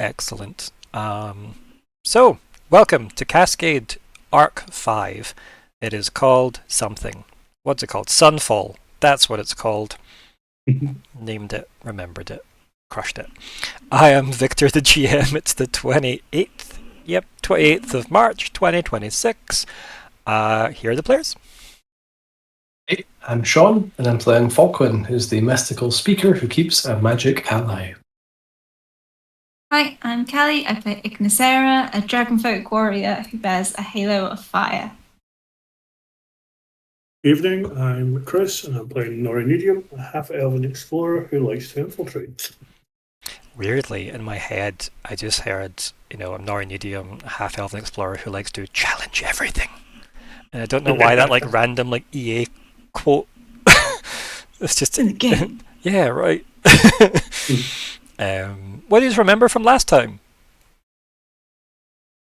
Excellent. So, welcome to Cascade Arc 5. It is called something. What's it called? Sunfall. That's what it's called. Named it, remembered it, crushed it. I am Victor, the GM. It's the 28th. Yep, 28th of March, 2026. Here are the players. Hey, I'm Sean, and I'm playing Falkwin, who's the mystical speaker who keeps a magic ally. Hi, I'm Kalli. I play Ignysera, a dragonfolk warrior who bears a halo of fire. Evening, I'm Chris, and I'm playing Nori Nediam, a half-elven explorer who likes to infiltrate. Weirdly, in my head, I just heard, I'm Nori Nediam, a half-elven explorer who likes to challenge everything. And I don't know why that random EA quote. It's just in the game. Yeah, right. What do you remember from last time?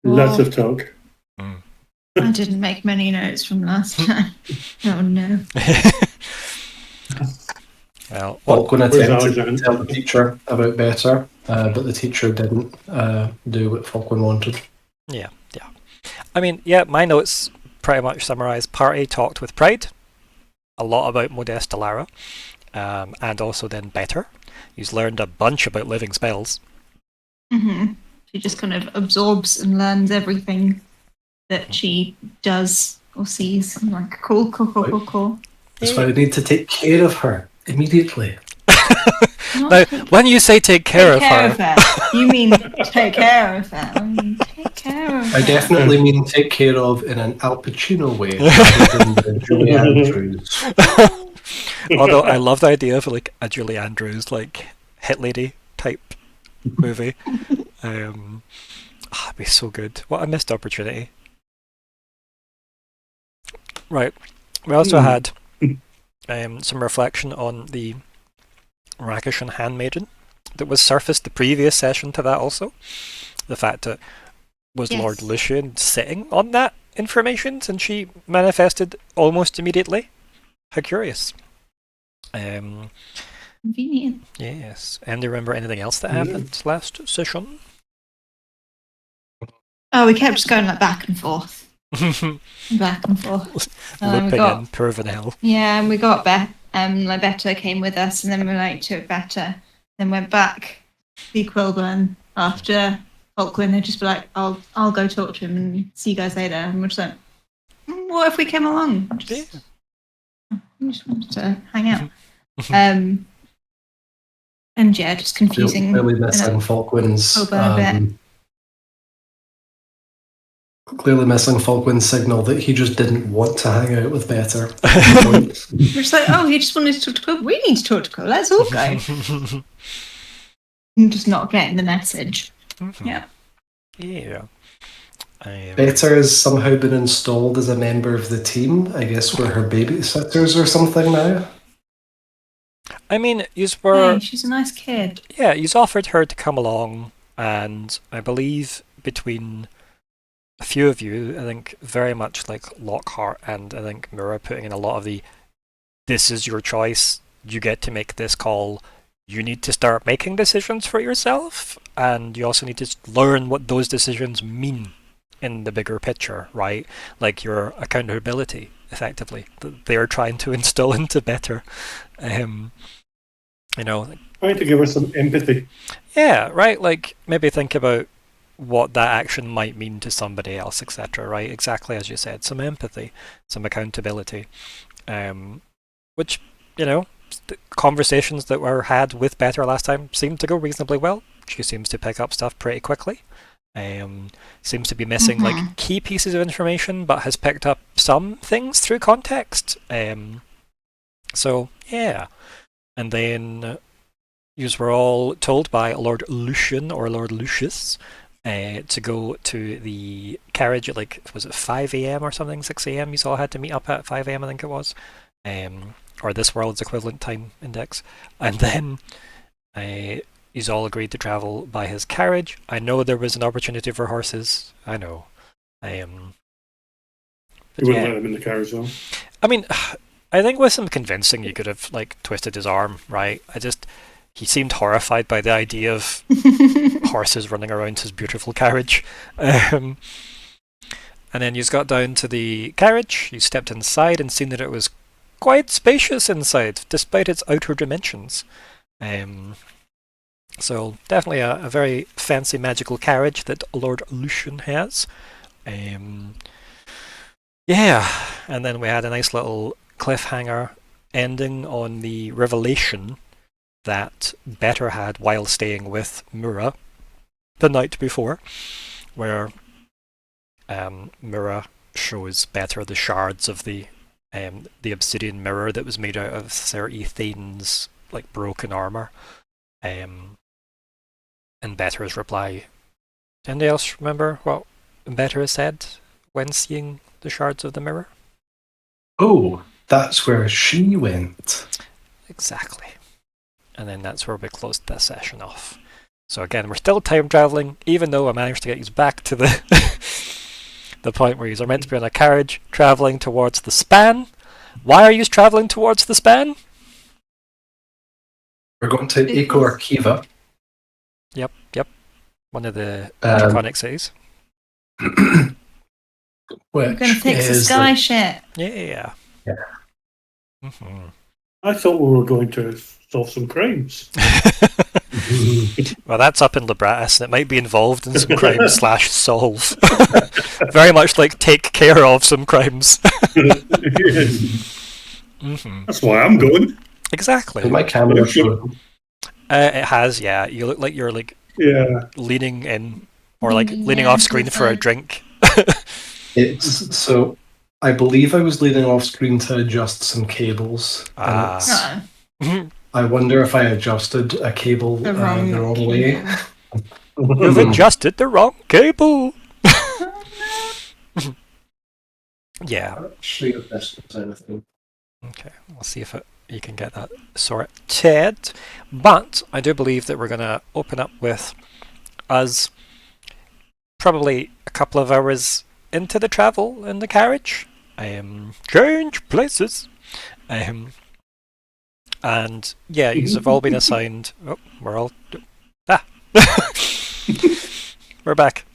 Lots of talk. I didn't make many notes from last time. Oh no. Well, Falkwin attempted to tell the teacher about better, but the teacher didn't do what Falkwin wanted. Yeah. I mean, my notes pretty much summarise. Party talked with pride, a lot about Modesta Lara, and also then better. He's learned a bunch about living spells. Mm-hmm. She just kind of absorbs and learns everything that she does or sees. I'm like, cool. That's why we need to take care of her immediately. Now, when you say take care of her, you mean take care of her. I mean, take care of her. I definitely mean take care of in an Al Pacino way, rather than the Julie Andrews. Although I love the idea of a Julie Andrews hit lady type movie. It'd be so good. What a missed opportunity. Right. We also had some reflection on the Rakishan Handmaiden that was surfaced the previous session to that also. The fact that was Lord Lucian sitting on that information since she manifested almost immediately. How curious. Convenient. Yes. And do you remember anything else that happened last session? Oh, we kept just going back and forth. Back and forth. Looping in, proving hell. Yeah, and we got Better came with us, and then we took Better, then went back to Quilburn after Falkwin. They'd just be like, I'll go talk to him and see you guys later. And we're just like, what if we came along? We just wanted to hang out. And just confusing. Clearly missing Falkwin's signal that he just didn't want to hang out with Better. We're just like, he just wanted to talk to Cole. We need to talk to Cole. Let's all go. I'm just not getting the message. Mm-hmm. Yeah. Better has somehow been installed as a member of the team. I guess we're her babysitters or something now. I mean, she's a nice kid. Yeah, you offered her to come along, and I believe between a few of you, I think very much like Lockheart and I think Myr'ra putting in a lot of this is your choice, you get to make this call, you need to start making decisions for yourself, and you also need to learn what those decisions mean in the bigger picture, right? Like your accountability, effectively, that they're trying to instill into Better. Trying to give her some empathy. Yeah, right, maybe think about what that action might mean to somebody else, etc. Right? Exactly as you said, some empathy, some accountability, which the conversations that were had with Better last time seemed to go reasonably well. She seems to pick up stuff pretty quickly. Seems to be missing key pieces of information, but has picked up some things through context. So yeah, and then you were all told by Lord Lucian or Lord Lucius to go to the carriage at was it 5 a.m. or something, 6 a.m. You all had to meet up at 5 a.m. I think it was, or this world's equivalent time index, and then you all agreed to travel by his carriage. I know there was an opportunity for horses. I know. You wouldn't let him in the carriage though. I mean, I think with some convincing you could have twisted his arm, right? he seemed horrified by the idea of horses running around his beautiful carriage. And then you got down to the carriage, you stepped inside and seen that it was quite spacious inside, despite its outer dimensions. So definitely a very fancy magical carriage that Lord Lucian has. Yeah, and then we had a nice little cliffhanger ending on the revelation that Better had while staying with Myr'ra the night before, where Myr'ra shows Better the shards of the obsidian mirror that was made out of Sir Ethane's like broken armor. And Better's reply. Anybody else remember what Better said when seeing the shards of the mirror? Oh, that's where she went. Exactly. And then that's where we closed this session off. So again, we're still time traveling, even though I managed to get you back to the the point where you're meant to be on a carriage traveling towards the span. Why are you traveling towards the span? We're going to Eco Archiva. Yep. One of the Draconic cities. We're going to fix the sky shit. Yeah. Yeah. Mm-hmm. I thought we were going to solve some crimes. Well, that's up in Libratus, and it might be involved in some crimes / solve. Very much like take care of some crimes. Mm-hmm. That's why I'm going. Exactly. My camera show. It has, yeah. You look like you're like leaning in, or like leaning off screen for a drink. So I believe I was leaning off screen to adjust some cables. I wonder if I adjusted a cable the wrong way. You've adjusted the wrong cable. Yeah. Actually, if this is anything. Okay, we'll see if you can get that sorted. But I do believe that we're going to open up with us probably a couple of hours into the travel in the carriage. Change places. And yeah, you've all been assigned. Oh, we're all. We're back.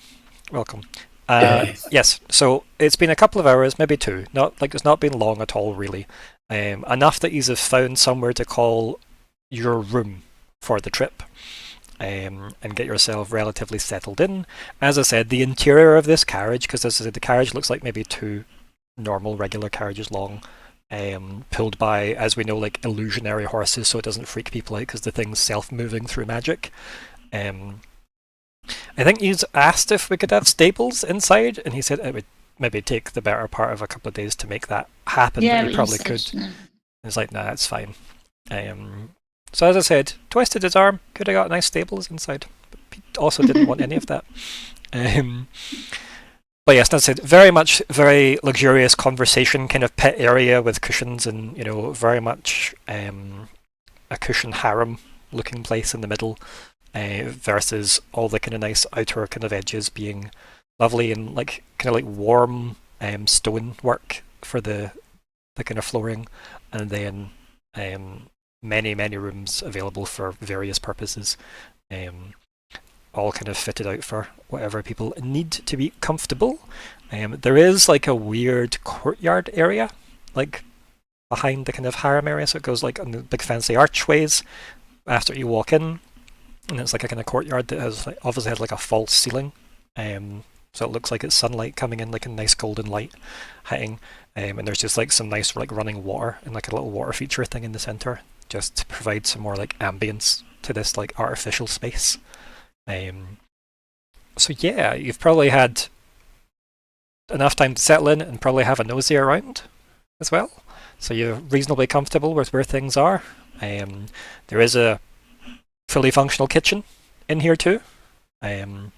Welcome. Yes, so it's been a couple of hours, maybe 2. It's not been long at all, really. Enough that you have found somewhere to call your room for the trip, and get yourself relatively settled in. As I said, the interior of this carriage, because as I said, the carriage looks like maybe 2 normal, regular carriages long, pulled by, as we know, like illusionary horses, so it doesn't freak people out because the thing's self-moving through magic. I think he's asked if we could have stables inside, and he said it would maybe take the better part of a couple of days to make that happen, but you probably could. It's like, nah, that's fine. So as I said, twisted his arm, could have got nice stables inside, but he also didn't want any of that. But yes, as I said, very luxurious conversation kind of pit area with cushions and, very much a cushion harem looking place in the middle. Versus all the kind of nice outer kind of edges being lovely and like kind of like warm stone work for the kind of flooring, and then many rooms available for various purposes, all kind of fitted out for whatever people need to be comfortable. There is like a weird courtyard area, like behind the kind of harem area, so it goes like on the big fancy archways after you walk in. And it's like a kind of courtyard that has obviously has like a false ceiling, so it looks like it's sunlight coming in, like a nice golden light hitting, and there's just like some nice like running water and like a little water feature thing in the center, just to provide some more like ambience to this like artificial space. So yeah, you've probably had enough time to settle in and probably have a nosy around as well, so you're reasonably comfortable with where things are. There is a fully functional kitchen in here too, and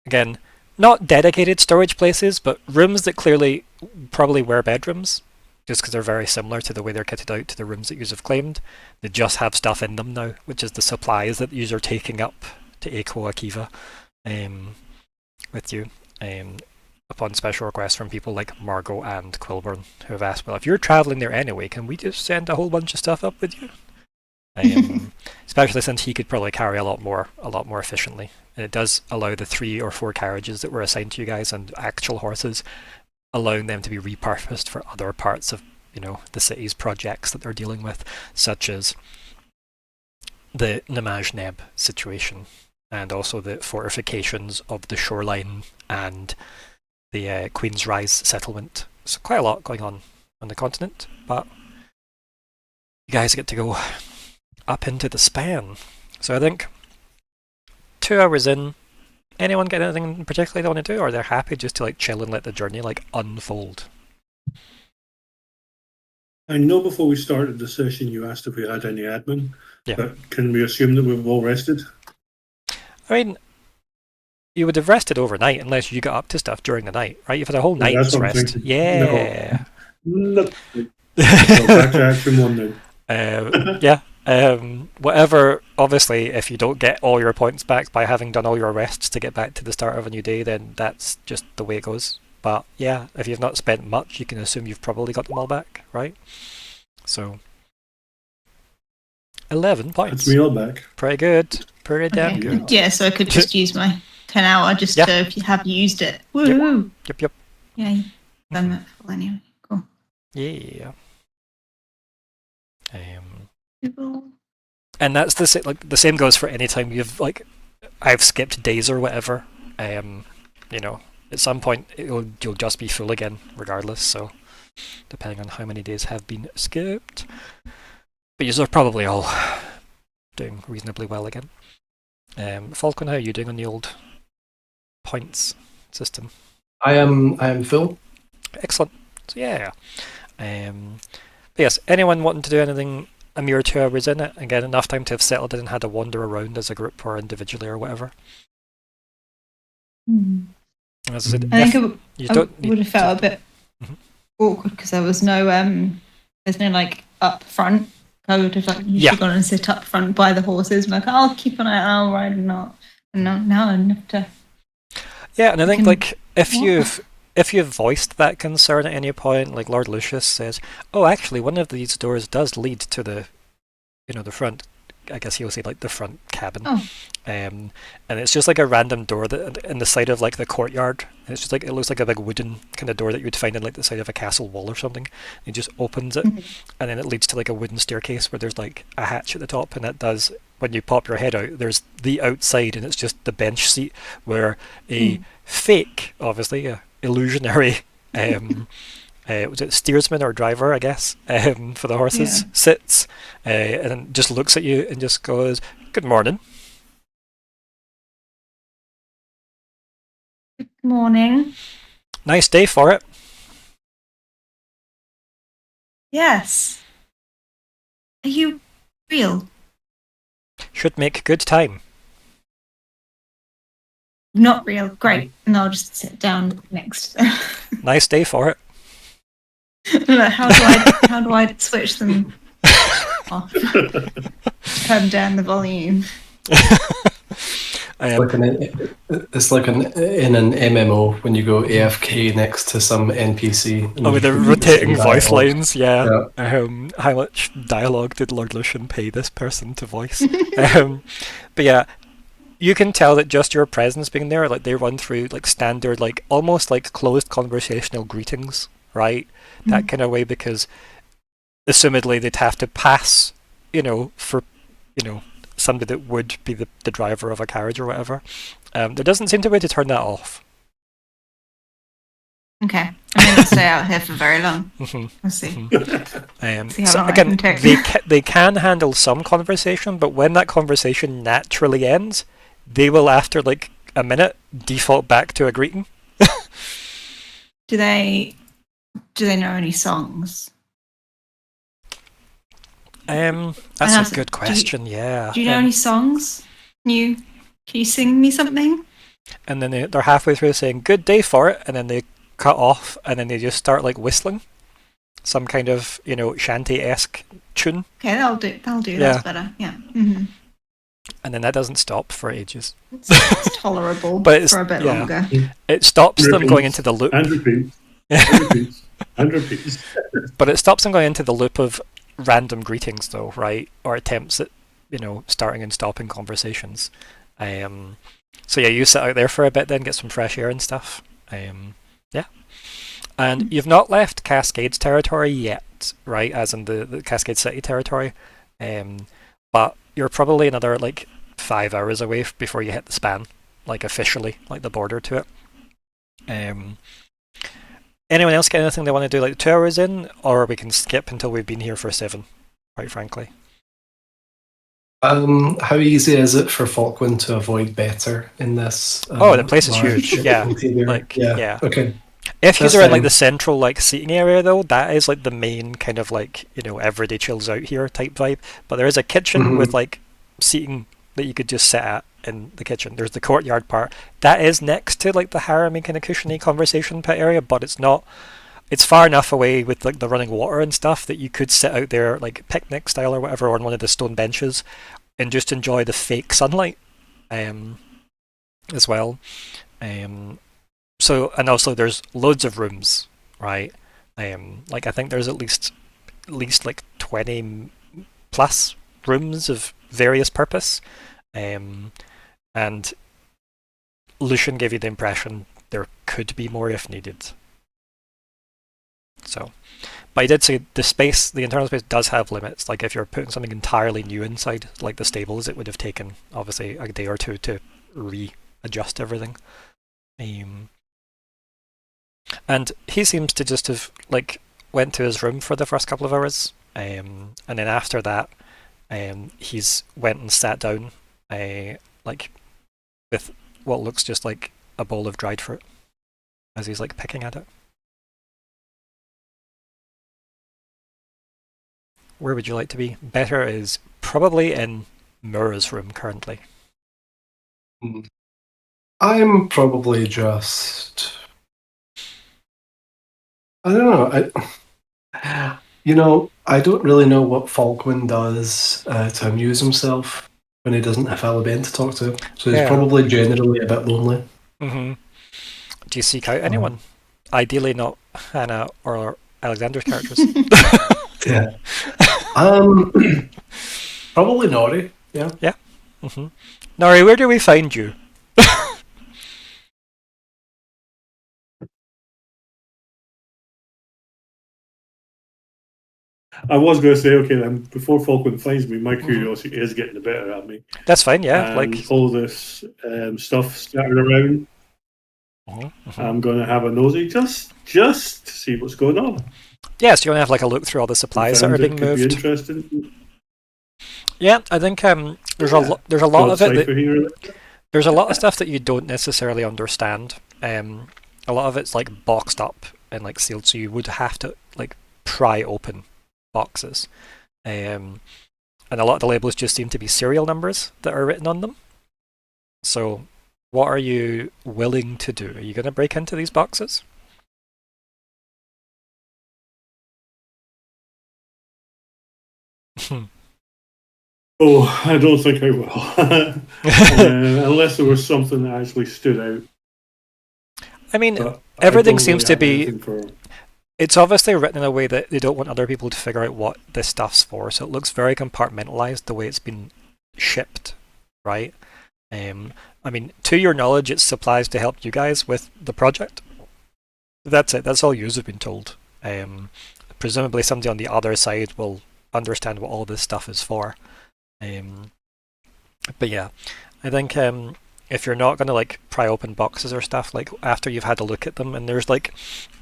again, not dedicated storage places, but rooms that clearly probably were bedrooms, just because they're very similar to the way they're kitted out to the rooms that you have claimed. They just have stuff in them now, which is the supplies that you are taking up to Eco Archiva with you, upon special request from people like Margot and Quilburn, who have asked, well, if you're travelling there anyway, can we just send a whole bunch of stuff up with you? Especially since he could probably carry a lot more efficiently. And it does allow the 3 or 4 carriages that were assigned to you guys and actual horses, allowing them to be repurposed for other parts of, the city's projects that they're dealing with, such as the Namaj Neb situation, and also the fortifications of the shoreline and the Queen's Rise settlement. So quite a lot going on the continent, but you guys get to go up into the span. So I think 2 hours in, anyone get anything in particular they want to do, or they're happy just to chill and let the journey unfold? I know before we started the session you asked if we had any admin. Yeah. But can we assume that we've all rested? I mean, you would have rested overnight unless you got up to stuff during the night, right? You've had a whole night's rest. Yeah. No. Back to action 1 then. Yeah. Whatever, obviously, if you don't get all your points back by having done all your rests to get back to the start of a new day, then that's just the way it goes. But yeah, if you've not spent much, you can assume you've probably got them all back, right? So 11 points. That's me all back. Pretty good. Pretty damn good. Yeah, so I could just use my 10 hour just to have used it. Woo! Yep. Yeah, you've done that before anyway. Cool. Yeah. And that's the same goes for any time you've I've skipped days or whatever. At some point you'll just be full again, regardless. So depending on how many days have been skipped, but you're probably all doing reasonably well again. Falkwin, how are you doing on the old points system? I am full. Excellent. So yeah. But yes, anyone wanting to do anything a mere 2 hours in it? Again, enough time to have settled in and had to wander around as a group or individually or whatever. As I said, I think I would have felt a bit awkward because there was no there's no up front. I would have usually gone and sit up front by the horses. I'll keep an eye, I'll ride and not. And now I have to. Yeah, and I think if you've voiced that concern at any point, like Lord Lucius says, oh, actually, one of these doors does lead to the front. I guess he'll say the front cabin, and it's just a random door that in the side of the courtyard. And it's just it looks like a big wooden kind of door that you'd find in the side of a castle wall or something. He just opens it, and then it leads to a wooden staircase where there's a hatch at the top, and it does. When you pop your head out, there's the outside, and it's just the bench seat where a fake, obviously, illusionary was it steersman or driver, I guess, for the horses, sits and then just looks at you and just goes, "Good morning." Good morning. Nice day for it. Yes. Are you real? Should make good time. Not real. Great. And I'll just sit down next. Nice day for it. How do I switch them off? Turn down the volume. It's like in an MMO when you go AFK next to some NPC. Oh, with the rotating voice lines, yeah. How much dialogue did Lord Lucian pay this person to voice? But yeah, you can tell that just your presence being there, they run through standard, almost closed conversational greetings, right? That kind of way, because assumedly they'd have to pass, for, somebody that would be the driver of a carriage or whatever. There doesn't seem to be a way to turn that off. Okay. I'm going to stay out here for very long. We'll see. See how long again, I can take. they can handle some conversation, but when that conversation naturally ends, they will, after a minute, default back to a greeting. Do they know any songs? That's a good question. Yeah. Do you know any songs? Can you sing me something? And then they're halfway through saying "good day for it," and then they cut off, and then they just start whistling some kind of shanty-esque tune. Okay, that'll do. Yeah. That's better. Yeah. Mm-hmm. And then that doesn't stop for ages. It's tolerable, but for a bit longer. It stops them going into the loop. And repeats. And repeats. And repeats. But it stops them going into the loop of random greetings though, right? Or attempts at, starting and stopping conversations. So yeah, you sit out there for a bit then, get some fresh air and stuff. Yeah. And you've not left Cascades territory yet, right? As in the Cascade City territory. But you're probably another 5 hours away before you hit the span, officially, the border to it. Anyone else get anything they want to do 2 hours in, or we can skip until we've been here for 7, quite frankly. How easy is it for Falkwin to avoid better in this? The place is huge. Yeah. Yeah. Okay. If you're in the central seating area though, that is the main kind of everybody chills out here type vibe. But there is a kitchen with seating that you could just sit at in the kitchen. There's the courtyard part that is next to the harem kind of cushiony conversation pit area, but it's not. It's far enough away with the running water and stuff that you could sit out there picnic style or whatever on one of the stone benches and just enjoy the fake sunlight as well. So, and also there's loads of rooms, right? I think there's at least 20 plus rooms of various purpose. And Lucian gave you the impression there could be more if needed. So, but I did say the internal space does have limits. If you're putting something entirely new inside, the stables, it would have taken obviously a day or two to readjust everything. And he seems to just have went to his room for the first couple of hours, and then after that, he's went and sat down, with what looks just like a bowl of dried fruit, as he's picking at it. Where would you like to be? Better is probably in Myr'ra's room currently. I'm probably just... I don't know. I don't really know what Falkwin does to amuse himself when he doesn't have Half-Elven to talk to. So he's probably generally a bit lonely. Do you seek out anyone? Ideally not Hannah or Alexander's characters. Yeah. Probably Nori. Yeah. Yeah. Nori, where do we find you? I was going to say, okay, then before Falkwin finds me, my curiosity is getting the better at me. That's fine, yeah. And all this stuff scattered around. I'm going to have a nosy just to see what's going on. Yes, you want to have a look through all the supplies that are being moved. Be interesting. Yeah, I think there's a lot of it. There's a lot of stuff that you don't necessarily understand. A lot of it's boxed up and sealed, so you would have to pry open boxes. And a lot of the labels just seem to be serial numbers that are written on them. So what are you willing to do? Are you going to break into these boxes? Oh, I don't think I will. Unless there was something that actually stood out. I mean, everything seems to be... It's obviously written in a way that they don't want other people to figure out what this stuff's for, so it looks very compartmentalized the way it's been shipped, right? I mean, to your knowledge, it's supplies to help you guys with the project. That's it. That's all you have been told. Presumably somebody on the other side will understand what all this stuff is for. But yeah, I think if you're not going to pry open boxes or stuff, after you've had a look at them, and there's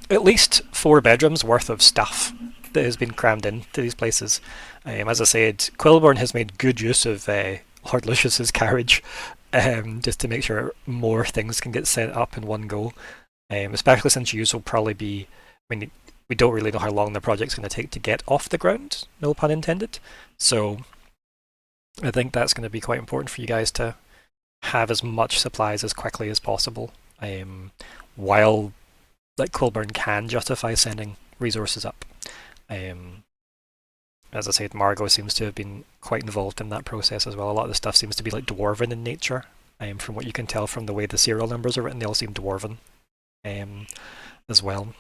at least 4 bedrooms worth of stuff that has been crammed into these places. As I said, Quillborn has made good use of Lord Lucius's carriage, just to make sure more things can get set up in one go. Especially since use will probably be, I mean, we don't really know how long the project's going to take to get off the ground, no pun intended. So I think that's going to be quite important for you guys to have as much supplies as quickly as possible, while Quillborn can justify sending resources up. As I said, Margot seems to have been quite involved in that process as well. A lot of the stuff seems to be dwarven in nature. From what you can tell from the way the serial numbers are written, they all seem dwarven as well.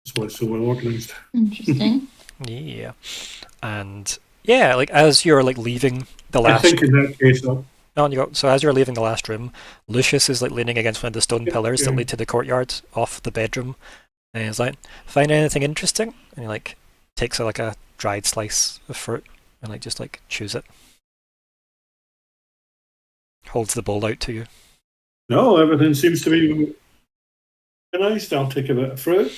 That's why it's so well organised. Interesting. Yeah. And yeah, like as you're like leaving the I last think in that case, so as you're leaving the last room, Lucius is like leaning against one of the stone pillars that lead to the courtyard off the bedroom. And he's like, find anything interesting? And he like takes like a dried slice of fruit and like just like chews it. Holds the bowl out to you. no, everything seems to be nice. I'll take a bit of fruit.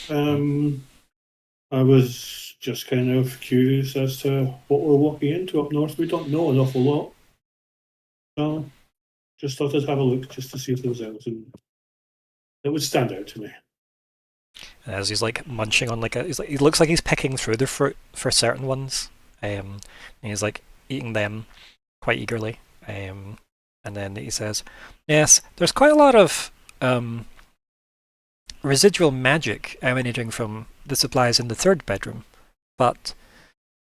I was just kind of curious as to what we're walking into up north. We don't know an awful lot. So just thought I'd have a look just to see if there was anything that would stand out to me. And as he's like munching on he looks like he's picking through the fruit for certain ones. And he's like eating them quite eagerly. And then he says, yes, there's quite a lot of residual magic emanating from the supplies in the third bedroom, but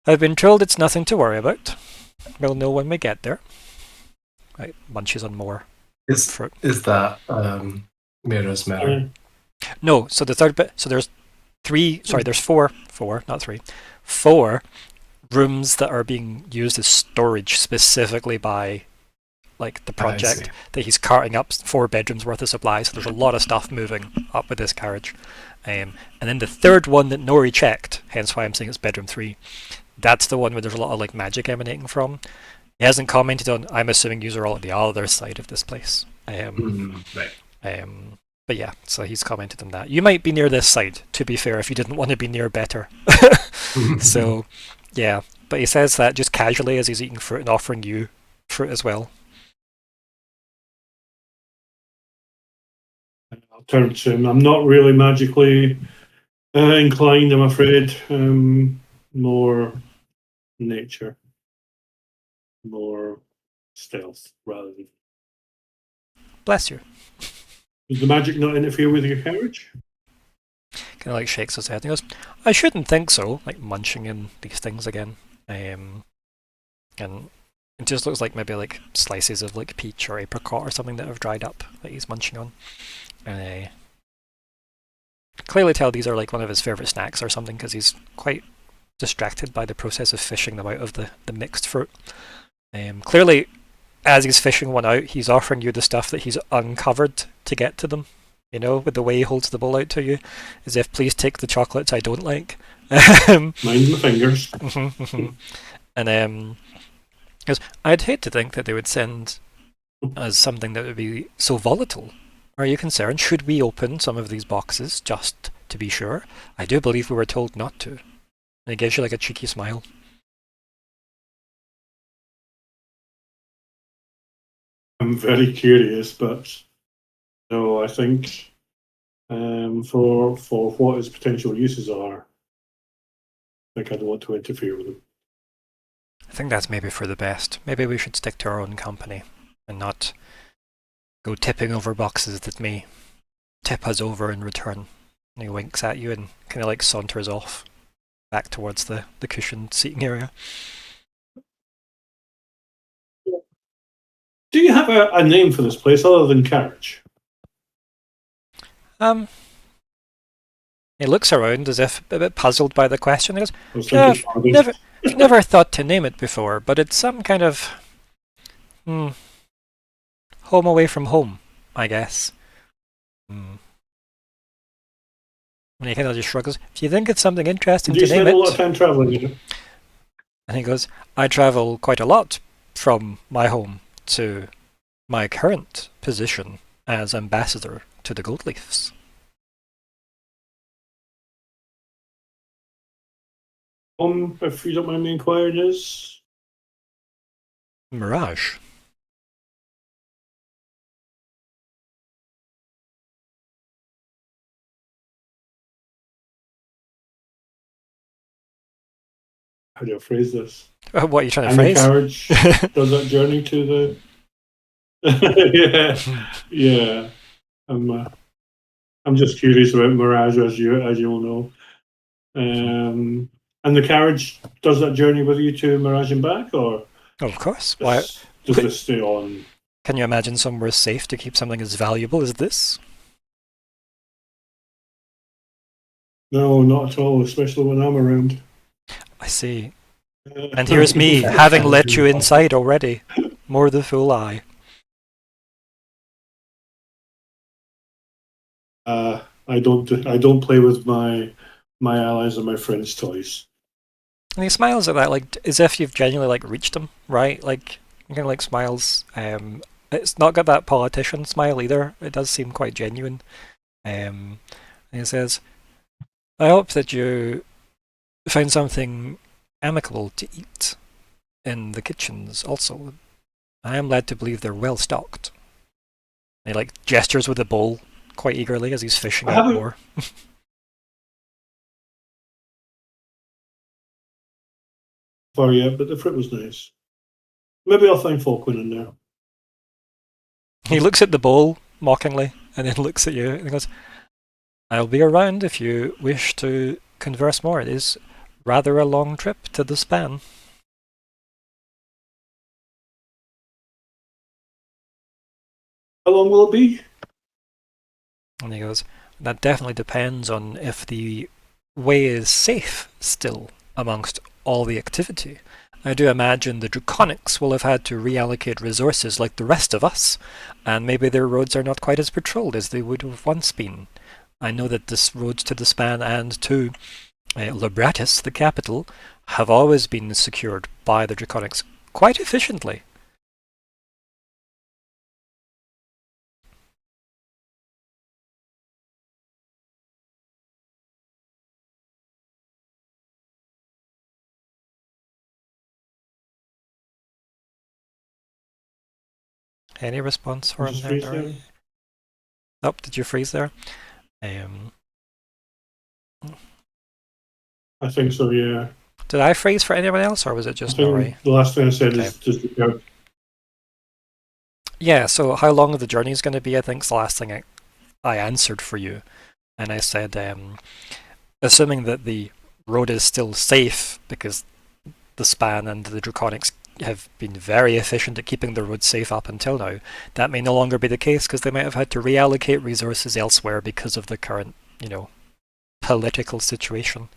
I've been told it's nothing to worry about. We'll know when we get there. Right, munches on more fruit. Is that Myr'ra's mirror? No, so the third bit. So there's there's four, not three, 4 rooms that are being used as storage specifically by like the project that he's carting up 4 bedrooms worth of supplies. So there's a lot of stuff moving up with this carriage. And then the third one that Nori checked, hence why I'm saying it's bedroom 3, that's the one where there's a lot of like magic emanating from. He hasn't commented on, I'm assuming you are all at the other side of this place. Right. But yeah, so he's commented on that. You might be near this side, to be fair, if you didn't want to be near better. So, yeah. But he says that just casually as he's eating fruit and offering you fruit as well. I'll turn to him. I'm not really magically inclined, I'm afraid. More nature. More stealth, rather than... Bless you. Does the magic not interfere with your carriage? Kind of like shakes his head and goes, I shouldn't think so, like munching in these things again. And it just looks like maybe like slices of like peach or apricot or something that have dried up that he's munching on. And clearly tell these are like one of his favourite snacks or something because he's quite distracted by the process of fishing them out of the mixed fruit. Clearly, as he's fishing one out, he's offering you the stuff that he's uncovered to get to them. You know, with the way he holds the bowl out to you, as if, please take the chocolates I don't like. Mind my fingers. And because I'd hate to think that they would send us something that would be so volatile. Are you concerned? Should we open some of these boxes just to be sure? I do believe we were told not to. And he gives you like a cheeky smile. I'm very curious, but no, I think for what its potential uses are, I think I don't want to interfere with them. I think that's maybe for the best. Maybe we should stick to our own company and not go tipping over boxes that may tip us over in return. And he winks at you and kind of like saunters off back towards the cushioned seating area. Do you have a name for this place other than carriage? He looks around as if a bit puzzled by the question. He goes, never thought to name it before, but it's some kind of home away from home, I guess. And he kind of just shrugs. If you think it's something interesting to name it. Do you spend a lot of time traveling? And he goes, I travel quite a lot from my home to my current position as ambassador to the Gold Leafs. If you don't mind me inquiring, is Mirage. How do I phrase this? What are you trying to and phrase? The carriage does that journey to the. yeah. I'm just curious about Mirage, as you'll know. And the carriage does that journey with you to Mirage and back, or? Oh, of course. Why? Does this stay on? Can you imagine somewhere safe to keep something as valuable as this? No, not at all, especially when I'm around. I see. And here's me, having let you inside already. More the fool I. I don't play with my allies or my friends' toys. And he smiles at that, like as if you've genuinely like reached him, right? Like kind of like smiles. It's not got that politician smile either. It does seem quite genuine. And he says, "I hope that you find something amicable to eat in the kitchens. Also, I am led to believe they're well stocked." And he like gestures with the bowl quite eagerly as he's fishing out more. Far yet, but the fruit was nice. Maybe I'll find Falkwin in there. He looks at the bowl mockingly and then looks at you and goes, "I'll be around if you wish to converse more. It is rather a long trip to the span." How long will it be? And he goes, "That definitely depends on if the way is safe still amongst all the activity. I do imagine the Draconics will have had to reallocate resources like the rest of us, and maybe their roads are not quite as patrolled as they would have once been. I know that the roads to the span and to Libratis, the capital, have always been secured by the Draconics quite efficiently." Any response for him there, Nori? Oh, did you freeze there? I think so, yeah. Did I freeze for anyone else, or was it just Nori? The last thing I said is just yeah, so how long the journey is going to be, I think, is the last thing I answered for you. And I said, assuming that the road is still safe, because the span and the Draconics have been very efficient at keeping the road safe up until now, that may no longer be the case, because they might have had to reallocate resources elsewhere because of the current, political situation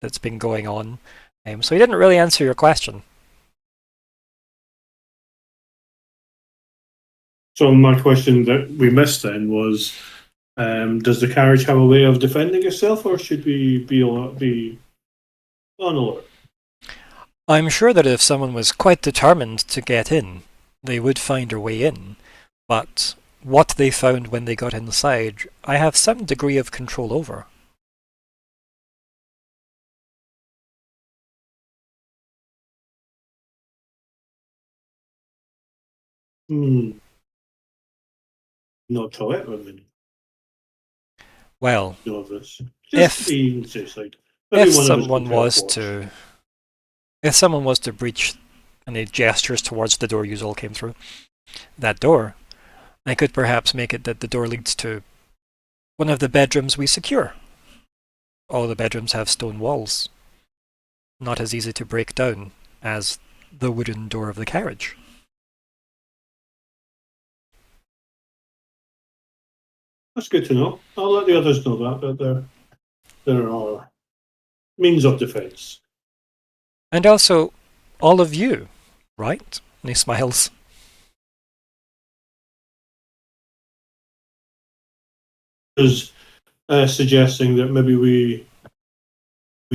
that's been going on. So he didn't really answer your question. So my question that we missed then was, does the carriage have a way of defending itself, or should we be on alert? I'm sure that if someone was quite determined to get in, they would find a way in, but what they found when they got inside, I have some degree of control over. Not Half-Elven. Well, if someone was to breach, and he gestures towards the door you all came through, that door, I could perhaps make it that the door leads to one of the bedrooms we secure. All the bedrooms have stone walls, not as easy to break down as the wooden door of the carriage. That's good to know. I'll let the others know that there are means of defence. And also, all of you, right? And he smiles. Is suggesting that maybe we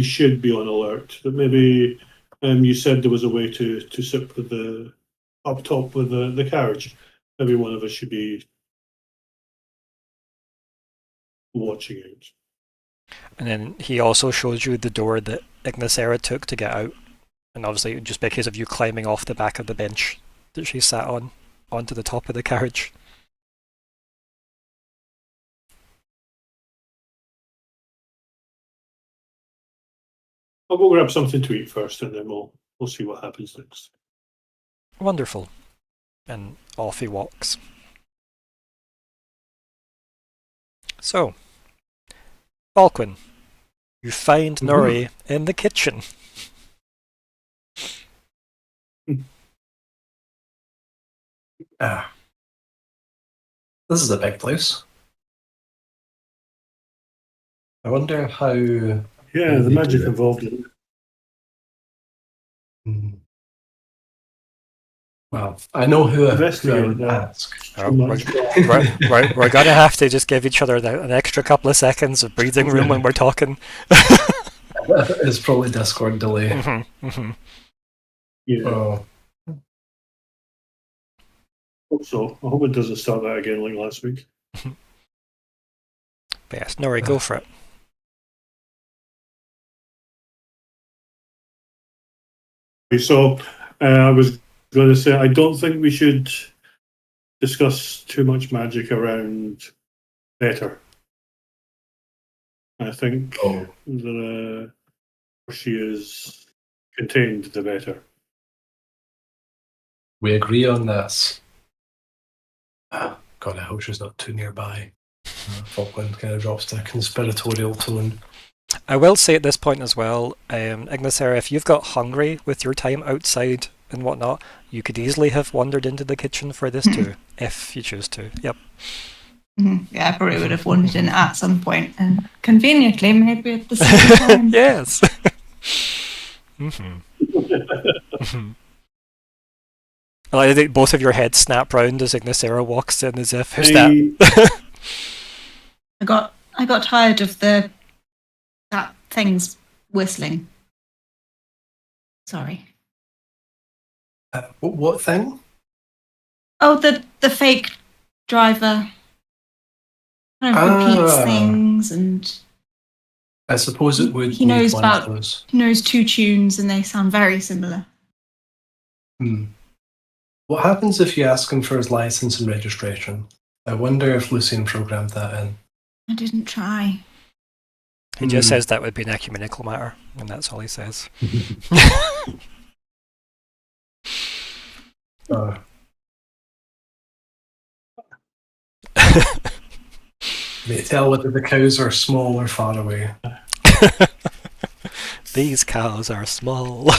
should be on alert. That maybe you said there was a way to sit with the up top with the carriage. Maybe one of us should be watching out. And then he also shows you the door that Ignysera took to get out. And obviously it would just be a case of you climbing off the back of the bench that she sat on, onto the top of the carriage. I'll go grab something to eat first, and then we'll see what happens next. Wonderful. And off he walks. So, Falkwin, you find Nori in the kitchen. This is a big place. I wonder how... Yeah, the magic involved in it. Well, I know who I Investigate would that. ask. Too much. We're gonna have to just give each other an extra couple of seconds of breathing room when we're talking. It's probably Discord delay. Yeah. Oh. Hope so. I hope it doesn't start that again like last week. But yes, Nori, go for it. So I was going to say, I don't think we should discuss too much magic around better. I think the more she is contained, the better. We agree on this. God, I hope she's not too nearby. Falkwin kind of drops to a conspiratorial tone. I will say at this point as well, Ignysera, if you've got hungry with your time outside and whatnot, you could easily have wandered into the kitchen for this too, if you choose to. Yep. Yeah, I probably would have wandered in at some point, and conveniently, maybe at the same time. Yes. I think both of your heads snap round as Ignysera walks in, as if who's that? I got tired of that thing's whistling. Sorry. What thing? Oh, the fake driver kind of repeats things, and I suppose it would. He knows two tunes, and they sound very similar. What happens if you ask him for his license and registration? I wonder if Lucian programmed that in. I didn't try. He just says that would be an ecumenical matter, and that's all he says. May tell whether the cows are small or far away. These cows are small.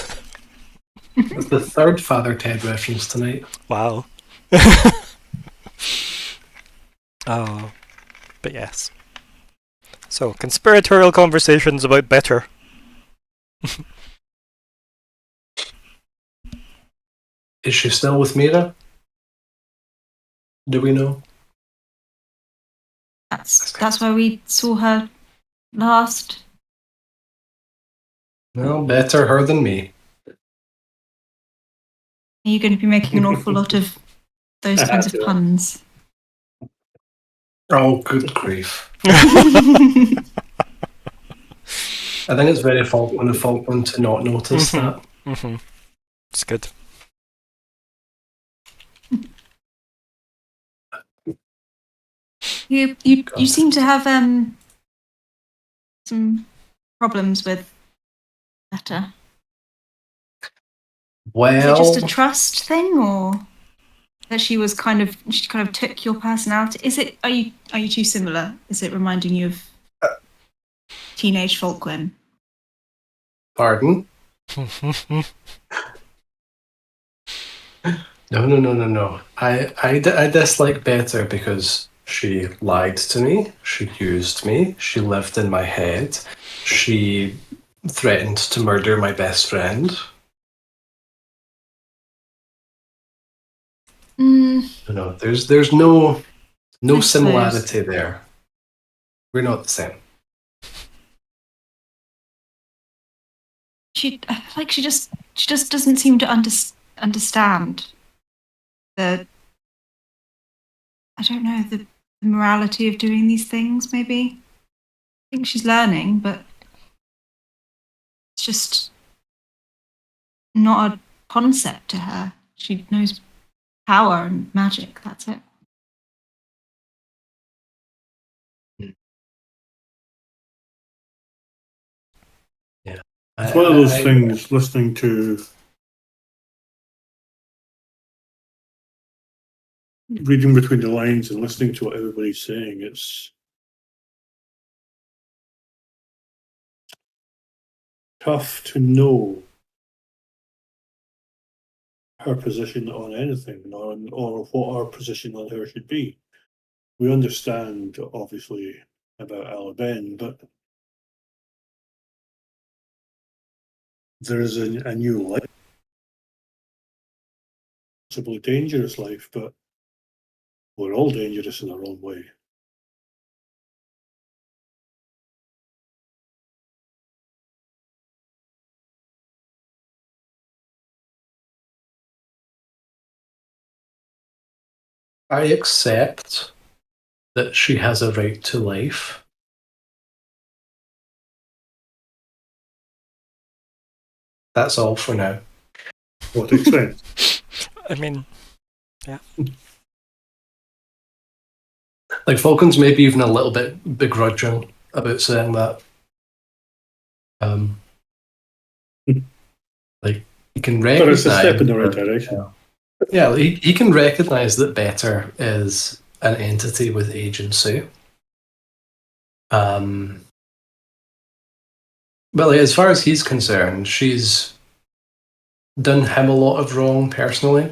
That's the third Father Ted reference tonight. Wow. Oh, but yes. So, conspiratorial conversations about better. Is she still with Myr'ra? Do we know? That's where we saw her last. No, better her than me. Are you going to be making an awful lot of those kinds of puns? Oh, good grief. I think it's very Falkwin to not notice that. It's good. You seem to have some problems with Better. Well, is it just a trust thing, or that she kind of took your personality? Is it? Are you too similar? Is it reminding you of teenage Falkwin? Pardon? No. I dislike Better because she lied to me, she used me, she lived in my head, she threatened to murder my best friend. No, there's no similarity there. We're not the same. She just doesn't seem to understand the morality of doing these things. Maybe I think she's learning, but it's just not a concept to her. She knows power and magic. That's it. Yeah, it's one of those things. Listening to, reading between the lines and listening to what everybody's saying, it's tough to know her position on anything, or what our position on her should be. We understand, obviously, about Half-Elven, but there is a new light. possibly dangerous life, but we're all dangerous in our own way. I accept that she has a right to life. That's all for now. What extent? I mean, yeah. Like, Falcon's maybe even a little bit begrudging about saying that. Like, he can But recognize... it's a step in the right direction. Yeah, he can recognize that Better is an entity with agency. Well, as far as he's concerned, she's done him a lot of wrong personally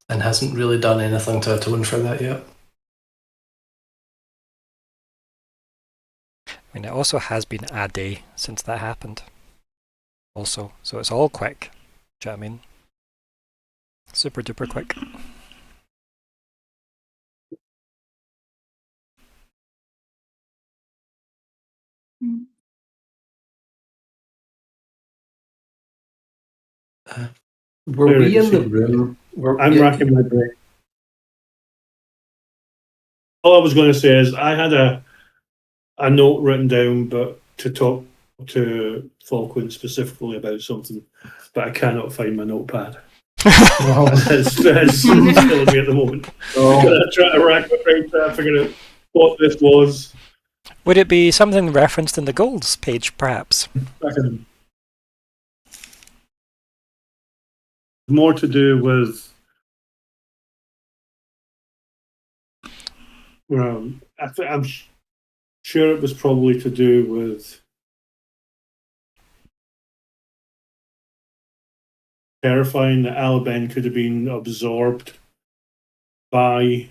and hasn't really done anything to atone for that yet. I mean, it also has been a day since that happened. Also, so it's all quick. Do you know what I mean? Super duper quick. Were we in the room? I'm racking my brain. All I was going to say is I had a note written down, but to talk to Falkwin specifically about something, but I cannot find my notepad. It's killing me at the moment. I'm trying to rack my brain to figure out what this was. Would it be something referenced in the goals page, perhaps? More to do with I'm sure it was probably to do with terrifying that Alban could have been absorbed by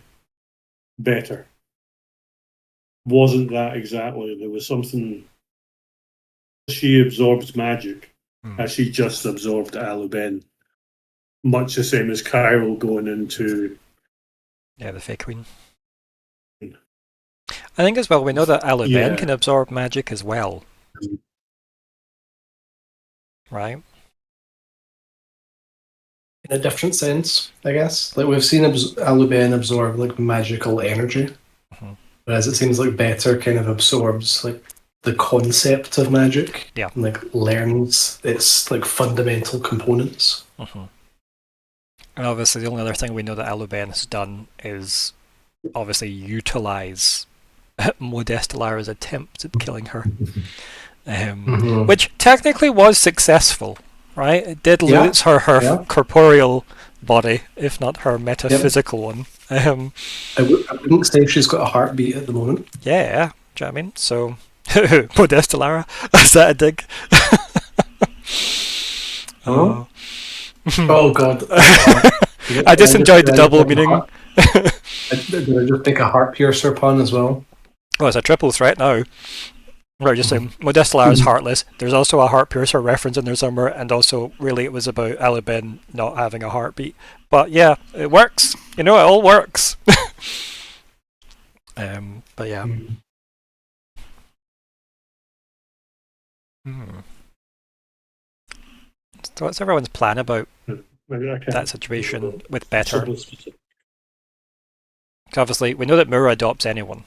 Better. Wasn't that exactly? There was something. She absorbs magic, as she just absorbed Aluben. Much the same as Kyril going into... Yeah, the fake queen. I think as well, we know that Aluben can absorb magic as well. Right? In a different sense, I guess. Like, we've seen Aluben absorb, like, magical energy. Whereas it seems like Better kind of absorbs, like, the concept of magic. Yeah. And, like, learns its, like, fundamental components. And obviously the only other thing we know that Aluben has done is obviously utilise Modestellara's attempt at killing her. Which technically was successful, right? It did lose her corporeal body, if not her metaphysical one. I wouldn't say she's got a heartbeat at the moment. Yeah, do you know what I mean? So, Modestellara, is that a dig? Oh god. I just enjoyed the double meaning. Did I just pick a heart piercer pun as well? Oh, it's a triple threat now. We're just saying Modestellara is heartless. There's also a heart piercer reference in there somewhere, and also really it was about Aluben not having a heartbeat. But yeah, it works. You know, it all works. But yeah. So what's everyone's plan about that situation with Better? Because obviously we know that Myr'ra adopts anyone.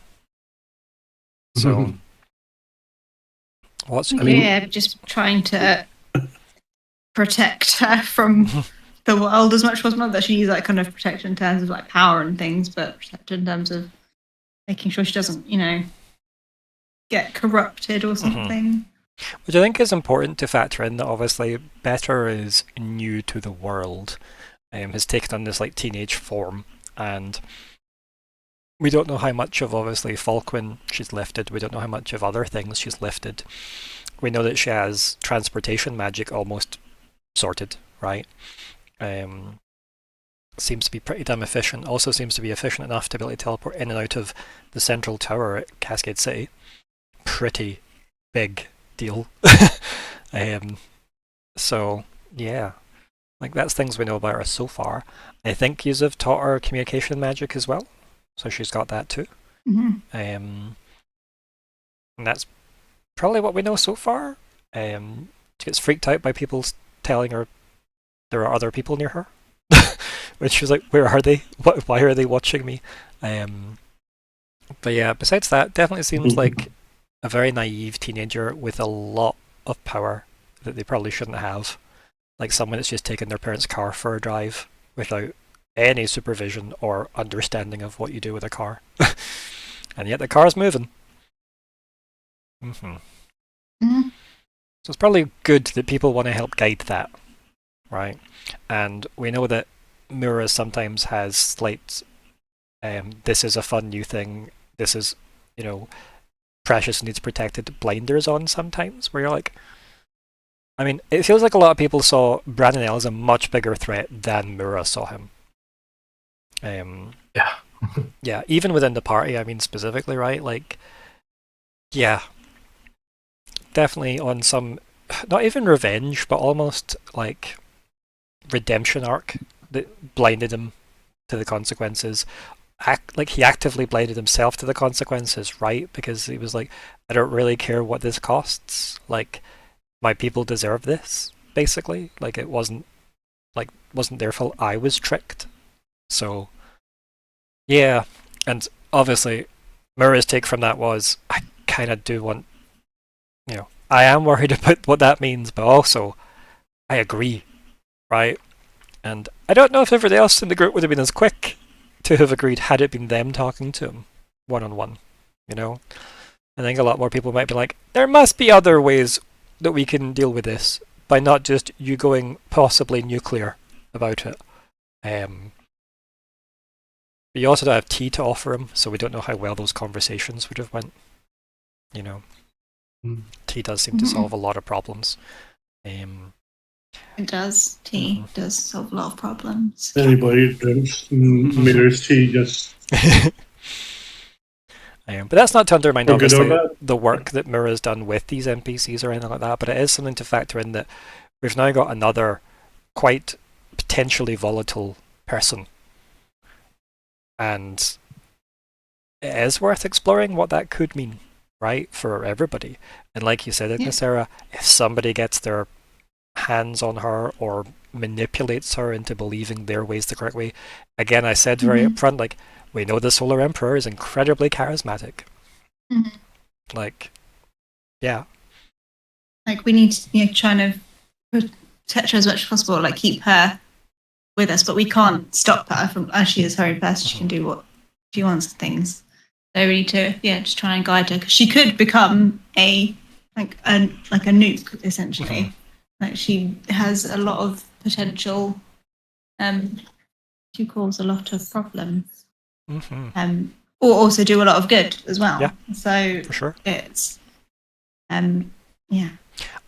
So just trying to protect her from the world as much as possible. That she needs like kind of protection in terms of like power and things, but protection in terms of making sure she doesn't, get corrupted or something. Which I think is important to factor in, that obviously Better is new to the world, has taken on this like teenage form, and we don't know how much of obviously Falkwin she's lifted, we don't know how much of other things she's lifted. We know that she has transportation magic almost sorted, right? Seems to be pretty damn efficient, also seems to be efficient enough to be able to teleport in and out of the central tower at Cascade City. Pretty big deal. So yeah, Like, that's things we know about her so far. I think yous have taught her communication magic as well, so she's got that too. And that's probably what we know so far. She gets freaked out by people telling her there are other people near her. When she was like, where are they? Why are they watching me? But yeah, besides that, definitely seems like a very naive teenager with a lot of power that they probably shouldn't have. Like someone that's just taken their parents' car for a drive without any supervision or understanding of what you do with a car. And yet the car's moving. So it's probably good that people want to help guide that, right? And we know that Myr'ra sometimes has slight, this is a fun new thing, this is, precious needs protected blinders on sometimes, where you're like, I mean, it feels like a lot of people saw Branonel as a much bigger threat than Myr'ra saw him. Yeah. Yeah, even within the party, I mean, specifically, right? Like, yeah, definitely on some, not even revenge, but almost like redemption arc that blinded him to the consequences. Like he actively blinded himself to the consequences, right? Because he was like, I don't really care what this costs. Like, my people deserve this, basically. Like, it wasn't their fault. I was tricked. So, yeah. And obviously, Myr'ra's take from that was, I kind of do want, I am worried about what that means, but also, I agree, right? And I don't know if everybody else in the group would have been as quick to have agreed had it been them talking to him one-on-one, I think a lot more people might be like, there must be other ways that we can deal with this by not just you going possibly nuclear about it. But you also don't have tea to offer him, so we don't know how well those conversations would have went. Tea does seem to solve a lot of problems. It does. Tea does solve a lot of problems. Anybody drinks Myr'ra's tea just. But that's not to undermine, For good or obviously, bad. the work that Myr'ra's done with these NPCs or anything like that, but it is something to factor in that we've now got another quite potentially volatile person. And it is worth exploring what that could mean, right, for everybody. And like you said, Ignysera, if somebody gets their hands on her or manipulates her into believing their way's the correct way, again, I said very upfront, like, we know the Solar Emperor is incredibly charismatic. Like, yeah. Like, we need to try to protect her as much as possible, like keep her with us, but we can't stop her from, as she is her own person, she can do what she wants and things. So we need to, just try and guide her, because she could become a nuke, essentially. Like, she has a lot of potential to cause a lot of problems. Or also do a lot of good as well. Yeah, so for sure. It's and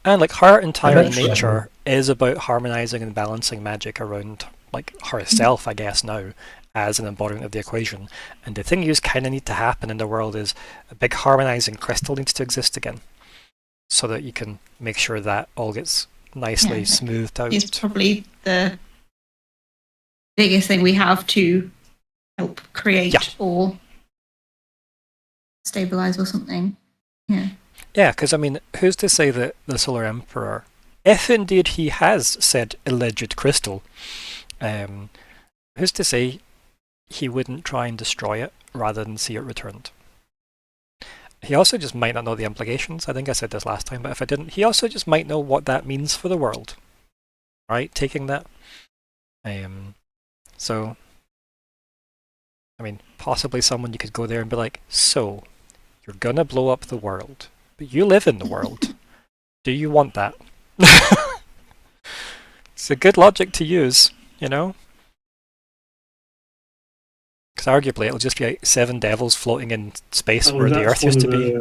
like, her entire nature is about harmonizing and balancing magic around, like, herself, I guess, now as an embodiment of the equation. And the thing you kind of need to happen in the world is a big harmonizing crystal needs to exist again, so that you can make sure that all gets nicely smoothed out. It's probably the biggest thing we have to help create or stabilize or something. Yeah, because I mean, who's to say that the Solar Emperor, if indeed he has said alleged crystal, who's to say he wouldn't try and destroy it rather than see it returned? He also just might not know the implications. I think I said this last time, but if I didn't, he also just might know what that means for the world. Right? Taking that. So, I mean, possibly someone you could go there and be like, so, you're gonna blow up the world, but you live in the world. Do you want that? It's a good logic to use, Because arguably it'll just be like 7 devils floating in space where the Earth used to be.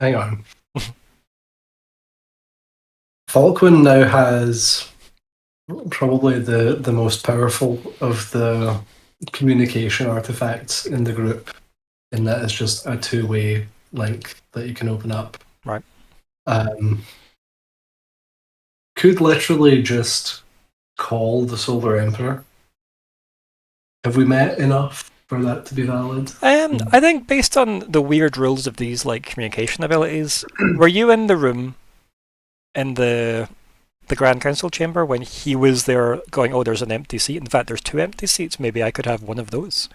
Hang on. Falkwin now has probably the most powerful of the communication artifacts in the group, in that it's just a two-way link that you can open up. Right. could literally just call the Solar Emperor. Have we met enough for that to be valid? I think based on the weird rules of these like communication abilities, were you in the room in the Grand Council chamber when he was there going, oh, there's an empty seat? In fact, there's 2 empty seats. Maybe I could have one of those.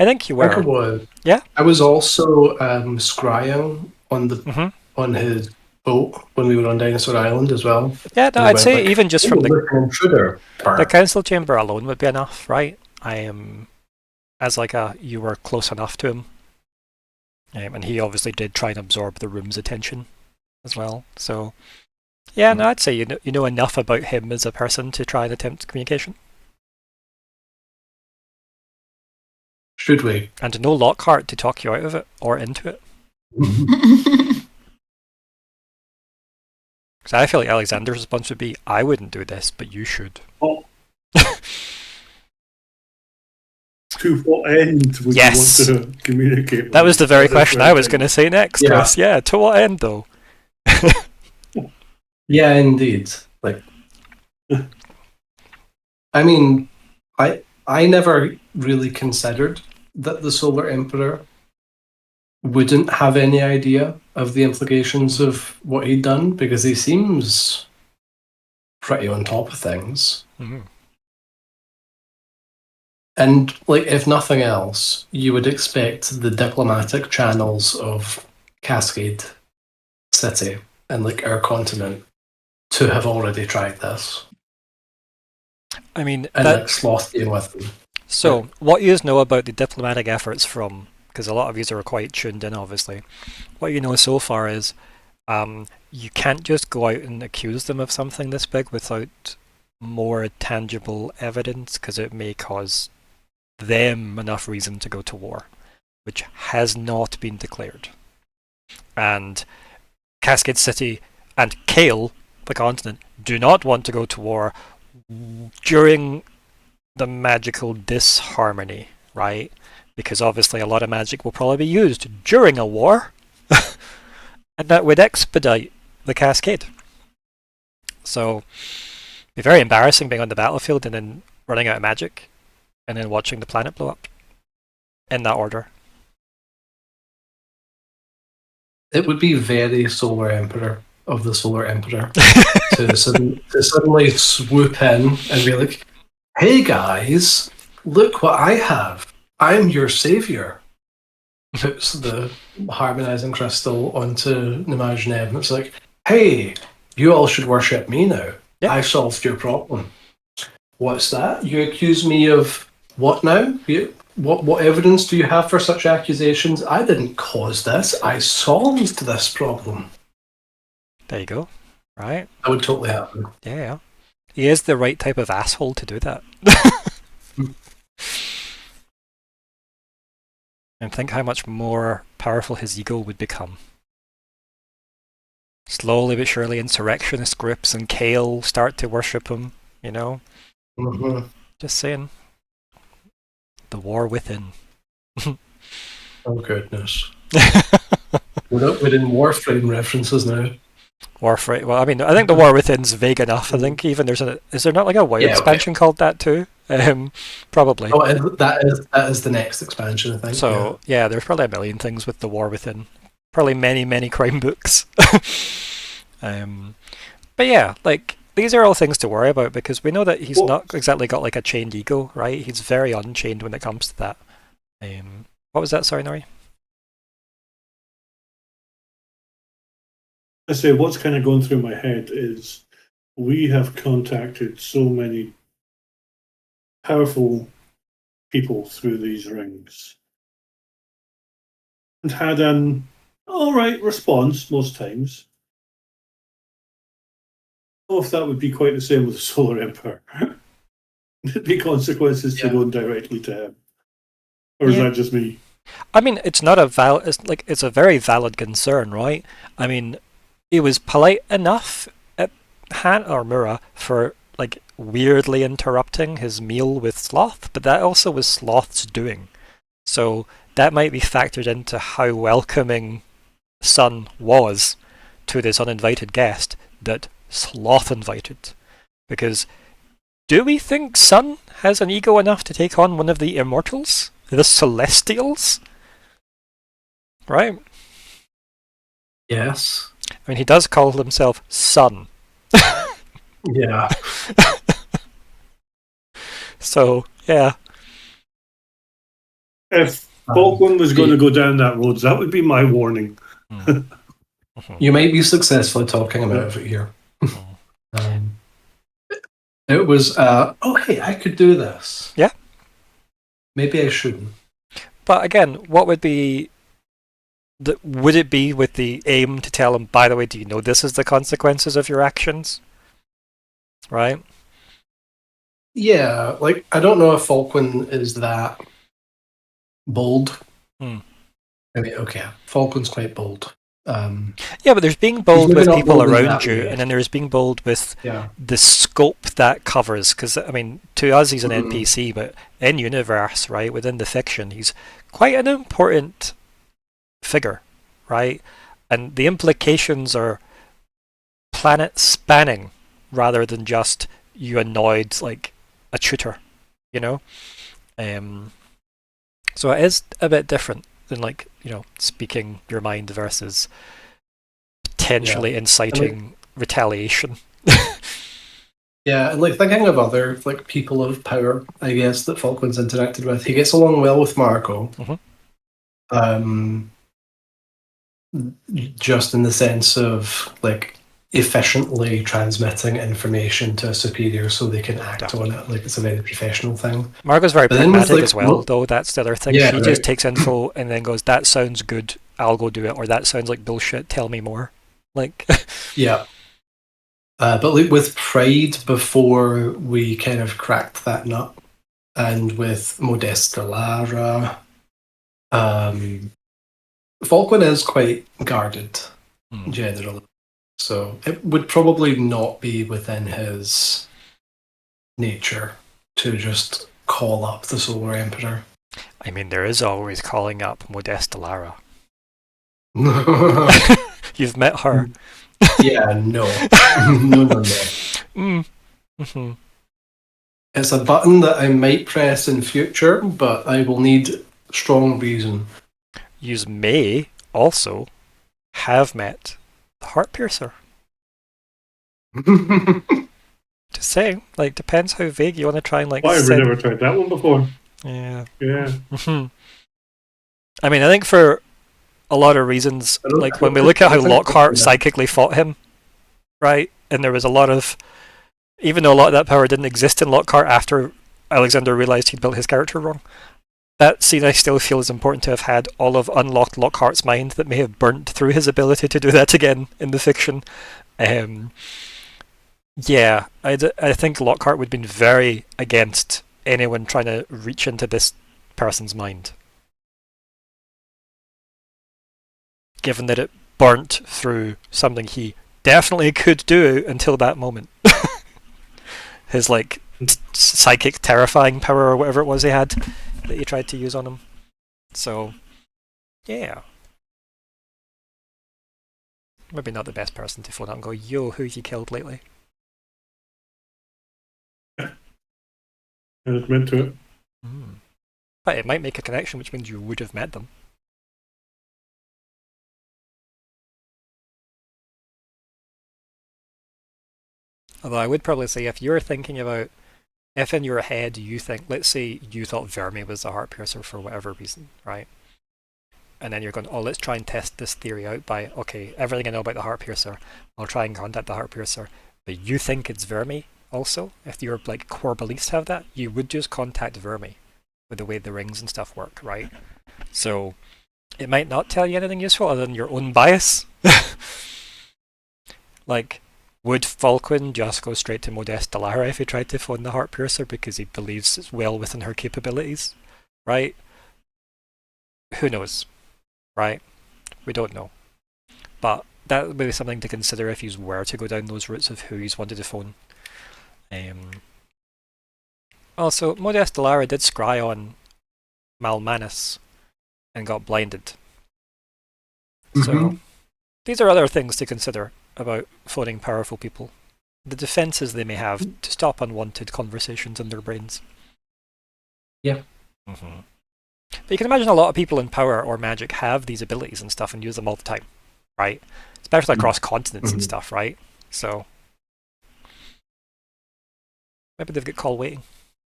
I think you were. I was. Yeah. I was also scrying on his boat when we were on Dinosaur Island as well. Yeah, no, I'd say even just from the council chamber alone would be enough, right? I am as like you were close enough to him, and he obviously did try and absorb the room's attention as well. So, yeah, no, I'd say you know enough about him as a person to try and attempt communication. Should we? And to know Lockheart to talk you out of it or into it. Because I feel like Alexander's response would be, I wouldn't do this, but you should. Oh. To what end would you want to communicate? That was the very question I was going to say next, Chris. Yeah, to what end, though? Yeah, indeed. Like, I mean, I never really considered that the Solar Emperor wouldn't have any idea of the implications of what he'd done, because he seems pretty on top of things. Mm-hmm. And, like, if nothing else, you would expect the diplomatic channels of Cascade City and, like, our continent to have already tried this. I mean, and like Sloth being with them. So, what you know about the diplomatic efforts from, because a lot of you are quite tuned in, obviously, what you know so far is you can't just go out and accuse them of something this big without more tangible evidence, because it may cause them enough reason to go to war, which has not been declared. And Cascade City and Kale, the continent, do not want to go to war during the magical disharmony, right? Because obviously a lot of magic will probably be used during a war, and that would expedite the cascade. So it'd be very embarrassing being on the battlefield and then running out of magic, and then watching the planet blow up. In that order. It would be very Solar Emperor of the Solar Emperor to suddenly swoop in and be like, hey guys, look what I have. I'm your savior. Puts the harmonizing crystal onto Nemagenem. It's like, hey, you all should worship me now. Yep. I solved your problem. What's that? You accuse me of what now? What evidence do you have for such accusations? I didn't cause this. I solved this problem. There you go. Right? That would totally happen. Yeah. He is the right type of asshole to do that. And think how much more powerful his ego would become. Slowly but surely insurrectionist groups and Kale start to worship him, you know? Mm-hmm. Just saying. The war within. Oh goodness. We're in Warframe references now. Warframe. Well, I mean, I think the war within's vague enough. I think even is there not like a WoW expansion called that too? Probably. Oh, that is the next expansion, I think. So yeah, there's probably a million things with the war within. Probably many crime books. But yeah, like these are all things to worry about because we know that he's not exactly got like a chained ego, right? He's very unchained when it comes to that. What was that? Sorry, Nori. I say what's kind of going through my head is we have contacted so many powerful people through these rings and had an alright response most times. I don't know if that would be quite the same with the Solar Emperor. There'd be consequences to going directly to him. Or is that just me? I mean, it's not it's a very valid concern, right? I mean, he was polite enough at Myr'ra for like weirdly interrupting his meal with Sloth, but that also was Sloth's doing. So that might be factored into how welcoming Sun was to this uninvited guest, that Sloth invited. Because do we think Sun has an ego enough to take on one of the immortals? The Celestials? Right? Yes. I mean, he does call himself Sun. Yeah. So, yeah. If Falkwin was going to go down that road, that would be my warning. You might be successfully talking him out of it here. It was, oh, hey, I could do this. Yeah. Maybe I shouldn't. But again, what would be... would it be with the aim to tell him, by the way, do you know this is the consequences of your actions? Right? Yeah, like, I don't know if Falkwin is that bold. Hmm. I mean, okay, Falkwin's quite bold. Yeah, but there's being bold with maybe not people bold in around that you, way. and then there's being bold with Yeah. the scope that covers. Because, I mean, to us he's an Mhm. NPC, but in universe, right, within the fiction, he's quite an important figure, right? And the implications are planet-spanning rather than just you annoyed like a tutor, you know? So it is a bit different than, like, you know, speaking your mind versus potentially inciting retaliation. Yeah, and like thinking of other like people of power, I guess that Falkwin's interacted with, he gets along well with Marco. Just in the sense of like efficiently transmitting information to a superior so they can act on it. Like it's a very professional thing. Marco's very But then with, pragmatic like, as well, though. That's the other thing. Yeah, She just right. takes info and then goes, "That sounds good. I'll go do it," or "That sounds like bullshit. Tell me more." Like, Yeah. But like with Pride, before we kind of cracked that nut, and with Modesta Lara, Falkwin is quite guarded generally. So it would probably not be within his nature to just call up the Solar Emperor. I mean, there is always calling up Modesta Lara. Yeah, You've met her. no. No. Mm-hmm. It's a button that I might press in future, but I will need strong reason. You may also have met the Heartpiercer. Just saying, like, depends how vague you want to try and like. Why have we never tried that one before? Yeah. Yeah. I mean, I think for a lot of reasons, like when we look at how Lockhart psychically fought him, right, and there was a lot of, even though a lot of that power didn't exist in Lockhart after Alexander realised he'd built his character wrong, that scene I still feel is important to have had all of unlocked Lockhart's mind that may have burnt through his ability to do that again in the fiction. Yeah, I think Lockhart would have been very against anyone trying to reach into this person's mind, given that it burnt through something he definitely could do until that moment. His like psychic terrifying power or whatever it was he had that he tried to use on him. So, yeah. Maybe not the best person to phone up and go, "Yo, who you killed lately?" And it's meant to it. But it might make a connection, which means you would have met them. Although I would probably say if you're thinking about, if in your head you think, let's say you thought Vermi was the Heartpiercer for whatever reason, right? And then you're going, oh, let's try and test this theory out by, okay, everything I know about the Heartpiercer, I'll try and contact the Heartpiercer. But you think it's Vermi also? If your like core beliefs have that, you would just contact Vermi with the way the rings and stuff work, right? So it might not tell you anything useful other than your own bias. Like, would Falkwin just go straight to Modesta Lara if he tried to phone the Heartpiercer because he believes it's well within her capabilities? Right? Who knows? Right? We don't know. But that would be something to consider if you were to go down those routes of who he's wanted to phone. Also, Modesta Lara did scry on Mal'Manus and got blinded. So, these are other things to consider about phoning powerful people. the defenses they may have to stop unwanted conversations in their brains. Yeah. Mm-hmm. But you can imagine a lot of people in power or magic have these abilities and stuff and use them all the time, right? Especially across continents and stuff, right? So maybe they've got call waiting,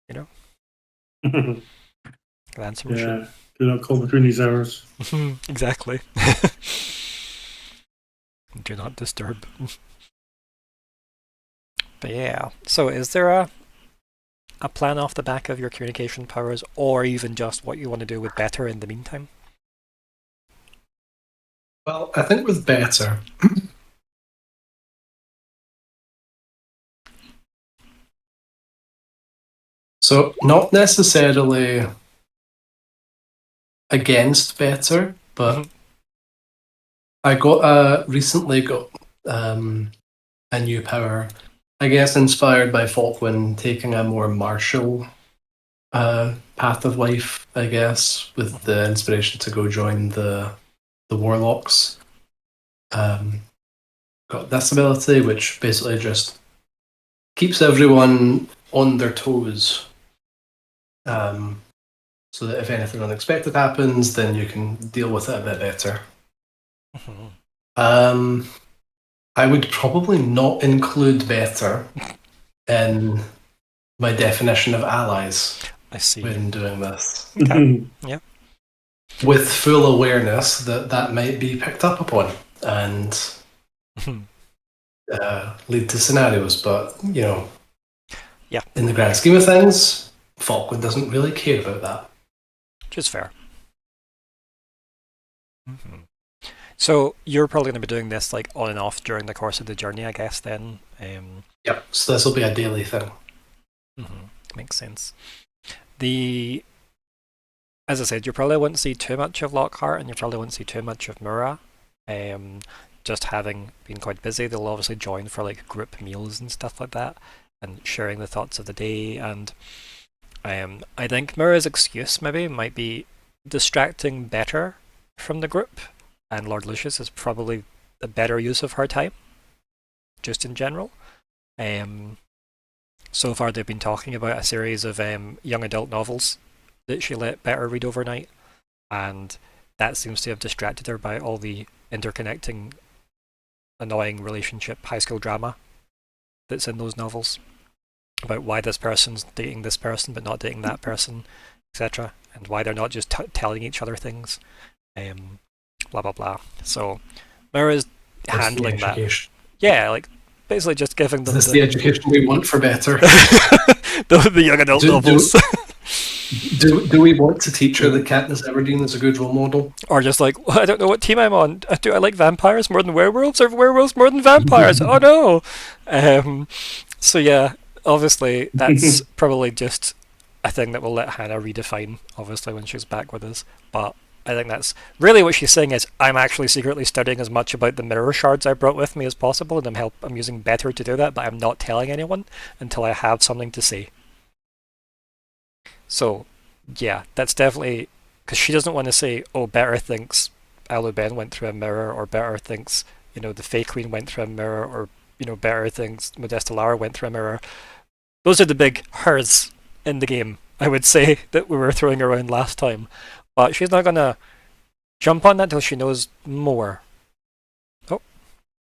you know? An answer machine. Yeah, do not call between these hours. Exactly. Do not disturb. But yeah, so is there a plan off the back of your communication powers, or even just what you want to do with better in the meantime? Well, I think with better, so not necessarily against better, but I recently got a new power, I guess inspired by Falkwin taking a more martial path of life, I guess, with the inspiration to go join the warlocks. Got this ability, which basically just keeps everyone on their toes, so that if anything unexpected happens, then you can deal with it a bit better. I would probably not include better in my definition of allies. I see. When doing this. Okay. Yeah. With full awareness that might be picked up upon and lead to scenarios, but yeah, in the grand scheme of things, Falkwin doesn't really care about that. Which is fair. So you're probably going to be doing this like on and off during the course of the journey, I guess. Then. Yep. So this will be a daily thing. Makes sense. As I said, you probably won't see too much of Lockheart, and you probably won't see too much of Myr'ra. Just having been quite busy, they'll obviously join for like group meals and stuff like that, and sharing the thoughts of the day. And I think Myr'ra's excuse maybe might be distracting better from the group, and Lord Lucius is probably the better use of her time, just in general. So far they've been talking about a series of young adult novels that she let Better read overnight, and that seems to have distracted her by all the interconnecting, annoying relationship high school drama that's in those novels, about why this person's dating this person but not dating that person, etc., and why they're not just telling each other things, blah blah blah. So Myr'ra's handling that. Yeah, like basically just giving them the education we want for better. the young adult novels. Do we want to teach her that Katniss Everdeen is a good role model? Or just like, well, I don't know what team I'm on. Do I like vampires more than werewolves, or werewolves more than vampires? Oh no! So yeah, obviously that's probably just a thing that we'll let Hannah redefine, obviously, when she's back with us. But I think that's really what she's saying is, I'm actually secretly studying as much about the mirror shards I brought with me as possible, and I'm using better to do that, but I'm not telling anyone until I have something to say. So, yeah, that's definitely because she doesn't want to say, "Oh, Better thinks Aluben went through a mirror," or Better thinks the Fae Queen went through a mirror, or Better thinks Modesta Lara went through a mirror. Those are the big hers in the game, I would say, that we were throwing around last time. But she's not gonna jump on that till she knows more. Oh,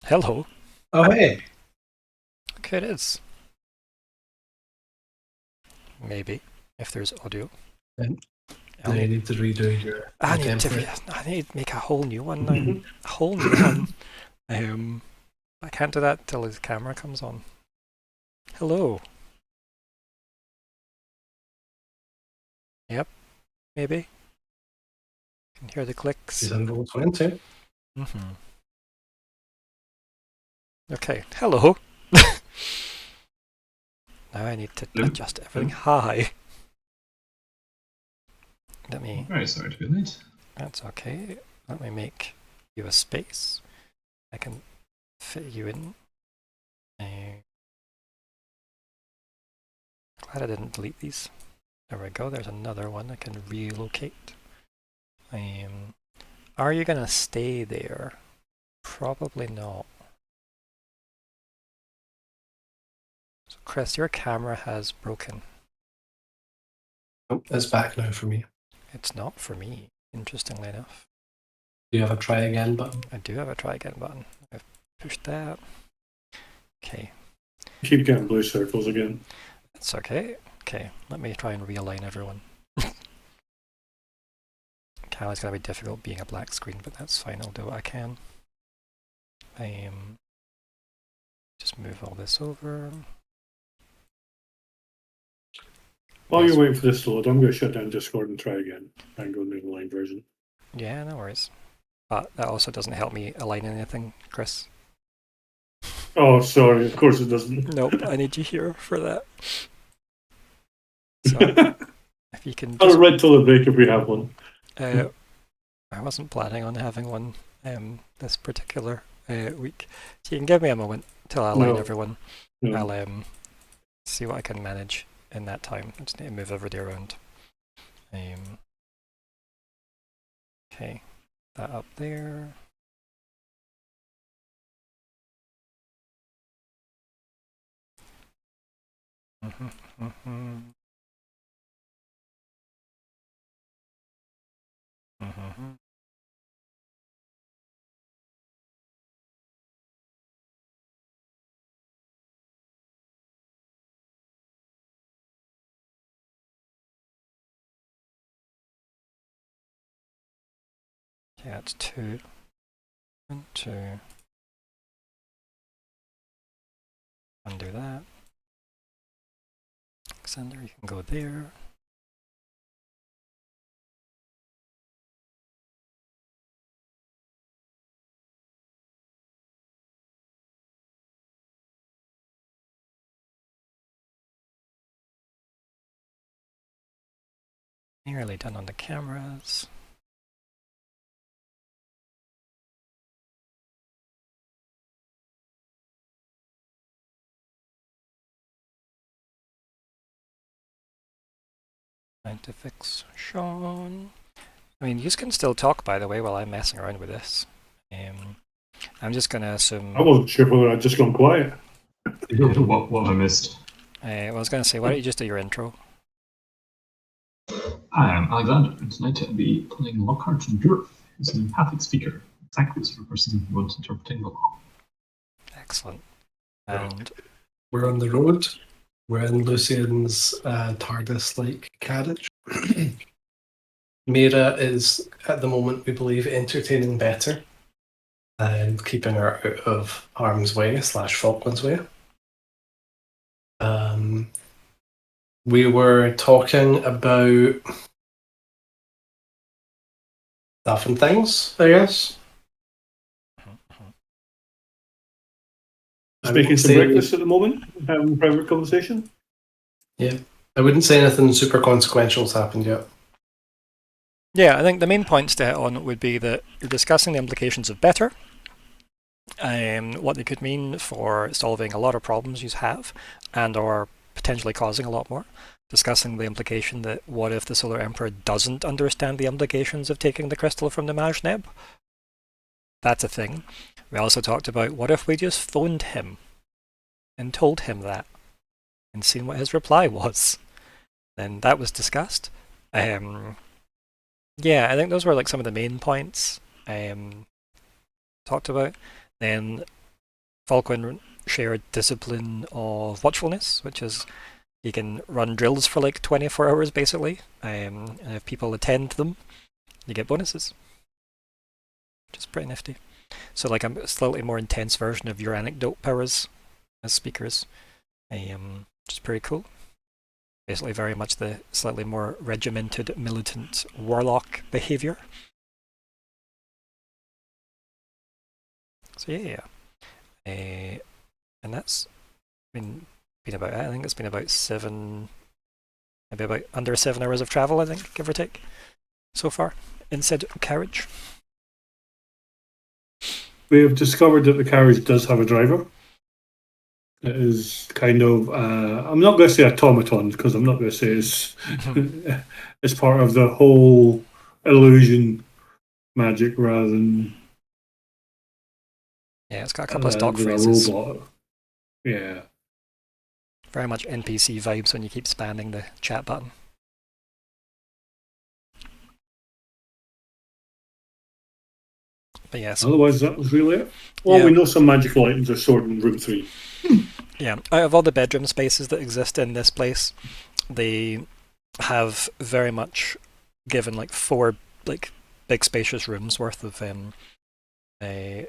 hello. Oh, hey. Okay, it is. Maybe. If there's audio. Do you need to redo your I need to make a whole new one now. A whole new one. I can't do that till his camera comes on. Hello. Yep. Maybe. Can hear the clicks. He's on roll 20. Okay. Hello. Now I need to adjust everything. Hi. Let me. Very sorry to be late. That's okay. Let me make you a space. I can fit you in. Glad I didn't delete these. There we go. There's another one I can relocate. Are you gonna stay there? Probably not. So Chris, your camera has broken. Oh, it's back now for me. It's not for me, interestingly enough. Do you have a try again button? I do have a try again button. I've pushed that. Okay. Keep getting blue circles again. That's okay. Okay, let me try and realign everyone. Kalli's gonna be difficult being a black screen, but that's fine, I'll do what I can. Just move all this over. While you're waiting for this to load, I'm going to shut down Discord and try again. Try and go to the line version. Yeah, no worries. But that also doesn't help me align anything, Chris. Oh, sorry. Of course it doesn't. Nope, I need you here for that. So, if you can I'll just... read till the break if we have one. I wasn't planning on having one this particular week. So you can give me a moment till I align everyone. No. I'll see what I can manage in that time. I just need to move everybody around. Okay, that up there. Okay, that's 2. 1, 2. Undo that. Alexander, you can go there. Nearly done on the cameras. Scientifics Sean. I mean, you can still talk, by the way, while I'm messing around with this. I'm just going to assume... I wasn't sure whether I'd just gone quiet. What have I missed? I was going to say, why don't you just do your intro? Hi, I'm Alexander, and tonight I'll be playing Lockheart and Dourf. He's an empathic speaker, exactly the sort of person who wants interpreting the law. Excellent. And we're on the road. We're in Lucian's TARDIS-like carriage. Myr'ra is, at the moment, we believe, entertaining better and keeping her out of harm's way / Falkwin's way. We were talking about stuff and things, I guess. Speaking to breakfast at the moment, having a private conversation. Yeah, I wouldn't say anything super consequential has happened yet. Yeah, I think the main points to hit on would be that you're discussing the implications of better, what they could mean for solving a lot of problems you have, and or potentially causing a lot more. Discussing the implication that what if the Solar Emperor doesn't understand the implications of taking the crystal from the Majneb? That's a thing. We also talked about what if we just phoned him and told him that and seen what his reply was. Then that was discussed. Yeah, I think those were like some of the main points talked about. Then Falkwin shared discipline of watchfulness, which is you can run drills for like 24 hours basically, and if people attend them, you get bonuses, which is pretty nifty. So like a slightly more intense version of your anecdote powers as speakers, which is pretty cool. Basically very much the slightly more regimented militant warlock behaviour. So yeah. And that's been about, I think it's been about maybe about under 7 hours of travel, I think, give or take, so far, in said carriage. We have discovered that the carriage does have a driver. It is kind of, I'm not going to say automaton, because I'm not going to say it's part of the whole illusion magic rather than... Yeah, it's got a couple of stock phrases. Robot. Yeah. Very much NPC vibes when you keep spamming the chat button. But yes. Otherwise, that was really it. Well, we know some magical items are stored in room 3. Yeah, out of all the bedroom spaces that exist in this place, they have very much given like 4 like big spacious rooms worth of they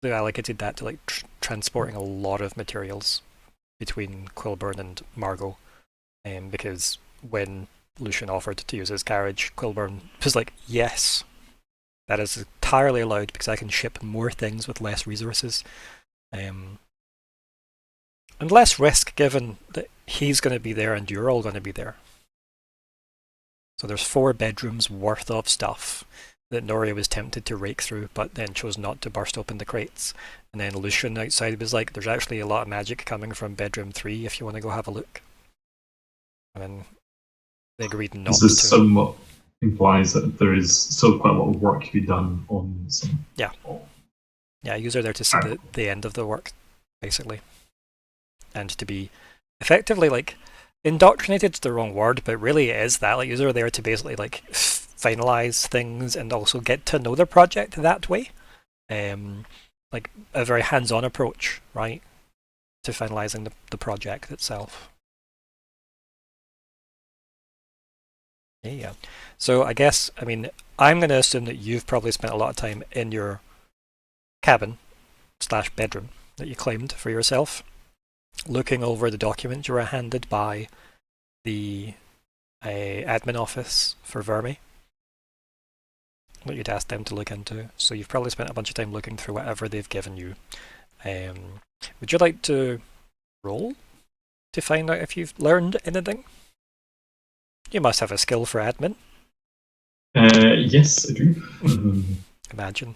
allocated that to like transporting a lot of materials between Quilburn and Margot, because when Lucian offered to use his carriage, Quilburn was like, yes, that is entirely allowed because I can ship more things with less resources. And less risk given that he's going to be there and you're all going to be there. So there's 4 bedrooms worth of stuff that Nori was tempted to rake through, but then chose not to burst open the crates. And then Lucian outside was like, there's actually a lot of magic coming from bedroom 3 if you want to go have a look. And then they agreed not to. This somewhat implies that there is still quite a lot of work to be done on some. Yeah. Yeah, you are there to see the end of the work, basically. And to be effectively, like, indoctrinated is the wrong word, but really it is that. Like, you are there to basically, like, finalize things and also get to know the project that way. Like, a very hands-on approach, right, to finalizing the project itself. Yeah. So I guess, I mean, I'm going to assume that you've probably spent a lot of time in your cabin/bedroom that you claimed for yourself, looking over the documents you were handed by the admin office for Vermi that you'd asked them to look into. So you've probably spent a bunch of time looking through whatever they've given you. Would you like to roll to find out if you've learned anything? You must have a skill for admin. Yes, I do. Imagine.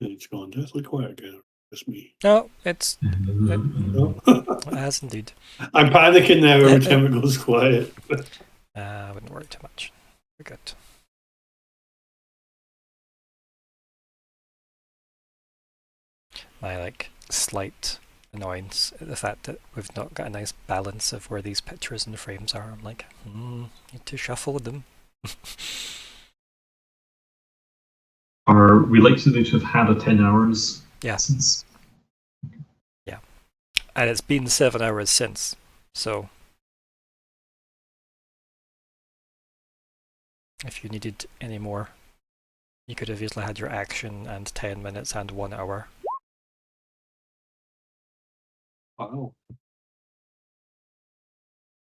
It's gone deathly quiet again. It's me. No, it No? has indeed. I'm panicking now every time it goes quiet. I wouldn't worry too much. We're good. My slight annoyance at the fact that we've not got a nice balance of where these pictures and frames are. I'm like, need to shuffle them. Are we likely to have had a 10 hours since? Yeah. And it's been 7 hours since, so if you needed any more, you could have easily had your action and 10 minutes and 1 hour. Wow.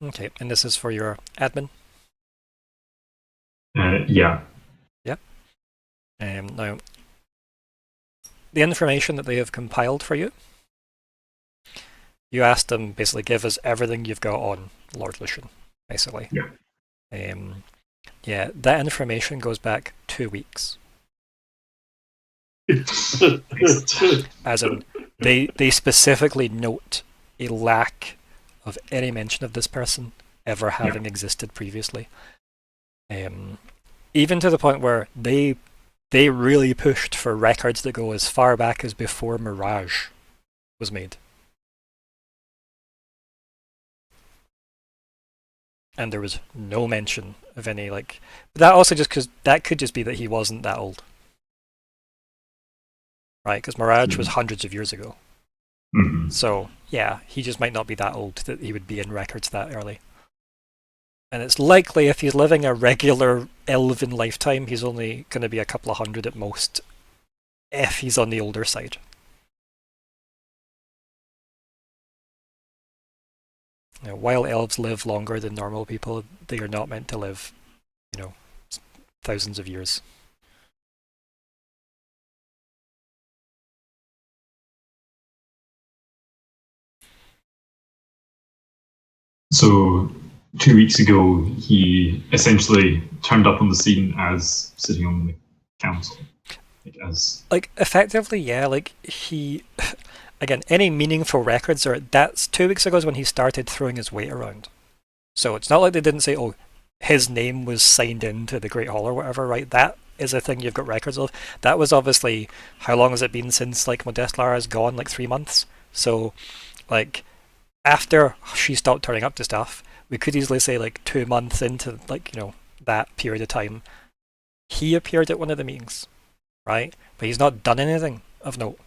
Okay, and this is for your admin? Yeah. Yeah. Now, the information that they have compiled for you, you asked them basically give us everything you've got on Lord Lucian, basically. Yeah. Yeah, that information goes back 2 weeks. As in, they specifically note a lack of any mention of this person ever having existed previously. Even to the point where they really pushed for records that go as far back as before Mirage was made. And there was no mention of any, that also just because that could just be that he wasn't that old. Right, because Mirage was hundreds of years ago. Mm-hmm. So, yeah, he just might not be that old that he would be in records that early. And it's likely if he's living a regular elven lifetime, he's only going to be a couple of hundred at most, if he's on the older side. Now, while elves live longer than normal people, they are not meant to live, thousands of years. So 2 weeks ago, he essentially turned up on the scene as sitting on the council. Like effectively, yeah. Like he, again, any meaningful records are that's 2 weeks ago is when he started throwing his weight around. So it's not like they didn't say, oh, his name was signed into the Great Hall or whatever, right? That is a thing you've got records of. That was obviously, how long has it been since like Modest Lara has gone? Like 3 months. So, like, after she stopped turning up to stuff, we could easily say like 2 months into like, that period of time, he appeared at one of the meetings, right? But he's not done anything of note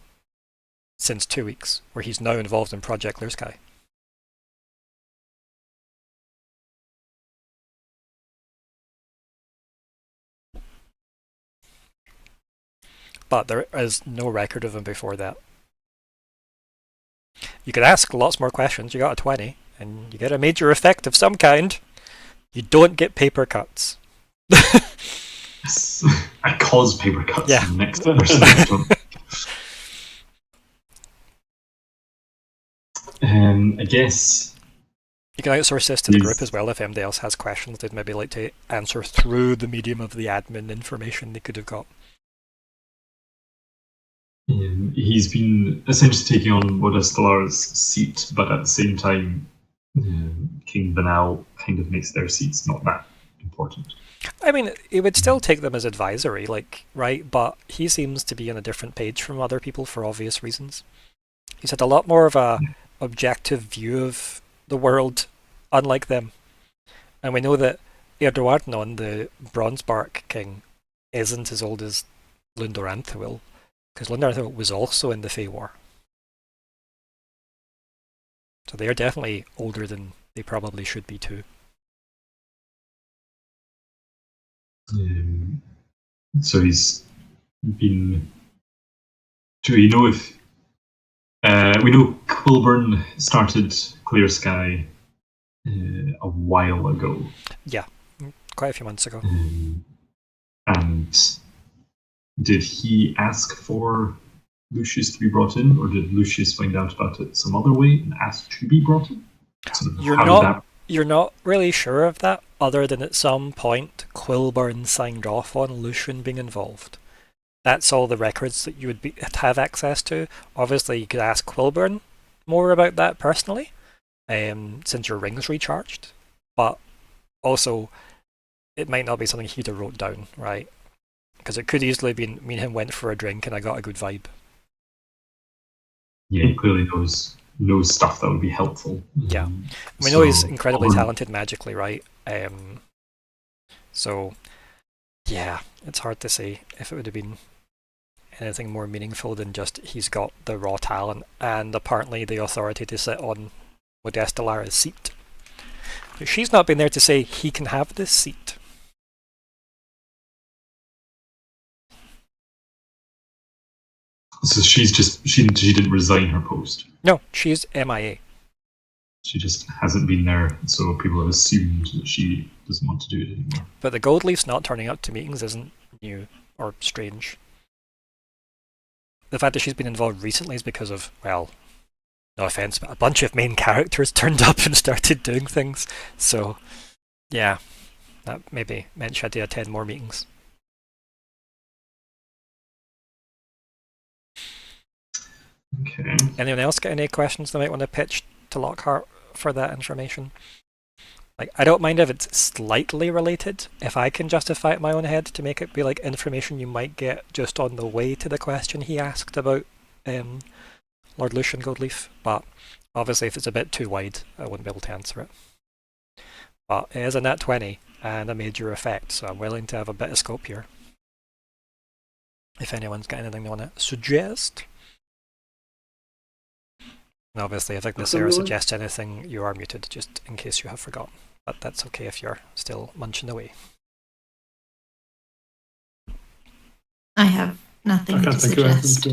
since 2 weeks, where he's now involved in Project Clear Sky. But there is no record of him before that. You could ask lots more questions. You got a 20, and you get a major effect of some kind. You don't get paper cuts. I cause paper cuts Yeah. in the next person. I guess you can outsource this to the group as well if anybody else has questions they'd maybe like to answer through the medium of the admin information they could have got. He's been essentially taking on Modest Lara's seat, but at the same time, King Banal kind of makes their seats not that important. I mean, it would still take them as advisory, right? But he seems to be on a different page from other people for obvious reasons. He's had a lot more of a objective view of the world, unlike them. And we know that Erdoarnon, the Bronzebark King, isn't as old as Lundoranthil, because Lundoranthil was also in the Fey War. So they are definitely older than they probably should be too. So he's been. Do we know if we know Quilburn started Clear Sky a while ago? Yeah, quite a few months ago. And did he ask for Lucius to be brought in, or did Lucius find out about it some other way and ask to be brought in? You're not really sure of that, other than at some point Quilburn signed off on Lucian being involved. That's all the records that you would have access to. Obviously, you could ask Quilburn more about that personally, since your ring's recharged. But also, it might not be something he'd have wrote down, right? Because it could easily be me and him went for a drink and I got a good vibe. Yeah, he clearly knows stuff that would be helpful. Yeah. We know he's incredibly talented magically, right? So, yeah, it's hard to say if it would have been anything more meaningful than just he's got the raw talent and apparently the authority to sit on Modest Lara's seat. But she's not been there to say he can have this seat. So she didn't resign her post? No, she's MIA. She just hasn't been there, so people have assumed that she doesn't want to do it anymore. But the Gold Leafs not turning up to meetings isn't new or strange. The fact that she's been involved recently is because of, well, no offense, but a bunch of main characters turned up and started doing things. So, yeah, that maybe meant she had to attend more meetings. Okay. Anyone else got any questions they might want to pitch to Lockhart for that information? I don't mind if it's slightly related, if I can justify it in my own head to make it be like information you might get just on the way to the question he asked about Lord Lucian Goldleaf, but obviously if it's a bit too wide, I wouldn't be able to answer it. But it is a nat 20 and a major effect, so I'm willing to have a bit of scope here. If anyone's got anything they want to suggest. And obviously, if Ignysera suggests anything, you are muted, just in case you have forgotten. But that's okay if you're still munching away. I have nothing to suggest.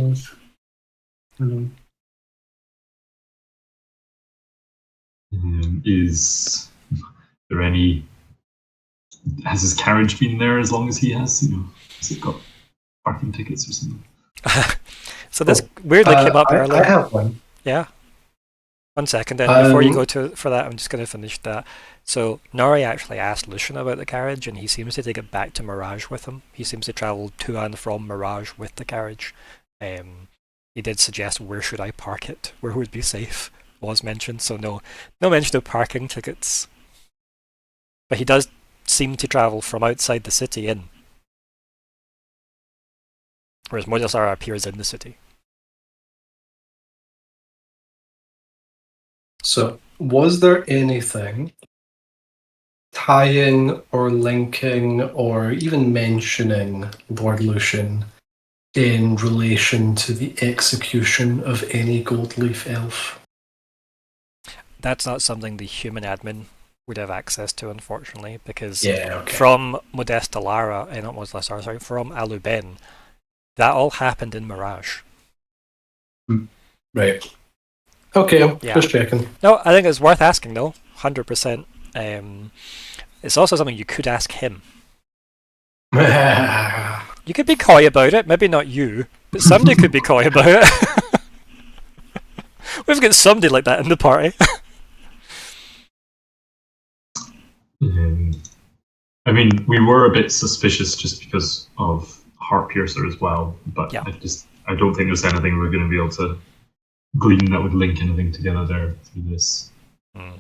Is there any? Has his carriage been there as long as he has? Has it got parking tickets or something? So this weirdly came up earlier. I have one. Yeah. 1 second then, before you go for that, I'm just going to finish that. So Nori actually asked Lucian about the carriage, and he seems to take it back to Mirage with him. He seems to travel to and from Mirage with the carriage. He did suggest where should I park it, where would be safe, was mentioned. So no mention of parking tickets. But he does seem to travel from outside the city in. Whereas Myr'ra appears in the city. So, was there anything tying or linking or even mentioning Lord Lucian in relation to the execution of any Goldleaf elf? That's not something the human admin would have access to, unfortunately, because okay. from Modesta Lara, not Modesta Lara, sorry, from Aluben, that all happened in Mirage. Right. Okay, just checking. No, I think it's worth asking though, 100%. It's also something you could ask him. You could be coy about it, maybe not you, but somebody could be coy about it. We've got somebody like that in the party. I mean, we were a bit suspicious just because of Heartpiercer as well, but I don't think there's anything we're going to be able to glean that would link anything together there through this. I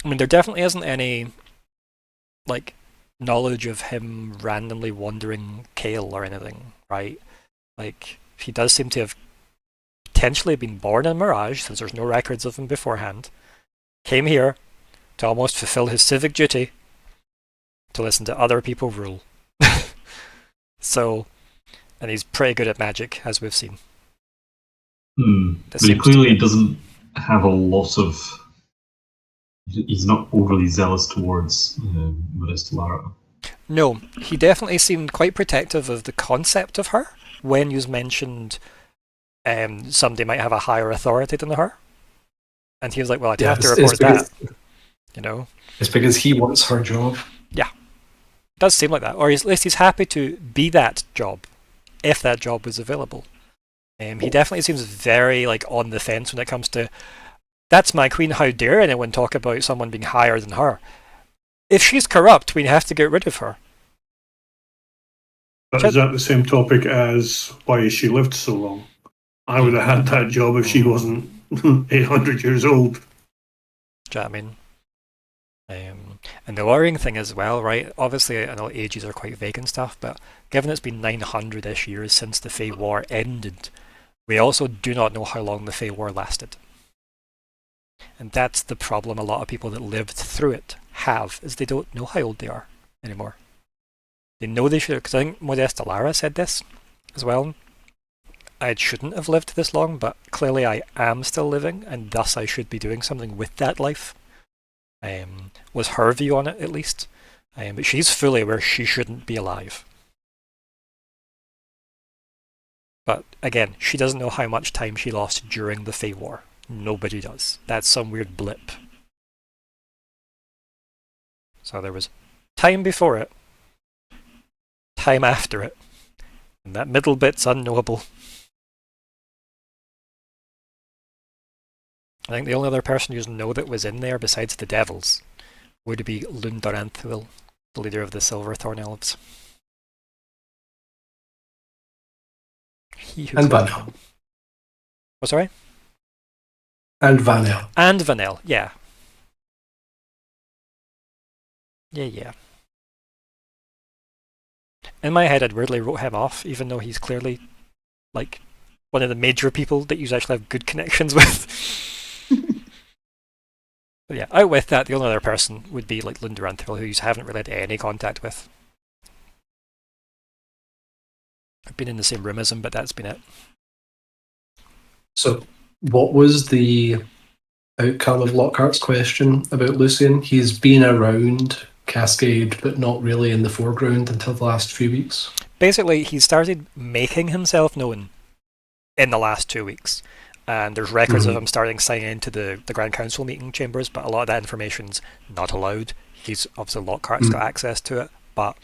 mean, there definitely isn't any like knowledge of him randomly wandering Kale or anything, right? Like, he does seem to have potentially been born in Mirage, since there's no records of him beforehand. Came here to almost fulfill his civic duty to listen to other people rule. So, and he's pretty good at magic, as we've seen. But he clearly doesn't have a lot of... He's not overly zealous towards Modesta Lara. No, he definitely seemed quite protective of the concept of her when you mentioned somebody might have a higher authority than her. And he was like, well, I'd have to report that. You know? It's because he wants her job. Yeah. It does seem like that. Or at least he's happy to be that job, if that job was available. He definitely seems very on the fence when it comes to, that's my queen, how dare anyone talk about someone being higher than her? If she's corrupt, we have to get rid of her. But is that the same topic as why has she lived so long? I would have had that job if she wasn't 800 years old. Do you know what I mean? And the worrying thing as well, right? Obviously, I know ages are quite vague and stuff, but given it's been 900-ish years since the Fey War ended, we also do not know how long the Fey War lasted. And that's the problem a lot of people that lived through it have, is they don't know how old they are anymore. They know they should, because I think Modesta Lara said this as well. I shouldn't have lived this long, but clearly I am still living, and thus I should be doing something with that life. Was her view on it, at least. But she's fully aware she shouldn't be alive. But again, she doesn't know how much time she lost during the Fey War. Nobody does. That's some weird blip. So there was time before it, time after it, and that middle bit's unknowable. I think the only other person you know that was in there besides the devils would be Lundaranthuil, the leader of the Silverthorn Elves. And Vanel. Oh, sorry? And Vanel. And Vanel, yeah. Yeah. In my head, I'd weirdly wrote him off, even though he's clearly, one of the major people that you actually have good connections with. But yeah, out with that, the only other person would be Lundaranthuil, who you haven't really had any contact with. I've been in the same room as him, but that's been it. So, what was the outcome of Lockhart's question about Lucian? He's been around Cascade, but not really in the foreground until the last few weeks. Basically, he started making himself known in the last 2 weeks. And there's records of him starting signing into the Grand Council meeting chambers, but a lot of that information's not allowed. He's obviously Lockhart's got access to it, but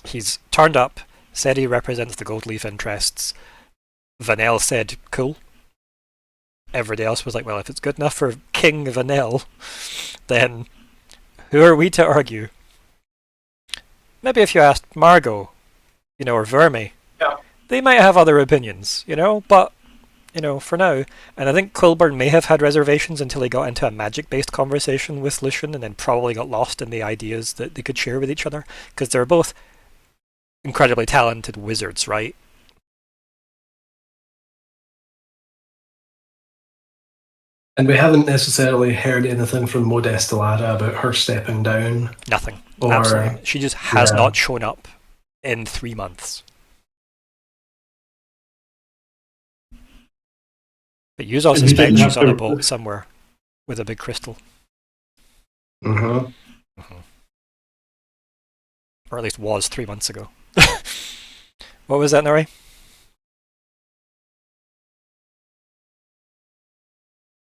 he's turned up, said he represents the Goldleaf interests. Vanel said, cool. everybody else was like, well, if it's good enough for King Vanel, then who are we to argue? Maybe if you asked Margot, or Verme, they might have other opinions, but, for now. And I think Quilburn may have had reservations until he got into a magic-based conversation with Lucian and then probably got lost in the ideas that they could share with each other, because they're both incredibly talented wizards, right? And we haven't necessarily heard anything from Modeste Lara about her stepping down. Nothing. Or, absolutely. She just has not shown up in 3 months. But you all suspect she's on a boat somewhere with a big crystal. Mm-hmm. Or at least was 3 months ago. What was that, Nori?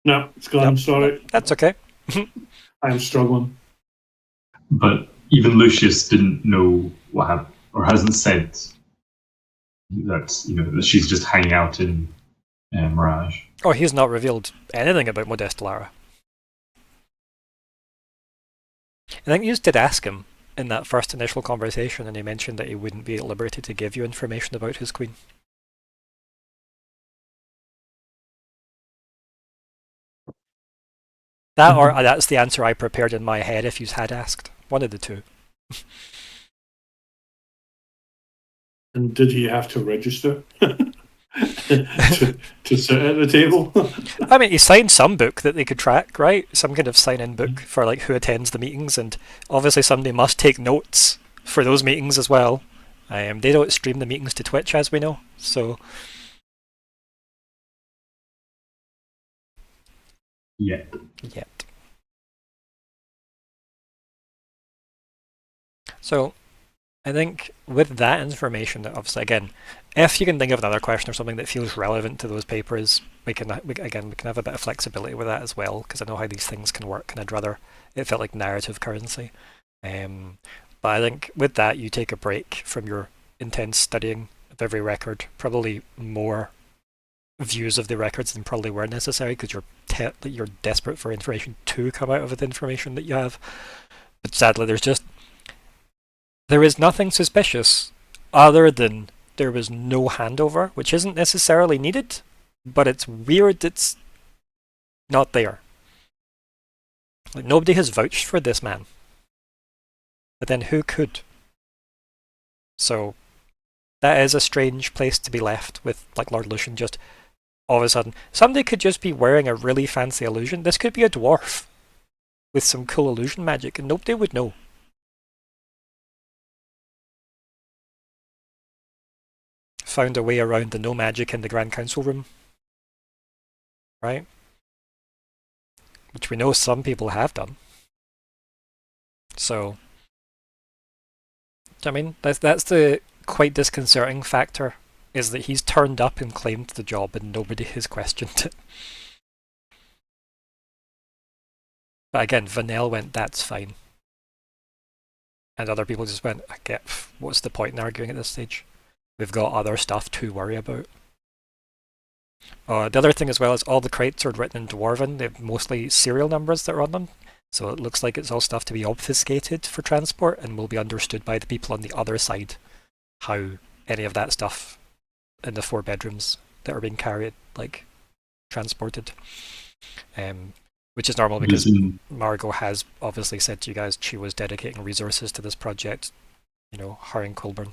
No, it's gone. Nope. Sorry. That's okay. I'm struggling. But even Lucius didn't know what happened, or hasn't said that that she's just hanging out in Mirage. Oh, he's not revealed anything about Modeste Lara. I think you did ask him in that first initial conversation, and he mentioned that he wouldn't be at liberty to give you information about his queen. That or that's the answer I prepared in my head if you had asked. One of the two. And did he have to register to sit at the table? I mean, he signed some book that they could track, right? Some kind of sign-in book for who attends the meetings, and obviously somebody must take notes for those meetings as well. They don't stream the meetings to Twitch, as we know, so... Yet. So, I think with that information, obviously, again, if you can think of another question or something that feels relevant to those papers, we can have a bit of flexibility with that as well, because I know how these things can work, and I'd rather it felt like narrative currency. But I think with that, you take a break from your intense studying of every record, probably more views of the records than probably were necessary, because you're desperate for information to come out of the information that you have. But sadly, there is nothing suspicious other than there was no handover, which isn't necessarily needed, but it's weird it's not there. Nobody has vouched for this man. But then who could? So that is a strange place to be left with Lord Lucian just all of a sudden. Somebody could just be wearing a really fancy illusion. This could be a dwarf with some cool illusion magic and nobody would know. Found a way around the no magic in the Grand Council room. Right? Which we know some people have done. So, I mean, that's the quite disconcerting factor, is that he's turned up and claimed the job and nobody has questioned it. But again, Vanel went, that's fine. And other people just went, I get, what's the point in arguing at this stage? We've got other stuff to worry about. The other thing as well is all the crates are written in Dwarven. They have mostly serial numbers that are on them. So it looks like it's all stuff to be obfuscated for transport and will be understood by the people on the other side how any of that stuff in the 4 bedrooms that are being carried, transported. Which is normal because Margot has obviously said to you guys she was dedicating resources to this project, her and Quilburn,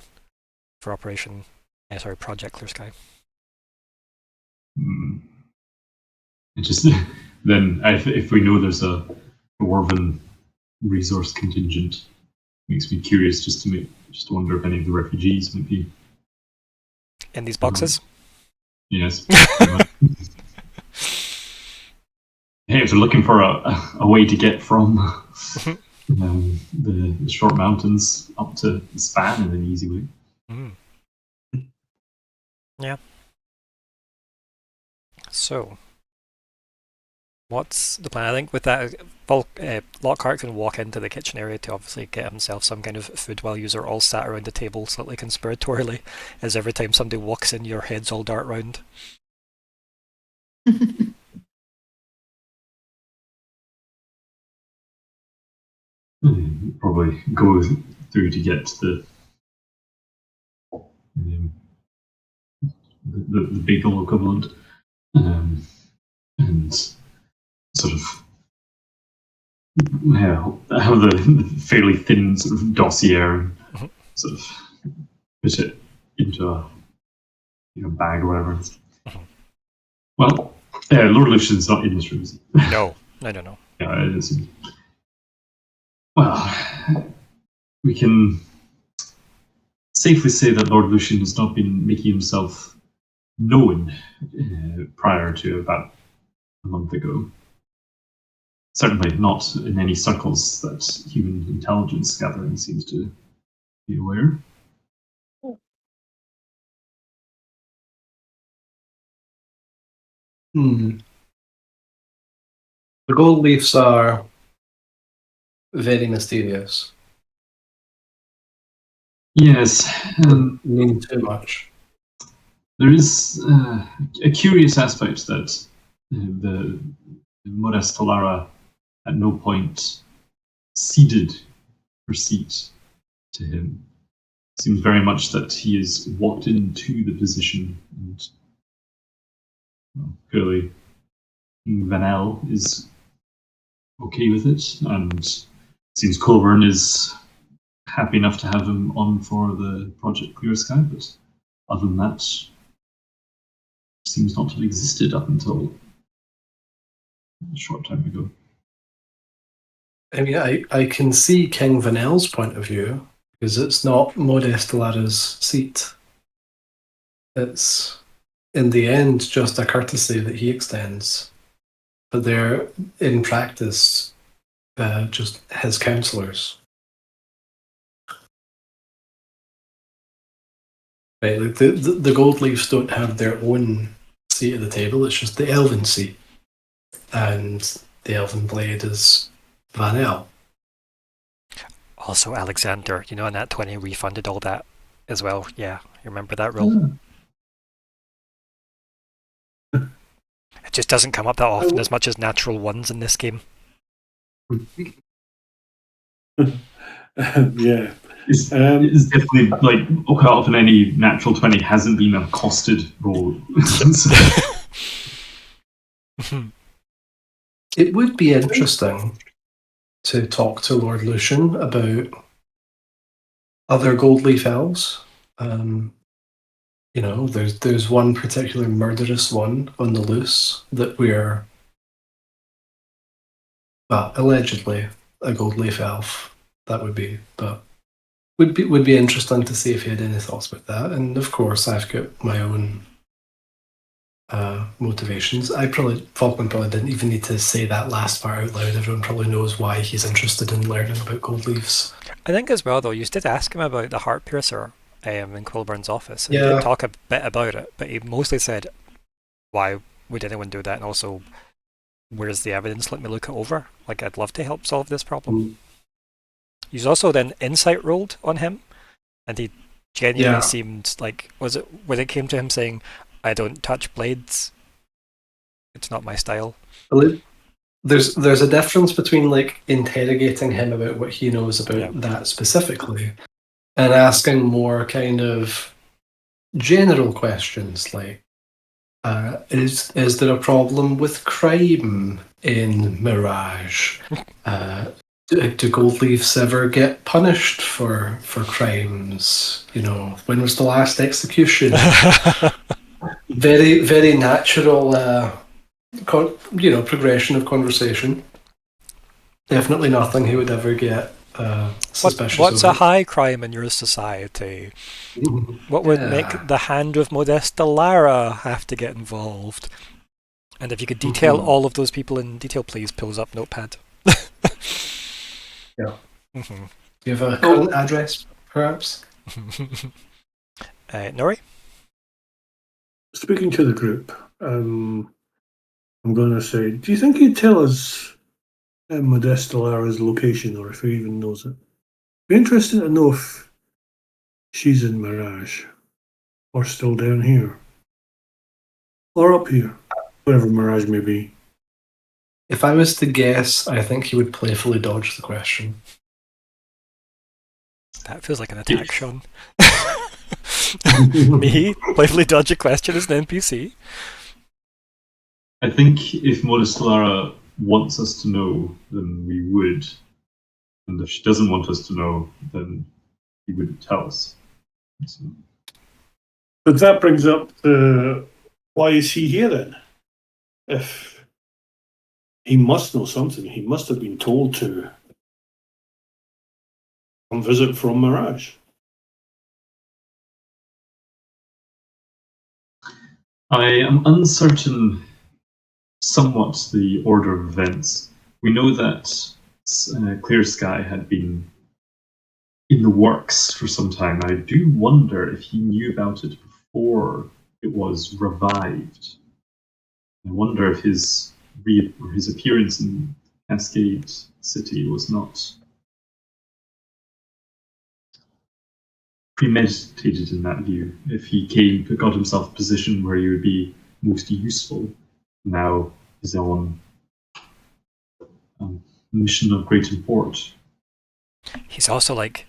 for Project Clear Sky. Then if we know there's a Dwarven resource contingent, makes me curious just to wonder if any of the refugees might be in these boxes. Yes. Hey, if they're looking for a way to get from the short mountains up to Span in an easy way. Yeah. So, what's the plan? I think with that, Lockhart can walk into the kitchen area to obviously get himself some kind of food while you are all sat around the table slightly conspiratorially, as every time somebody walks in, your heads all dart round. probably go through to get the bagel equivalent, and sort of have the fairly thin sort of dossier and sort of put it into a bag or whatever. Well, Lord Lucian's not in this room, is he? No. Yeah, it is. Well, we can safely say that Lord Lucian has not been making himself known prior to about a month ago. Certainly not in any circles that human intelligence gathering seems to be aware. The gold leafs are very mysterious. Yes. Mean too much. There is a curious aspect that the Modest Talara at no point ceded her seat to him. It seems very much that he has walked into the position, and clearly Vanel is okay with it, and it seems Colburn is happy enough to have him on for the Project Clear Sky, but other than that, seems not to have existed up until a short time ago. I mean, I can see King Vanel's point of view, because it's not Modest Lara's seat. It's, in the end, just a courtesy that he extends. But they're, in practice, just his counsellors. Right, like the gold leafs don't have their own seat at the table, it's just the elven seat. And the elven blade is Vanel. Also, Alexander, and that 20 refunded all that as well. Yeah, you remember that rule? It just doesn't come up that often as much as natural ones in this game. Yeah. It's definitely quite often any natural 20 hasn't been a costed roll. It would be interesting to talk to Lord Lucian about other gold leaf elves. There's one particular murderous one on the loose that we're, allegedly a gold leaf elf. That would be, but would be interesting to see if he had any thoughts about that. And of course, I've got my own motivations. Falkwin probably didn't even need to say that last part out loud. Everyone probably knows why he's interested in learning about gold leaves. I think as well, though, you did ask him about the heart piercer in Colburn's office. And Yeah. He did talk a bit about it, but he mostly said, why would anyone do that? And also, where's the evidence? Let me look it over. I'd love to help solve this problem. He's also then insight rolled on him, and he genuinely seemed like, was it when it came to him saying, I don't touch blades, it's not my style? There's a difference between interrogating him about what he knows about that specifically and asking more kind of general questions like, is there a problem with crime in Mirage? Do gold leafs ever get punished for crimes? When was the last execution? Very, very natural, progression of conversation. Definitely nothing he would ever get suspicious What's over. a high crime in your society? What would make the hand of Modest Lara have to get involved? And if you could detail all of those people in detail, please, pulls up notepad. Yeah. Do you have a current address, perhaps? Nori? Speaking to the group, I'm going to say, do you think he'd tell us Modest Lara's location, or if he even knows it? Be interested to know if she's in Mirage, or still down here, or up here, wherever Mirage may be. If I was to guess, I think he would playfully dodge the question. That feels like an attack, Sean. Me playfully dodge a question as an NPC. I think if Modestolara wants us to know, then we would. And if she doesn't want us to know, then he wouldn't tell us. So. But that brings up why is he here then? If he must know something, he must have been told to come visit from Mirage. I am uncertain somewhat the order of events. We know that Clear Sky had been in the works for some time. I do wonder if he knew about it before it was revived. I wonder if his appearance in Cascade City was not premeditated in that view. If he got himself a position where he would be most useful, now is on a mission of great import. He's also like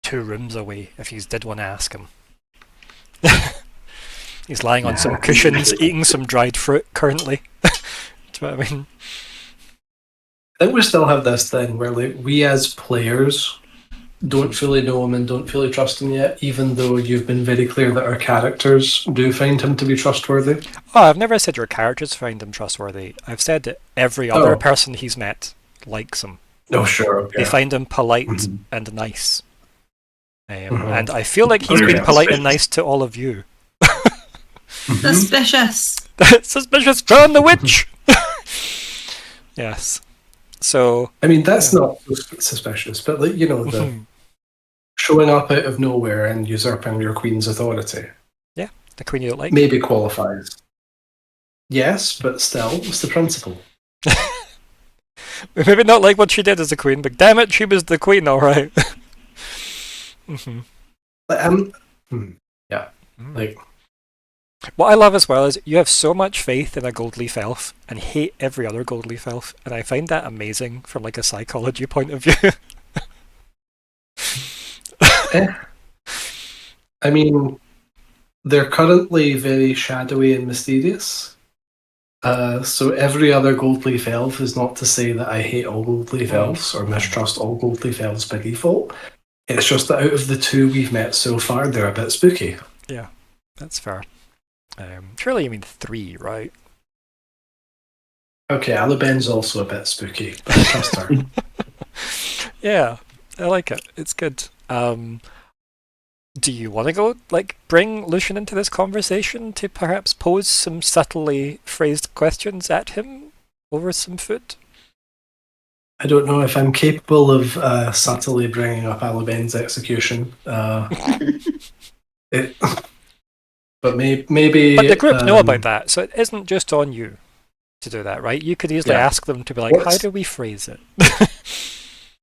2 rooms away, if you did want to ask him. He's lying on some cushions, eating some dried fruit currently. Do you know what I mean? I think we still have this thing where like we as players don't fully know him and don't fully trust him yet, even though you've been very clear that our characters do find him to be trustworthy. Oh, I've never said your characters find him trustworthy. I've said that every other person he's met likes him. Oh, sure. Okay. They find him polite and nice. And I feel like he's been polite and nice to all of you. Suspicious. Suspicious! Burn the witch! Yes. So... I mean, that's not suspicious, but like, you know, the showing up out of nowhere and usurping your queen's authority. Yeah, the queen you don't like. Maybe qualifies. Yes, but still, it's the principle. We maybe not like what she did as a queen, but damn it, she was the queen, alright. Yeah. Like, what I love as well is you have so much faith in a gold leaf elf and hate every other gold leaf elf, and I find that amazing from like a psychology point of view. I mean, they're currently very shadowy and mysterious. So every other gold leaf elf is not to say that I hate all gold leaf elves or mistrust all gold leaf elves by default. It's just that out of the 2 we've met so far, they're a bit spooky. Yeah, that's fair. Surely you mean 3, right? Okay, Aliben's also a bit spooky, but I trust her. Yeah, I like it. It's good. Do you want to go, like, bring Lucian into this conversation to perhaps pose some subtly phrased questions at him over some food? I don't know if I'm capable of subtly bringing up Aliben's execution. But maybe... But the group know about that, so it isn't just on you to do that, right? You could easily ask them to be like, how do we phrase it?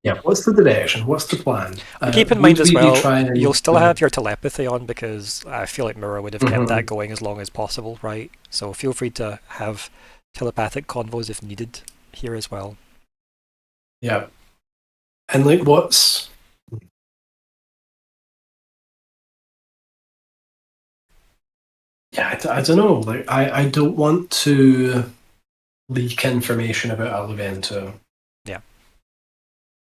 Yeah, what's the direction? What's the plan? Keep in mind as well, you'll still have your telepathy on, because I feel like Myr'ra would have kept that going as long as possible, right? So feel free to have telepathic convos if needed here as well. Yeah. And like what's... Yeah, I don't know. Like, I don't want to leak information about Half-Elven to him. Yeah.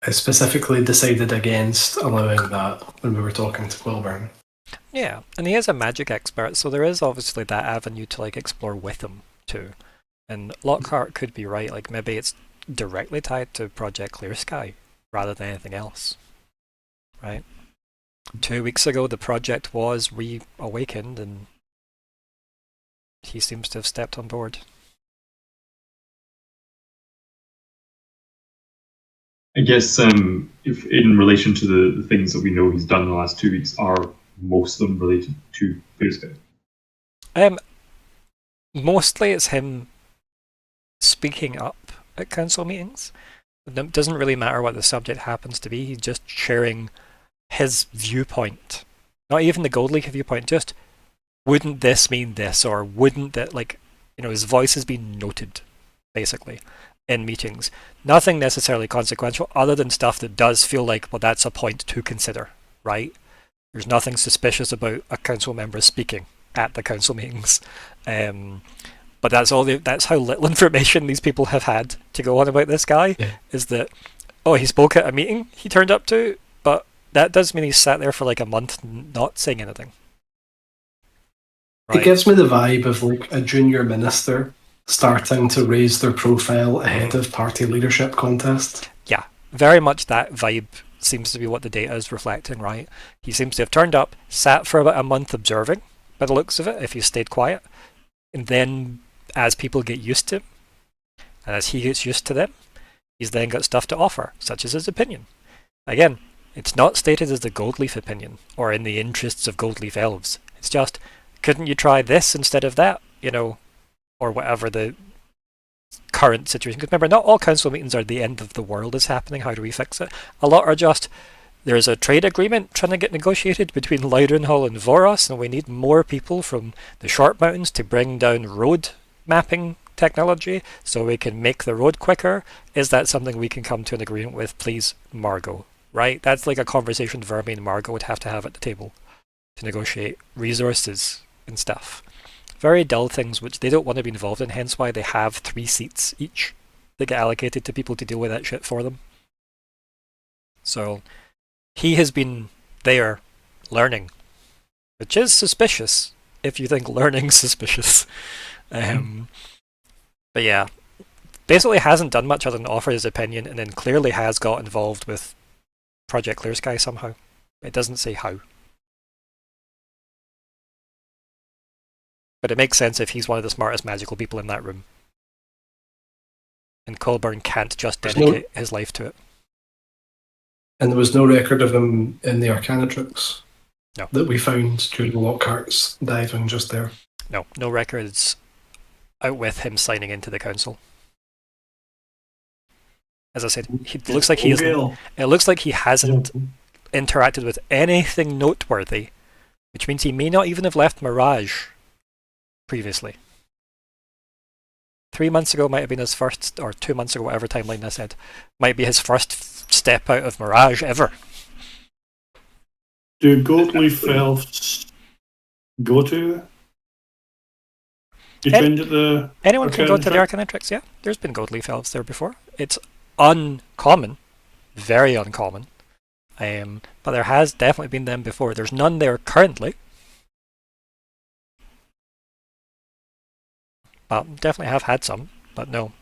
I specifically decided against allowing that when we were talking to Quilburn. Yeah, and he is a magic expert, so there is obviously that avenue to like explore with him too. And Lockheart could be right, like maybe it's directly tied to Project Clear Sky rather than anything else. Right? 2 weeks ago the project was reawakened and he seems to have stepped on board. I guess if in relation to the things that we know he's done in the last 2 weeks, are most of them related to Clear Sky? Mostly it's him speaking up at council meetings. It doesn't really matter what the subject happens to be, he's just sharing his viewpoint. Not even the Gold League viewpoint, just wouldn't this mean this, or wouldn't that, like, you know, his voice has been noted, basically, in meetings. Nothing necessarily consequential, other than stuff that does feel like, well, that's a point to consider, right? There's nothing suspicious about a council member speaking at the council meetings. But that's how little information these people have had to go on about this guy, is that, oh, he spoke at a meeting he turned up to, but that does mean he sat there for like a month not saying anything. Right? It gives me the vibe of like a junior minister starting to raise their profile ahead of party leadership contest. Yeah, very much that vibe seems to be what the data is reflecting, right? He seems to have turned up, sat for about a month observing, by the looks of it, if he stayed quiet, and then as people get used to him, and as he gets used to them, he's then got stuff to offer, such as his opinion. Again, it's not stated as the Goldleaf opinion, or in the interests of Goldleaf elves. It's just, couldn't you try this instead of that, or whatever the current situation. Because remember, not all council meetings are the end of the world is happening. How do we fix it? A lot are just, there's a trade agreement trying to get negotiated between Leidenhall and Voros, and we need more people from the Short Mountains to bring down road mapping technology so we can make the road quicker. Is that something we can come to an agreement with, please, Margot? Right? That's like a conversation Vermi and Margot would have to have at the table to negotiate resources and stuff. Very dull things which they don't want to be involved in, hence why they have 3 seats each that get allocated to people to deal with that shit for them. So he has been there learning, which is suspicious if you think learning's suspicious. But yeah, basically hasn't done much other than offer his opinion, and then clearly has got involved with Project Clear Sky somehow. It doesn't say how. But it makes sense if he's one of the smartest magical people in that room. And Colburn can't just dedicate his life to it. And there was no record of him in the Arcanatrix No. that we found during Lockhart's diving just there. No records out with him signing into the council. As I said, it looks like he hasn't interacted with anything noteworthy, which means he may not even have left Mirage previously. 3 months ago might have been his first, or 2 months ago, whatever timeline I said, might be his first step out of Mirage ever. Do Goldleaf elves go to? Anyone can go to the Arcanatrix, yeah. There's been Goldleaf elves there before. It's uncommon, very uncommon. But there has definitely been them before. There's none there currently. But definitely have had some, but no.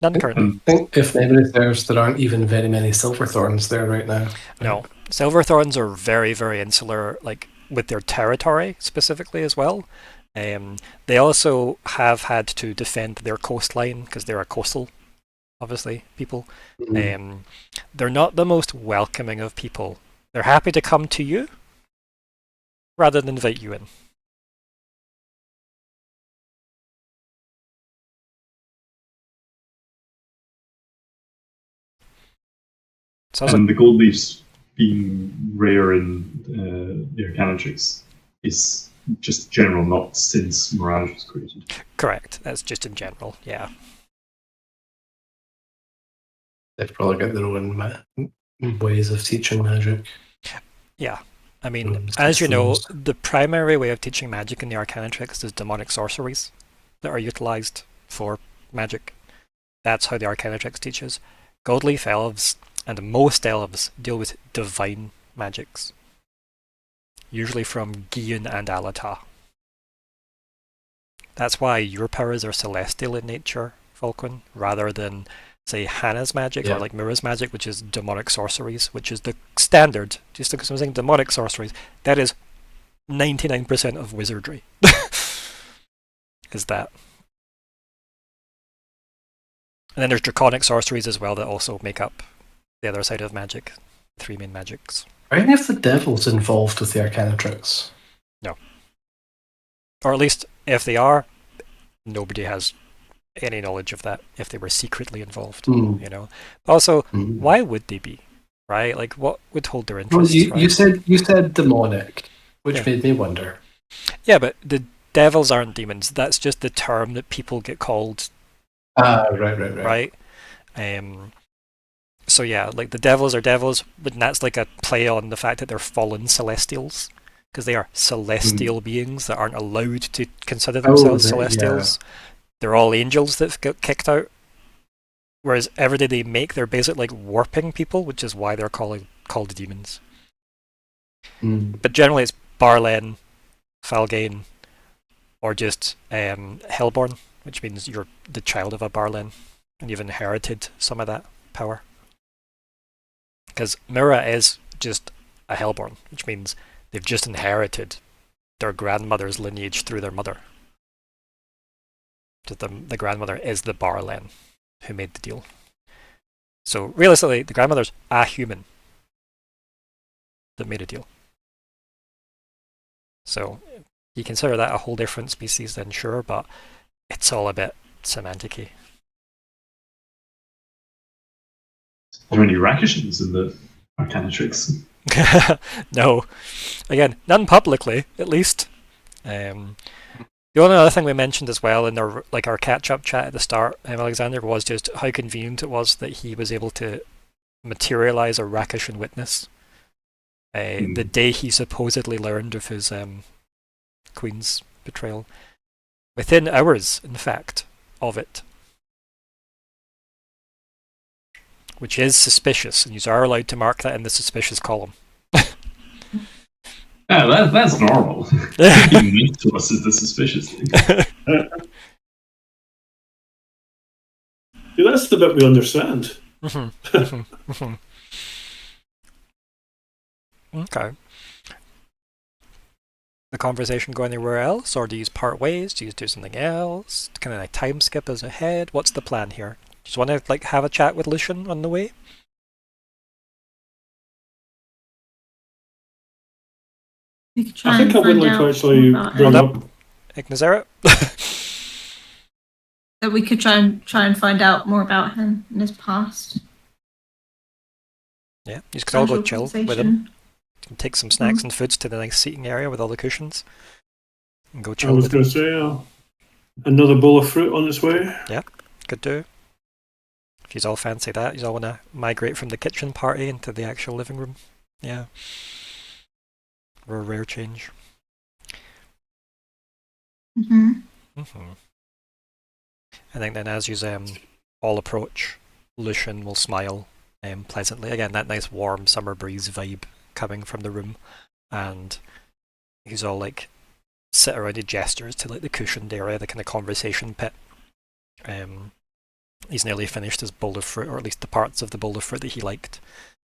None currently. I think if memory serves, there aren't even very many Silverthorns there right now. No. Silverthorns are very, very insular, like with their territory specifically as well. They also have had to defend their coastline because they're a coastal, obviously, people. Mm-hmm. They're not the most welcoming of people. They're happy to come to you rather than invite you in. And the Goldleafs being rare in the Arcanatrix is just general, not since Mirage was created. Correct. That's just in general, yeah. They've probably got their own ways of teaching magic. Yeah. I mean, as you know, the primary way of teaching magic in the Arcanatrix is demonic sorceries that are utilized for magic. That's how the Arcanatrix teaches. Goldleaf elves and most elves deal with divine magics, usually from Giyun and Alata. That's why your powers are celestial in nature, Falkwin, rather than, say, Hannah's magic or like Myr'ra's magic, which is demonic sorceries, which is the standard. Just because I'm saying demonic sorceries, that is 99% of wizardry. Is that. And then there's draconic sorceries as well that also make up the other side of magic, 3 main magics. Are any of the devils involved with the Arcanatrix? No. Or at least, if they are, nobody has any knowledge of that if they were secretly involved, you know. Also, why would they be? Right? Like, what would hold their interest? Well, you said demonic, which made me wonder. Yeah, but the devils aren't demons. That's just the term that people get called. Right. So yeah, like the devils are devils, but that's like a play on the fact that they're fallen celestials, because they are celestial beings that aren't allowed to consider themselves celestials. Yeah. They're all angels that get kicked out. Whereas every day they make, they're basically like warping people, which is why they're called demons. But generally it's Barlen, Falgain, or just Helborn, which means you're the child of a Barlen, and you've inherited some of that power. Because Myr'ra is just a Helborn, which means they've just inherited their grandmother's lineage through their mother. The grandmother is the Barlen who made the deal. So realistically, the grandmother's a human that made a deal. So you consider that a whole different species, then sure, but it's all a bit semantic-y. Are there any Rakishans in the Arcanatrix? No. Again, none publicly, at least. The only other thing we mentioned as well in our catch-up chat at the start, Alexander, was just how convenient it was that he was able to materialize a Rakishan witness the day he supposedly learned of his queen's betrayal. Within hours, in fact, of it. Which is suspicious, and you are allowed to mark that in the suspicious column. Yeah, that's normal. Unique to us is the suspicious thing. Yeah, that's the bit we understand. Okay. The conversation go anywhere else, or do you part ways? Do you do something else? Kind of like time skip us ahead? What's the plan here? Just want to have a chat with Lucian on the way? We could try I think I would like to actually bring up Ignysera. That we could try and find out more about him and his past. Yeah, you could all go chill with him. Take some snacks and foods to the nice seating area with all the cushions. And go chill. I was going to say, another bowl of fruit on its way. Yeah, could do. If you all fancy that, you all want to migrate from the kitchen party into the actual living room. Yeah. Or a rare change. I think then as you all approach, Lucian will smile pleasantly. Again, that nice warm summer breeze vibe coming from the room, and he's all sit around, he gestures to the cushioned area, the kind of conversation pit. He's nearly finished his bowl of fruit, or at least the parts of the bowl of fruit that he liked,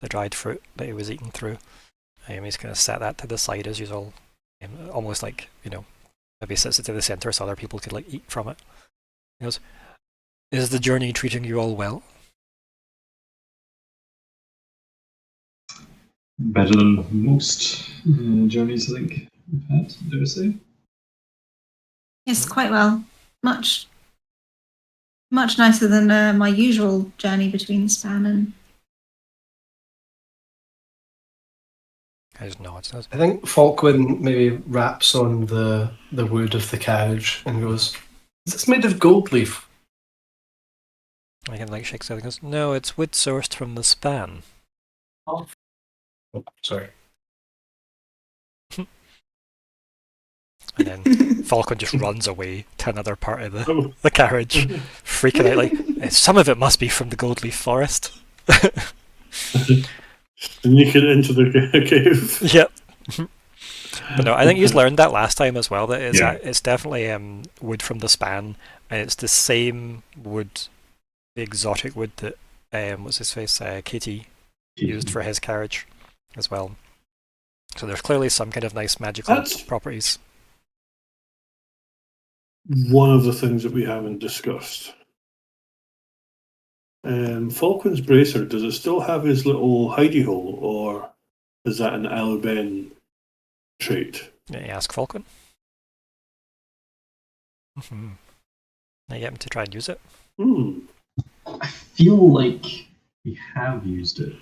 the dried fruit that he was eating through. He's going to set that to the side as usual, almost maybe sits it to the centre so other people could eat from it. He goes, "Is the journey treating you all well?" Better than most journeys, I think we've had, dare I say? Yes, quite well. Much nicer than my usual journey between Span and... I just know it says. I think Falkwin maybe raps on the wood of the carriage and goes, "Is this made of gold leaf?" I can shakes it and goes, "No, it's wood sourced from the span." Oh, sorry. And then Falkwin just runs away to another part of the carriage, freaking out some of it must be from the gold leaf forest. Sneak it into the cave. Yep. But no, I think you learned that last time as well, that it's definitely wood from the span, and it's the same wood, the exotic wood that what's his face, Katie used for his carriage as well. So there's clearly some kind of nice magical properties. One of the things that we haven't discussed. Falkwin's bracer, does it still have his little hidey hole, or is that an Alben trait? Yeah, you ask Falkwin. I get him to try and use it. I feel like we have used it.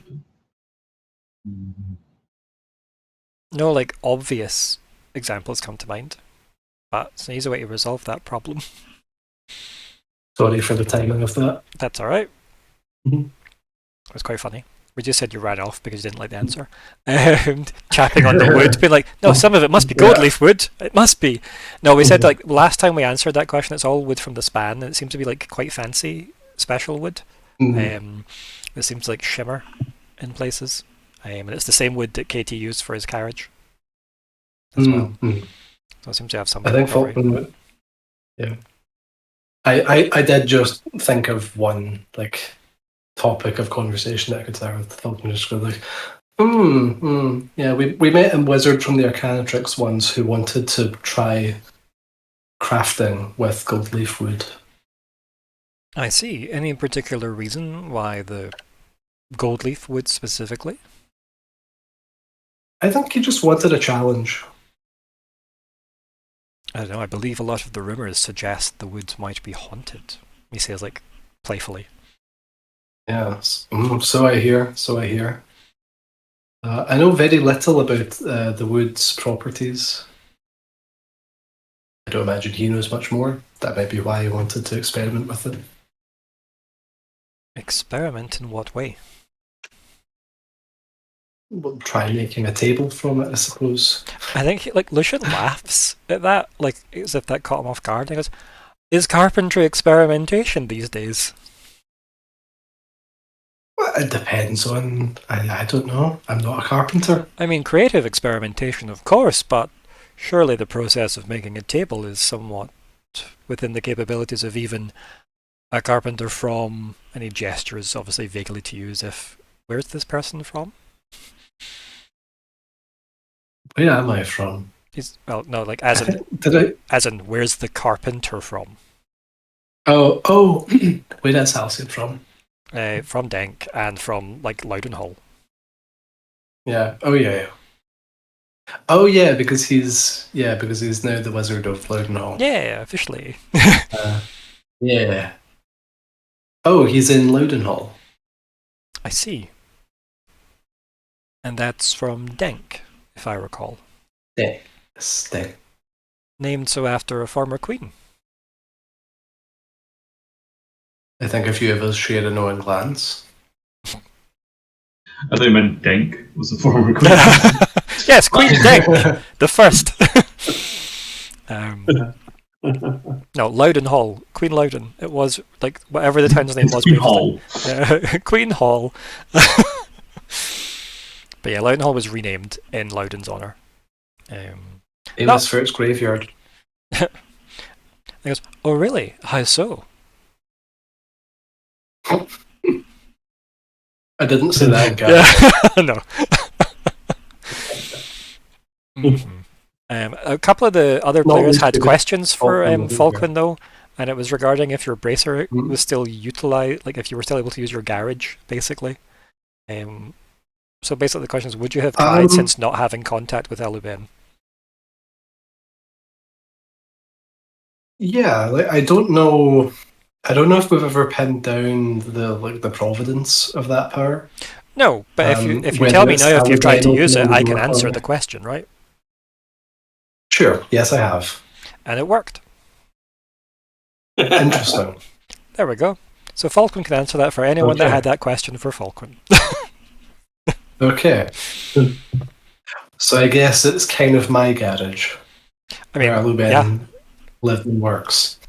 No, obvious examples come to mind, but it's an easy way to resolve that problem. Sorry for the timing of that. That's all right. It was quite funny. We just said you ran off because you didn't like the answer. Chapping on the wood, being like, no, some of it must be gold leaf wood. It must be. No, we said like last time we answered that question, it's all wood from the span, and it seems to be like quite fancy special wood. It seems like shimmer in places, and it's the same wood that KT used for his carriage as well. So it seems to have some. I think Falkwin. Yeah, I did just think of one like topic of conversation that I could start with. Falkwin just go like, yeah. We met a wizard from the Arcanatrix once who wanted to try crafting with gold leaf wood. I see. Any particular reason why the gold leaf wood specifically? I think he just wanted a challenge. I don't know, I believe a lot of the rumours suggest the woods might be haunted. He says, like, playfully. Yes. So I hear. I know very little about the wood's properties. I don't imagine he knows much more. That might be why he wanted to experiment with it. Experiment in what way? We'll try making a table from it, I suppose. I think, like, Lucian laughs at that, like, as if that caught him off guard. He goes, is carpentry experimentation these days? Well, it depends on... I don't know. I'm not a carpenter. I mean, creative experimentation, of course, but surely the process of making a table is somewhat within the capabilities of even a carpenter from... And he gestures, obviously, vaguely to use if... Where's this person from? Where am I from? Well, no, like, as in, where's the carpenter from? Oh, where is Halcyon from? From Denk and from, like, Loudenhall. Yeah. Oh, yeah. Oh, yeah, because he's now the Wizard of Loudenhall. Yeah, officially. Yeah. Oh, he's in Loudenhall. I see. And that's from Denk, if I recall. Yes, Denk. Named so after a former queen. I think a few of us share a knowing glance. I thought you meant Denk was a former queen. Yes, Queen Denk, the first. No, Loudenhall, Queen Loudon. It was like whatever the town's name was. Queen Hall. Queen Hall. But yeah, Loudenhall was renamed in Loudon's honour. It was for its graveyard. He goes, oh really? How so? I didn't say that, guys. Yeah, no. A couple of the other players had questions for Falkwin though, and it was regarding if your bracer was still utilized, like if you were still able to use your garage, basically. So basically the question is, would you have tried since not having contact with Eluben? Yeah, like, I don't know if we've ever pinned down the providence of that power. No, but if you tell me now if you've tried to use it, I can answer the question, right? Sure, yes I have. And it worked. Interesting. There we go. So Falkwin can answer that for anyone that had that question for Falkwin. Okay. So I guess it's kind of my garage. I mean, where Eluben lives and works.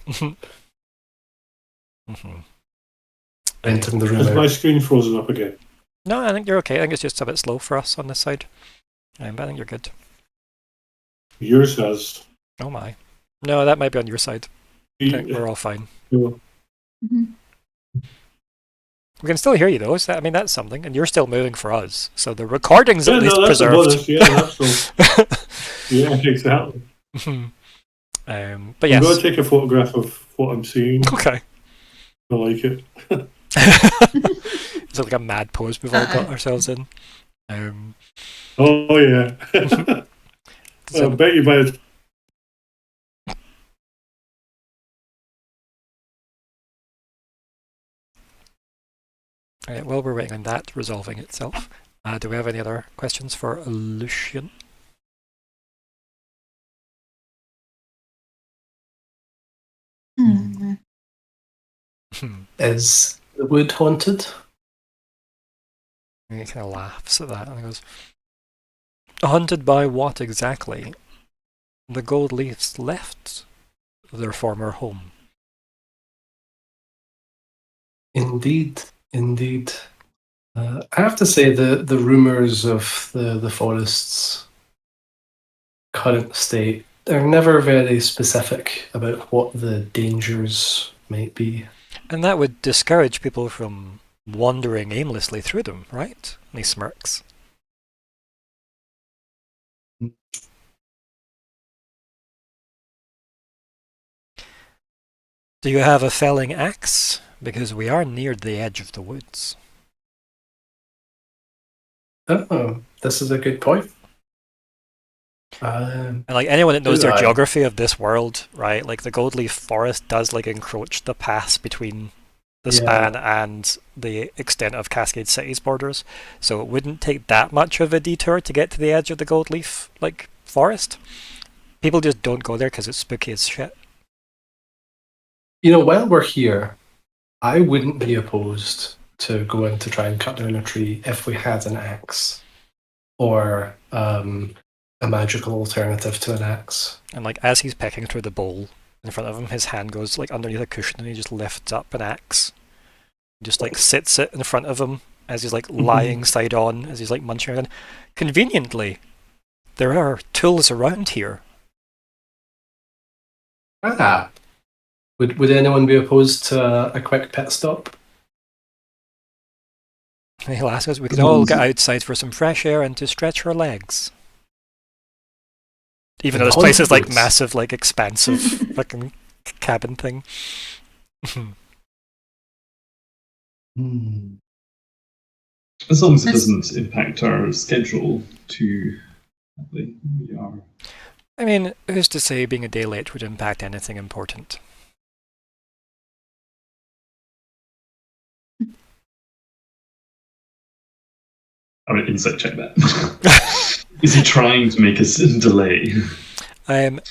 Renting the room. Is my screen frozen up again? No, I think you're okay. I think it's just a bit slow for us on this side. But I think you're good. Yours has. Oh my. No, that might be on your side. I think we're all fine. Yeah. We can still hear you though. So that's something. And you're still moving for us. So the recording's at least that's preserved. Yeah, exactly. But yes. I'm going to take a photograph of what I'm seeing. Okay. I like it. It's like a mad pose we've all got ourselves in. Oh yeah. I bet you by the while we're waiting on that resolving itself, do we have any other questions for Lucian? Is the wood haunted? And he kind of laughs at that and he goes, "Haunted by what exactly? The gold leaves left their former home." Indeed, indeed. I have to say the rumours of the forest's current state are never very specific about what the dangers might be. And that would discourage people from wandering aimlessly through them, right? And he smirks. Do you have a felling axe? Because we are near the edge of the woods. Oh, this is a good point. And like anyone that knows their geography of this world, right? Like the Goldleaf Forest does like encroach the pass between the span and the extent of Cascade City's borders. So it wouldn't take that much of a detour to get to the edge of the Goldleaf like forest. People just don't go there because it's spooky as shit. You know, while we're here, I wouldn't be opposed to going to try and cut down a tree if we had an axe or a magical alternative to an axe. And like as he's pecking through the bowl in front of him, his hand goes like underneath a cushion and he just lifts up an axe. Just like sits it in front of him as he's like lying side on, as he's like munching around. Conveniently, there are tools around here. Ah. Would anyone be opposed to a quick pit stop? He'll ask us, we can all get outside for some fresh air and to stretch our legs. Even though this place is like massive, like expansive fucking cabin thing. As long as it doesn't impact our schedule too heavily, we are. I mean, who's to say being a day late would impact anything important? I would insight check that. Is he trying to make us delay?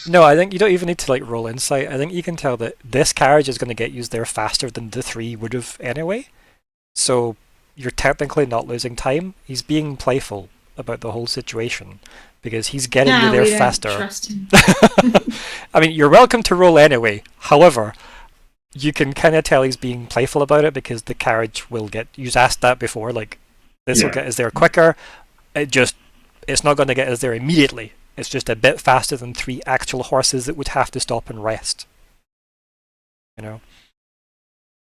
No, I think you don't even need to like roll insight. I think you can tell that this carriage is going to get used there faster than the 3 would have anyway. So you're technically not losing time. He's being playful about the whole situation because he's getting you there faster. Trust him. I mean, you're welcome to roll anyway. However, you can kind of tell he's being playful about it because the carriage will get. You've asked that before, like this will get us there quicker. It's not going to get us there immediately. It's just a bit faster than 3 actual horses that would have to stop and rest. You know?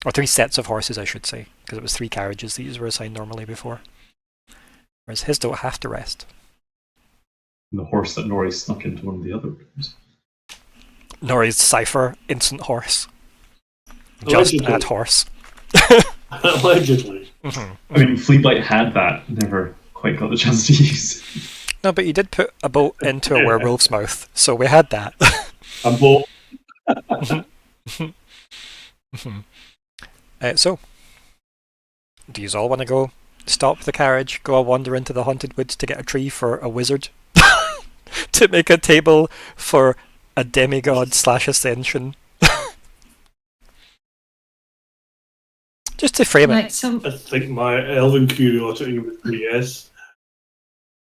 Or 3 sets of horses, I should say, because it was 3 carriages these were assigned normally before. Whereas his don't have to rest. And the horse that Nori snuck into one of the other rooms. Nori's Cypher, instant horse. Just at horse. Allegedly. I mean, Fleetblight had that, never quite got the chance to use. No, but you did put a boat into a werewolf's mouth, so we had that. A boat. So, do you all want to go stop the carriage, go a wander into the haunted woods to get a tree for a wizard? To make a table for a demigod / ascension? Just to frame it. I think my elven curiosity would be yes.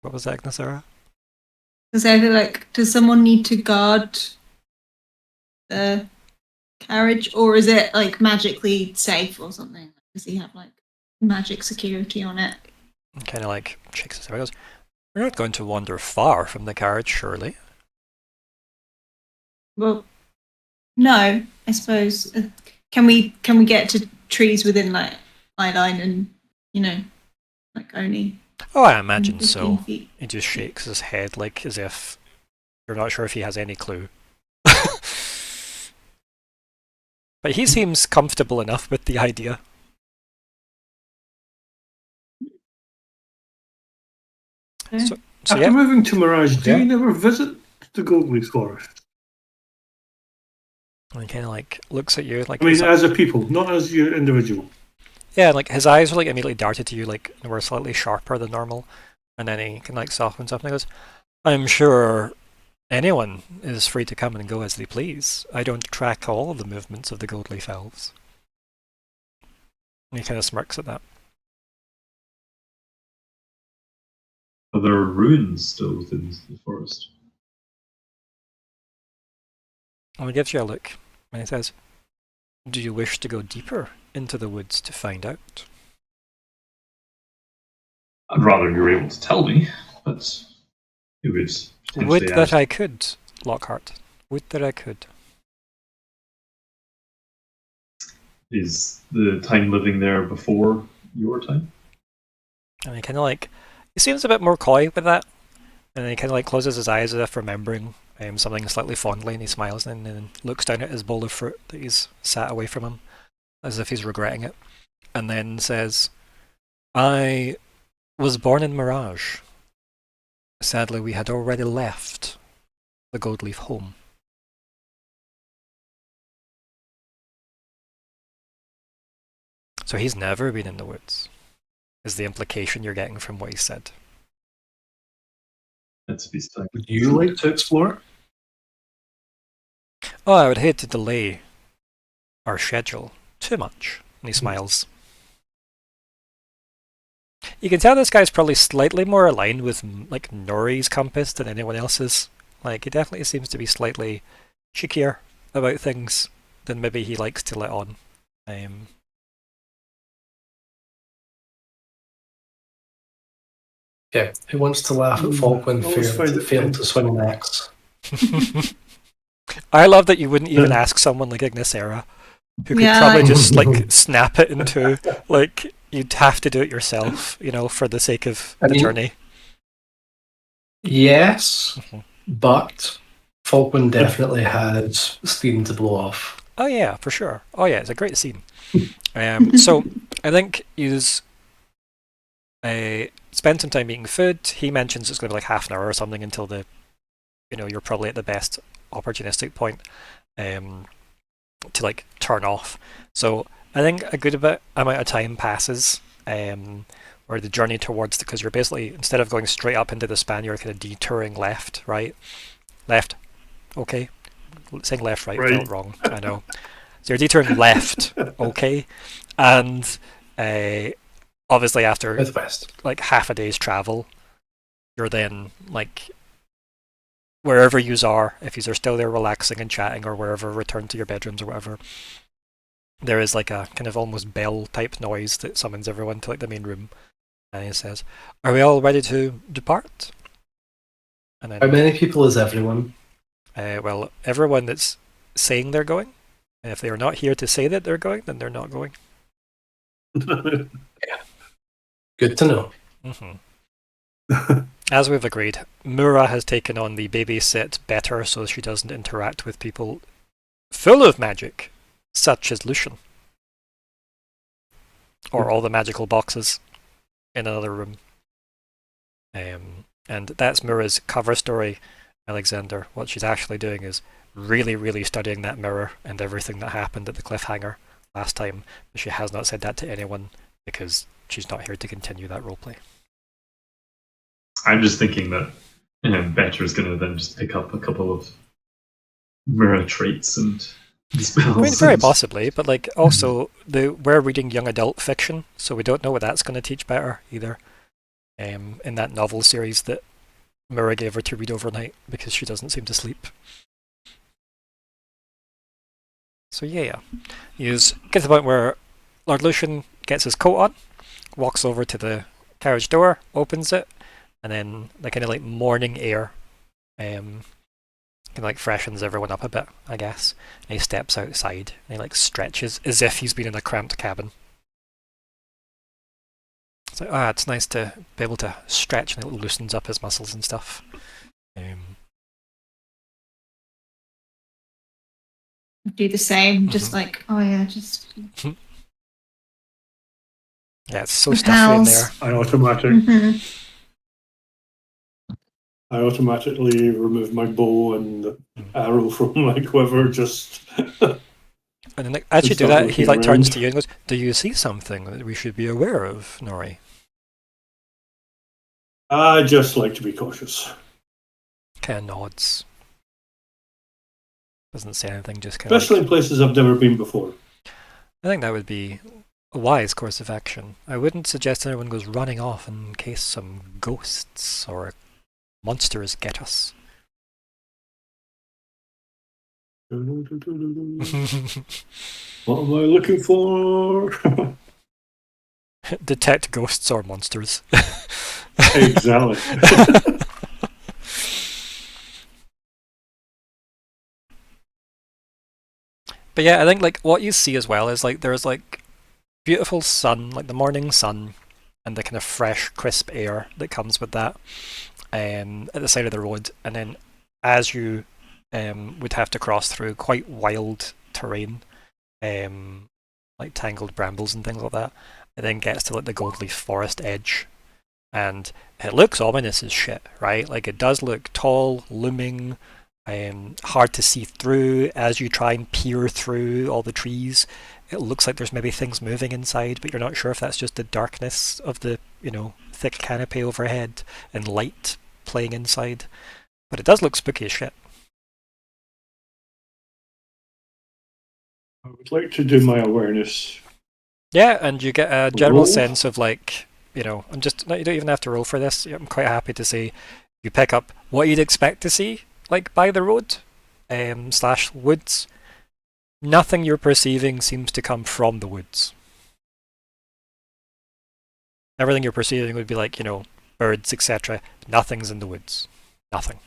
What was that, Ignysera? Because I feel like, does someone need to guard the carriage, or is it like magically safe or something? Does he have like magic security on it? Kind of like shakes his head. Goes, "We're not going to wander far from the carriage, surely." Well, no, I suppose. Can we get to trees within like eye line and like only? Oh, I imagine so. Feet? He just shakes his head like as if you're not sure if he has any clue. But he seems comfortable enough with the idea. Okay. So After moving to Mirage, do you never visit the Goldleaf Forest? And he kind of like looks at you like. I mean, as a people, not as your individual. Yeah, like his eyes were like immediately darted to you, like they were slightly sharper than normal, and then he can like softens up and he goes, "I'm sure anyone is free to come and go as they please. I don't track all of the movements of the Goldleaf Elves." And he kind of smirks at that. Are there ruins still within the forest? And he gives you a look, and he says, "Do you wish to go deeper into the woods to find out?" I'd rather you were able to tell me, but it would Would potentially that I could, Lockhart. Would that I could. Is the time living there before your time? And he kind of like, he seems a bit more coy with that, and then he kind of like closes his eyes as if remembering something slightly fondly, and he smiles and then looks down at his bowl of fruit that he's sat away from him, as if he's regretting it, and then says, "I was born in Mirage. Sadly, we had already left the Goldleaf home." So he's never been in the woods, is the implication you're getting from what he said. Let's be stuck. Would you like to explore? Oh, I would hate to delay our schedule too much. And he smiles. You can tell this guy's probably slightly more aligned with like Nori's compass than anyone else's. Like, he definitely seems to be slightly cheekier about things than maybe he likes to let on. Okay, who wants to laugh at Falkwin failed to swing an axe? I love that you wouldn't even ask someone like Ignysera, who could probably just like snap it in two. Like, you'd have to do it yourself, you know, for the sake of the journey. Yes, but Falkwin definitely had steam to blow off. Oh yeah, for sure. Oh yeah, it's a great scene. So I think he's spend some time eating food. He mentions it's going to be like half an hour or something until the, you know, you're probably at the best opportunistic point to like turn off. So I think a good amount of time passes where the journey towards, because you're basically, instead of going straight up into the span, you're kind of detouring left, right? Left. Okay. Saying left, right, felt wrong. I know. So you're detouring left, okay? And obviously after like half a day's travel, you're then like wherever yous are, if yous are still there relaxing and chatting, or wherever, return to your bedrooms or whatever, there is like a kind of almost bell type noise that summons everyone to like the main room, and he says, "Are we all ready to depart?" And then, how many people is everyone? Well, everyone that's saying they're going, and if they are not here to say that they're going, then they're not going. Yeah. Good to know. As we've agreed, Myr'ra has taken on the babysit better so she doesn't interact with people full of magic, such as Lucian. Or all the magical boxes in another room. And that's Myr'ra's cover story, Alexander. What she's actually doing is really, really studying that mirror and everything that happened at the cliffhanger last time. But she has not said that to anyone because she's not here to continue that roleplay. I'm just thinking that Better is going to then just pick up a couple of Myr'ra traits and spells. I mean, very possibly, but like also we're reading young adult fiction, so we don't know what that's going to teach Better either. In that novel series that Myr'ra gave her to read overnight because she doesn't seem to sleep. So yeah. You get to the point where Lord Lucian gets his coat on, walks over to the carriage door, opens it, and then the kind of like morning air kind of like freshens everyone up a bit, I guess. And he steps outside and he like stretches as if he's been in a cramped cabin. It's like, it's nice to be able to stretch, and it loosens up his muscles and stuff. Do the same, just like, oh yeah, just... Yeah, it's so stuffy in there. I automatically remove my bow and the arrow from my quiver, just... And then like, as you do that, he like turns to you and goes, "Do you see something that we should be aware of, Nori?" I just like to be cautious. Kind of nods. Doesn't say anything, just kind Especially of in places I've never been before. I think that would be a wise course of action. I wouldn't suggest anyone goes running off in case some ghosts or monsters get us. What am I looking for? Detect ghosts or monsters. Exactly. But yeah, I think like what you see as well is like there's like beautiful sun, like the morning sun, and the kind of fresh, crisp air that comes with that at the side of the road. And then as you would have to cross through quite wild terrain, like tangled brambles and things like that, it then gets to like the Goldleaf Forest edge. And it looks ominous as shit, right? Like it does look tall, looming, hard to see through as you try and peer through all the trees. It looks like there's maybe things moving inside, but you're not sure if that's just the darkness of the, thick canopy overhead and light playing inside. But it does look spooky as shit. I would like to do my awareness. Yeah, and you get a general Roll? sense of like, you don't even have to roll for this. I'm quite happy to say you pick up what you'd expect to see, like by the road, / woods. Nothing you're perceiving seems to come from the woods. Everything you're perceiving would be like, birds, etc. Nothing's in the woods. Nothing.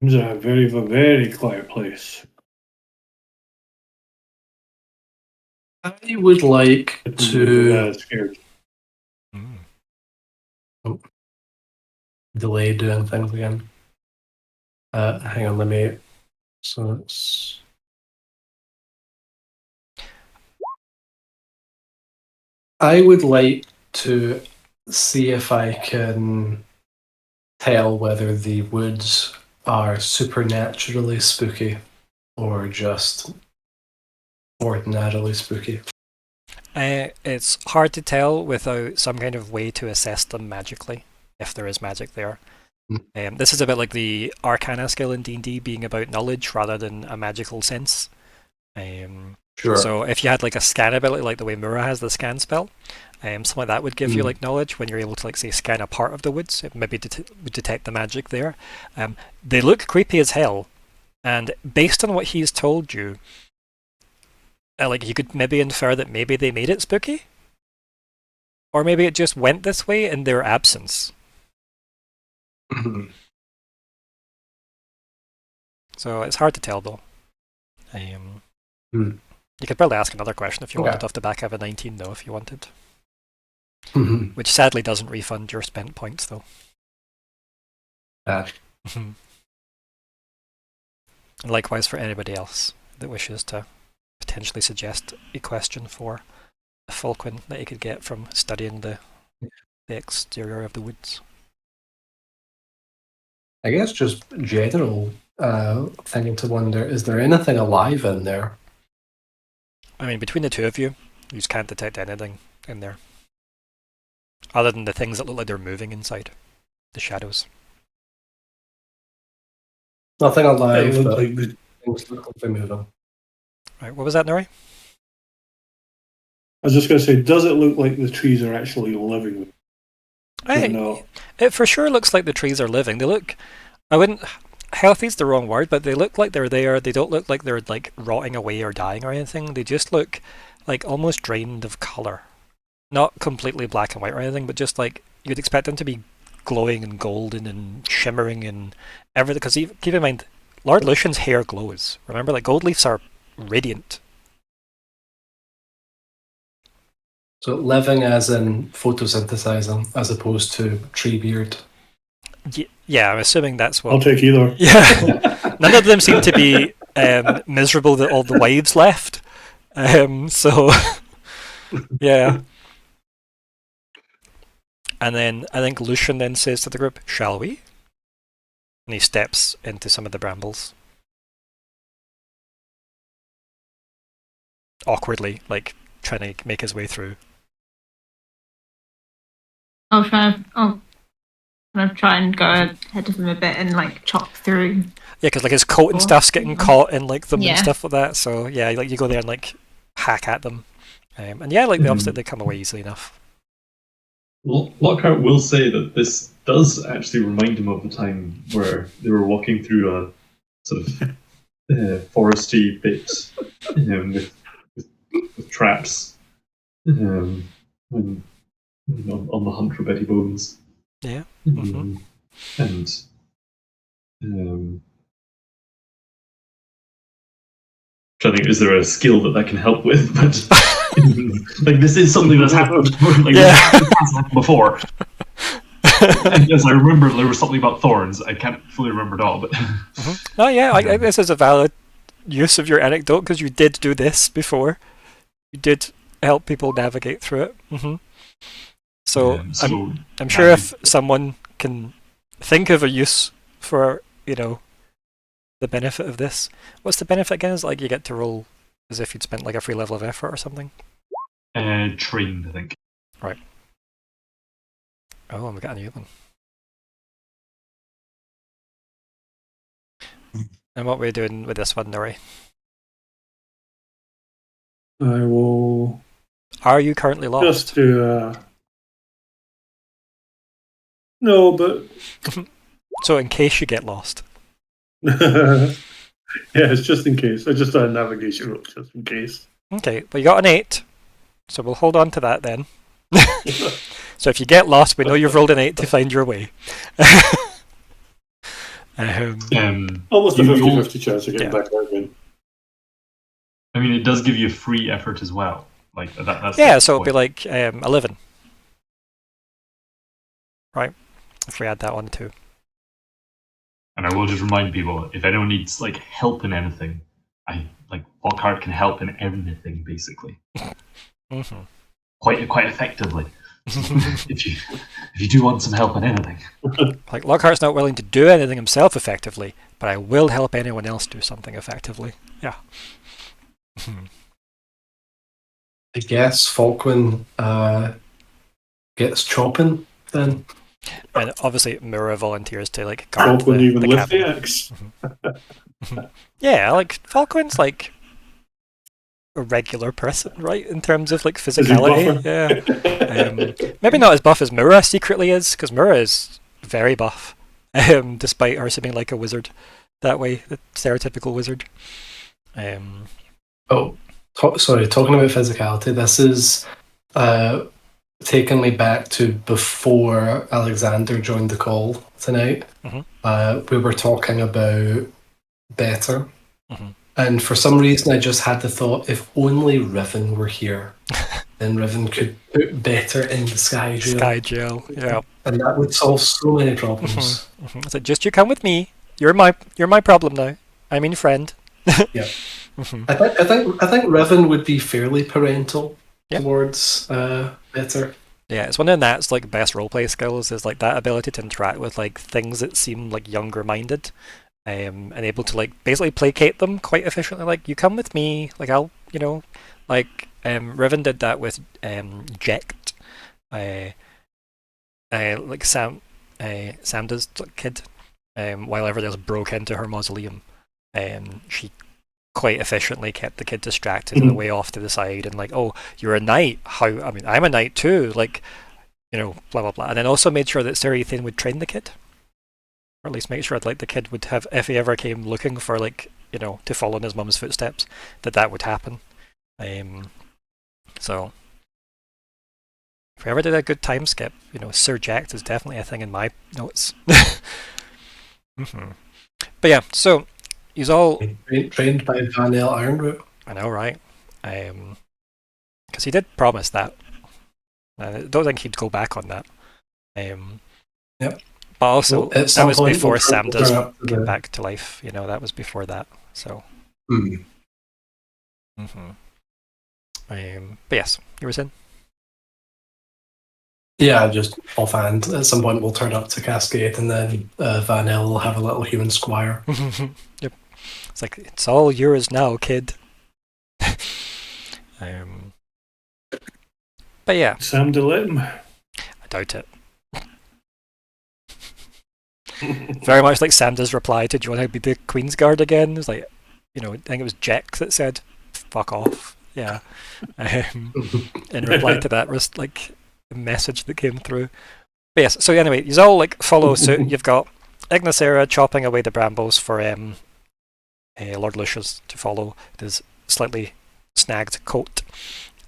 It's a very, very quiet place. I would like to Scared. delay doing things again. Hang on, let me. So it's. I would like to see if I can tell whether the woods are supernaturally spooky or just ordinarily spooky. It's hard to tell without some kind of way to assess them magically, if there is magic there. This is a bit like the Arcana skill in D&D being about knowledge rather than a magical sense. Sure. So if you had like a scan ability, like the way Myr'ra has the scan spell, something like that would give you like knowledge when you're able to like say scan a part of the woods. It maybe would detect the magic there. They look creepy as hell, and based on what he's told you, like you could maybe infer that maybe they made it spooky, or maybe it just went this way in their absence. So it's hard to tell though. You could probably ask another question if you wanted off the back of a 19 though, if you wanted. Which sadly doesn't refund your spent points though. And likewise for anybody else that wishes to potentially suggest a question for a Falkwin that you could get from studying the exterior of the woods. I guess just general thing to wonder, is there anything alive in there? I mean, between the two of you, you just can't detect anything in there. Other than the things that look like they're moving inside. The shadows. Nothing alive, It but looks like things look like they're moving. Right, what was that, Nori? I was just going to say, does it look like the trees are actually living? No. It for sure looks like the trees are living. They look, healthy's the wrong word, but they look like they're there. They don't look like they're like rotting away or dying or anything. They just look like almost drained of colour. Not completely black and white or anything, but just like you'd expect them to be glowing and golden and shimmering and everything. Because keep in mind, Lord Lucian's hair glows. Remember, like gold leaves are radiant. So living as in photosynthesizing, as opposed to tree beard. Yeah, I'm assuming that's what. I'll take either. Yeah, none of them seem to be miserable that all the wives left. So, yeah. And then I think Lucian then says to the group, "Shall we?" And he steps into some of the brambles. Awkwardly, like trying to make his way through. I'll kind of try and go ahead of him a bit and like chop through. Yeah, because like his coat and stuff's getting caught in like them and Yeah. stuff like that. So yeah, like you go there and like hack at them, and yeah, like obviously they come away easily enough. Lockhart will say that this does actually remind him of the time where they were walking through a sort of foresty bit with traps when, on the hunt for Betty Bones. Yeah. And I think, is there a skill that can help with? But like this is something that's happened before. Like, this has happened before. Yes, I remember there was something about thorns. I can't fully remember it all, but Oh yeah, this is a valid use of your anecdote because you did do this before. You did help people navigate through it. So, I'm sure if someone can think of a use for the benefit of this, what's the benefit again? Is like you get to roll as if you'd spent like a free level of effort or something. Trained, I think. Right. Oh, and we got a new one. And what are we doing with this one, Nori? I will. Are you currently lost? Just do. No, but. So in case you get lost. Yes, just in case. I just done a navigation roll just in case. Okay, well you got an 8, so we'll hold on to that then. So if you get lost, we know you've rolled an 8 to find your way. Almost a 50-50 chance of getting back there again. I mean, it does give you free effort as well. Like that's so it'll be like 11. Right, if we add that one too. And I will just remind people, if anyone needs like help in anything, Lockhart can help in anything basically. Quite effectively. if you do want some help in anything. Like Lockhart's not willing to do anything himself effectively, but I will help anyone else do something effectively. Yeah. I guess Falkwin gets chopping then. And obviously Myr'ra volunteers to like guard Falkwin even the lift the cabin. axe. Yeah, like Falkwin's like a regular person, right? In terms of like physicality. Yeah. Maybe not as buff as Myr'ra secretly is, because Myr'ra is very buff. Despite her seeming like a wizard that way, the stereotypical wizard. Talking about physicality, this is taking me back to before Alexander joined the call tonight. We were talking about better. And for some reason, I just had the thought, if only Riven were here, then Riven could put better in the Sky Jail. Sky Jail, yeah. And that would solve so many problems. So just you come with me. You're my problem now. I mean friend. Yeah. I think Riven would be fairly parental towards better. Yeah, it's one of Nat's like best roleplay skills is like that ability to interact with like things that seem like younger minded. And able to like basically placate them quite efficiently. Like you come with me, like I'll Riven did that with Jekt, like Samda's kid, while everyone else broke into her mausoleum, she quite efficiently kept the kid distracted on the way off to the side and like, oh, you're a knight, I'm a knight too, like, blah blah blah, and then also made sure that Sir would train the kid. Or at least make sure like the kid would have, if he ever came looking for like, to follow in his mum's footsteps, that would happen. So if we ever did a good time skip, Sir Jack is definitely a thing in my notes. But yeah, so he's all trained by Vanel Ironroot. I know, right? Because he did promise that. I don't think he'd go back on that. Yep. But also, that was before Sam does get back to life. That was before that. So. But yes, you were saying? Yeah, just offhand. At some point, we'll turn up to Cascade, and then Vanel will have a little human squire. Yep. It's like, it's all yours now, kid. But yeah. Sam to let him. I doubt it. Very much like Samda's reply to, do you want to be the Queen's Guard again? It was like, I think it was Jack that said, fuck off. Yeah. In reply to that was like a message that came through. But yes, so anyway, you all like follow suit. You've got Ignysera chopping away the brambles for Lord Lucius to follow his slightly snagged coat.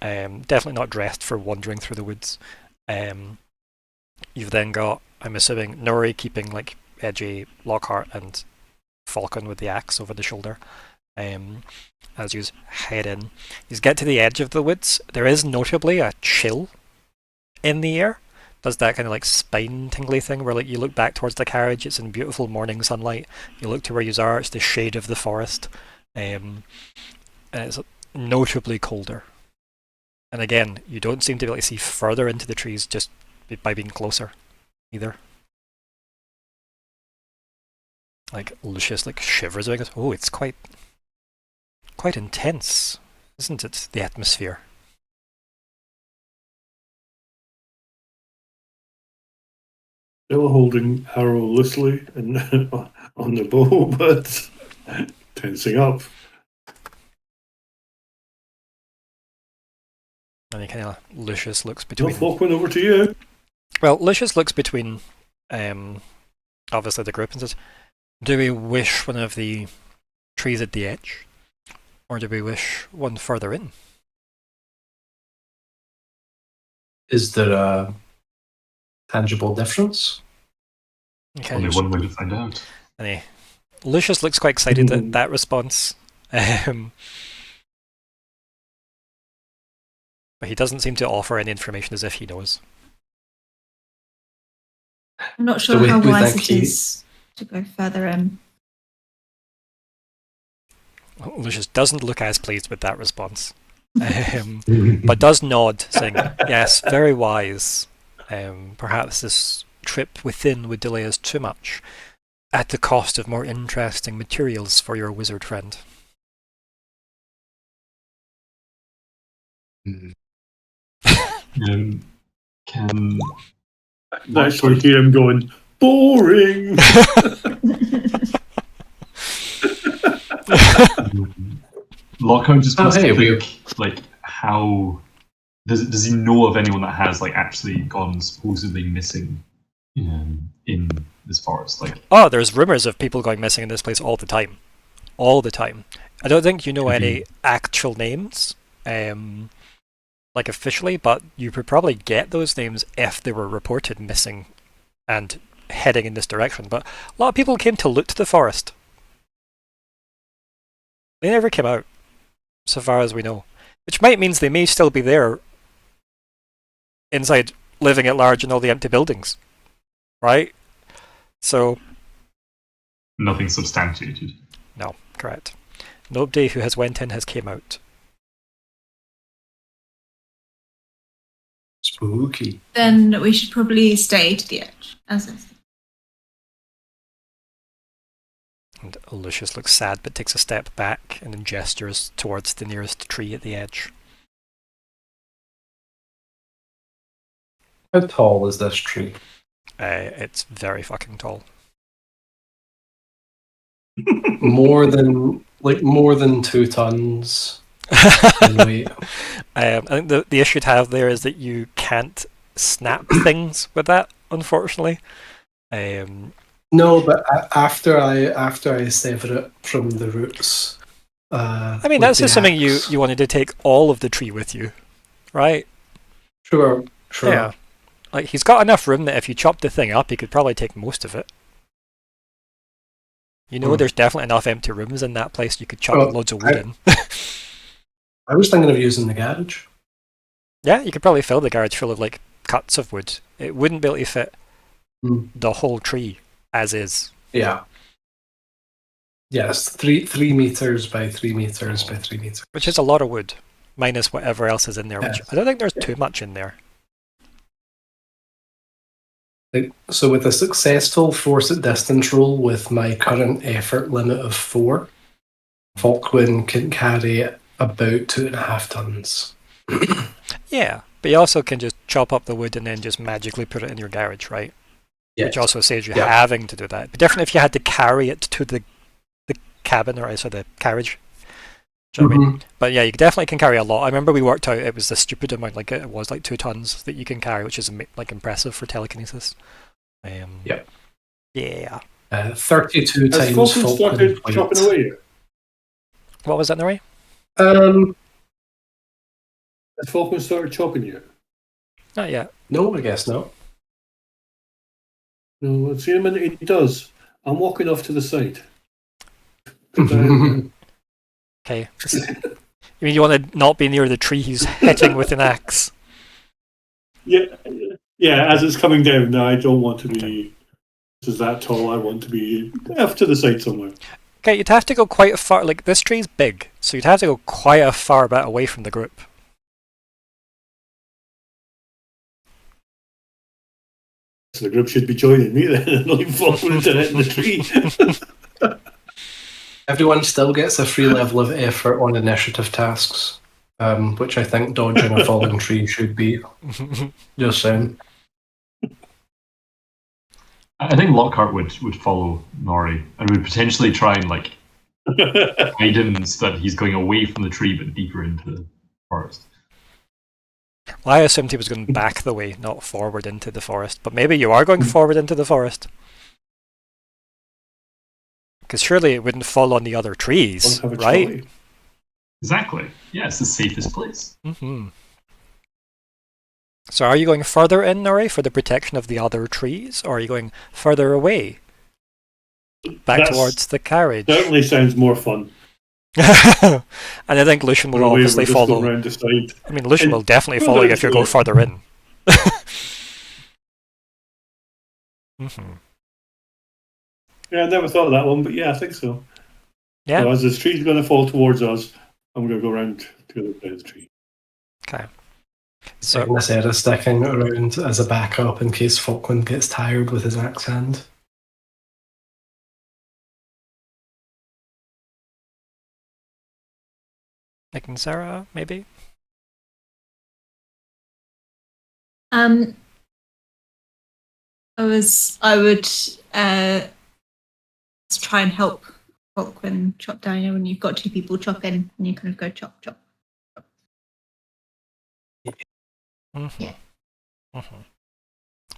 Definitely not dressed for wandering through the woods. You've then got, I'm assuming, Nori keeping like edgy Lockhart and Falkwin with the axe over the shoulder. As you head in, you get to the edge of the woods. There is notably a chill in the air. Does that kind of like spine tingly thing where like you look back towards the carriage, it's in beautiful morning sunlight. You look to where you are, it's the shade of the forest. And it's notably colder. And again, you don't seem to be able to see further into the trees just by being closer either. Like Lucius like shivers and goes, oh, it's quite intense, isn't it, the atmosphere? Still holding arrow loosely and on the bow, but tensing up. And he kind of Lucius looks between. Falkwin, over to you. Well, Lucius looks between, obviously the group and says, "Do we wish one of the trees at the edge, or do we wish one further in?" Is there a tangible difference? Okay, Only one way to find out. And Lucius looks quite excited at that response. But he doesn't seem to offer any information as if he knows. I'm not sure how wise it is to go further in. Lucius doesn't look as pleased with that response, but does nod, saying, yes, very wise. Perhaps this trip within would delay us too much, at the cost of more interesting materials for your wizard friend. Can Nice to hear him going, boring! Lockhart just wants to think, like, how... Does he know of anyone that has, like, actually gone supposedly missing in this forest? Like, oh, there's rumours of people going missing in this place all the time. All the time. I don't think you know any actual names, like officially, but you could probably get those names if they were reported missing and heading in this direction. But a lot of people came to loot the forest. They never came out, so far as we know. Which might mean they may still be there inside, living at large in all the empty buildings. Right? So... nothing substantiated. No, correct. Nobody who has went in has came out. Spooky. Then we should probably stay to the edge, as I said. And Lucius looks sad but takes a step back and then gestures towards the nearest tree at the edge. How tall is this tree? It's very fucking tall. more than 2 tons in weight. I think the issue to have there is that you can't snap things with that, unfortunately. No, but after I sever it from the roots. I mean, that's assuming you wanted to take all of the tree with you, right? Sure. Yeah. Like, he's got enough room that if you chopped the thing up, he could probably take most of it. You know, there's definitely enough empty rooms in that place you could chop loads of wood in. I was thinking of using the garage. Yeah, you could probably fill the garage full of, like, cuts of wood. It wouldn't be able to fit the whole tree as is. Yeah. Yes, 3 meters by 3 meters by 3 meters. Which is a lot of wood, minus whatever else is in there, which I don't think there's too much in there. So with a successful force at distance roll with my current effort limit of 4, Falkwin can carry about 2.5 tons. Yeah, but you also can just chop up the wood and then just magically put it in your garage, right? which also saves you having to do that. But definitely if you had to carry it to the cabin or the carriage. Do you know what I mean? But yeah, you definitely can carry a lot. I remember we worked out it was a stupid amount, like it was like 2 tons that you can carry, which is like impressive for telekinesis. Yeah. 32 Has times Falkwin started chopping away yet? What was that, Nori? Has Falkwin started chopping yet? Not yet. No, I guess not. No, I've seen him and he does. I'm walking off to the side. Okay. You mean you want to not be near the tree he's hitting with an axe? Yeah, as it's coming down, no, I don't want to be this is that tall. I want to be off to the side somewhere. Okay, you'd have to go quite a far, like this tree's big, so you'd have to go quite a far bit away from the group. So the group should be joining me then and not falling into the tree. Everyone still gets a free level of effort on initiative tasks, which I think dodging a falling tree should be. Just saying. I think Lockhart would follow Nori and would potentially try and guide him so that he's going away from the tree but deeper into the forest. Well, I assumed he was going back the way, not forward into the forest. But maybe you are going forward into the forest. Because surely it wouldn't fall on the other trees, right? Exactly. Yeah, it's the safest place. So are you going further in, Nori, for the protection of the other trees? Or are you going further away? Back towards the carriage? Certainly sounds more fun. And I think Lucian will obviously follow. I mean, Lucian will definitely follow you if you go further in. Yeah, I never thought of that one, but yeah, I think so. Yeah. So as this tree's going to fall towards us, I'm going to go around to the other side of the tree. Okay. So Ignysera sticking around as a backup in case Falkwin gets tired with his axe hand. Ignysera, maybe? I would try and help Falkwin chop down. You know, when you've got 2 people chopping, and you kind of go chop, chop. Yeah.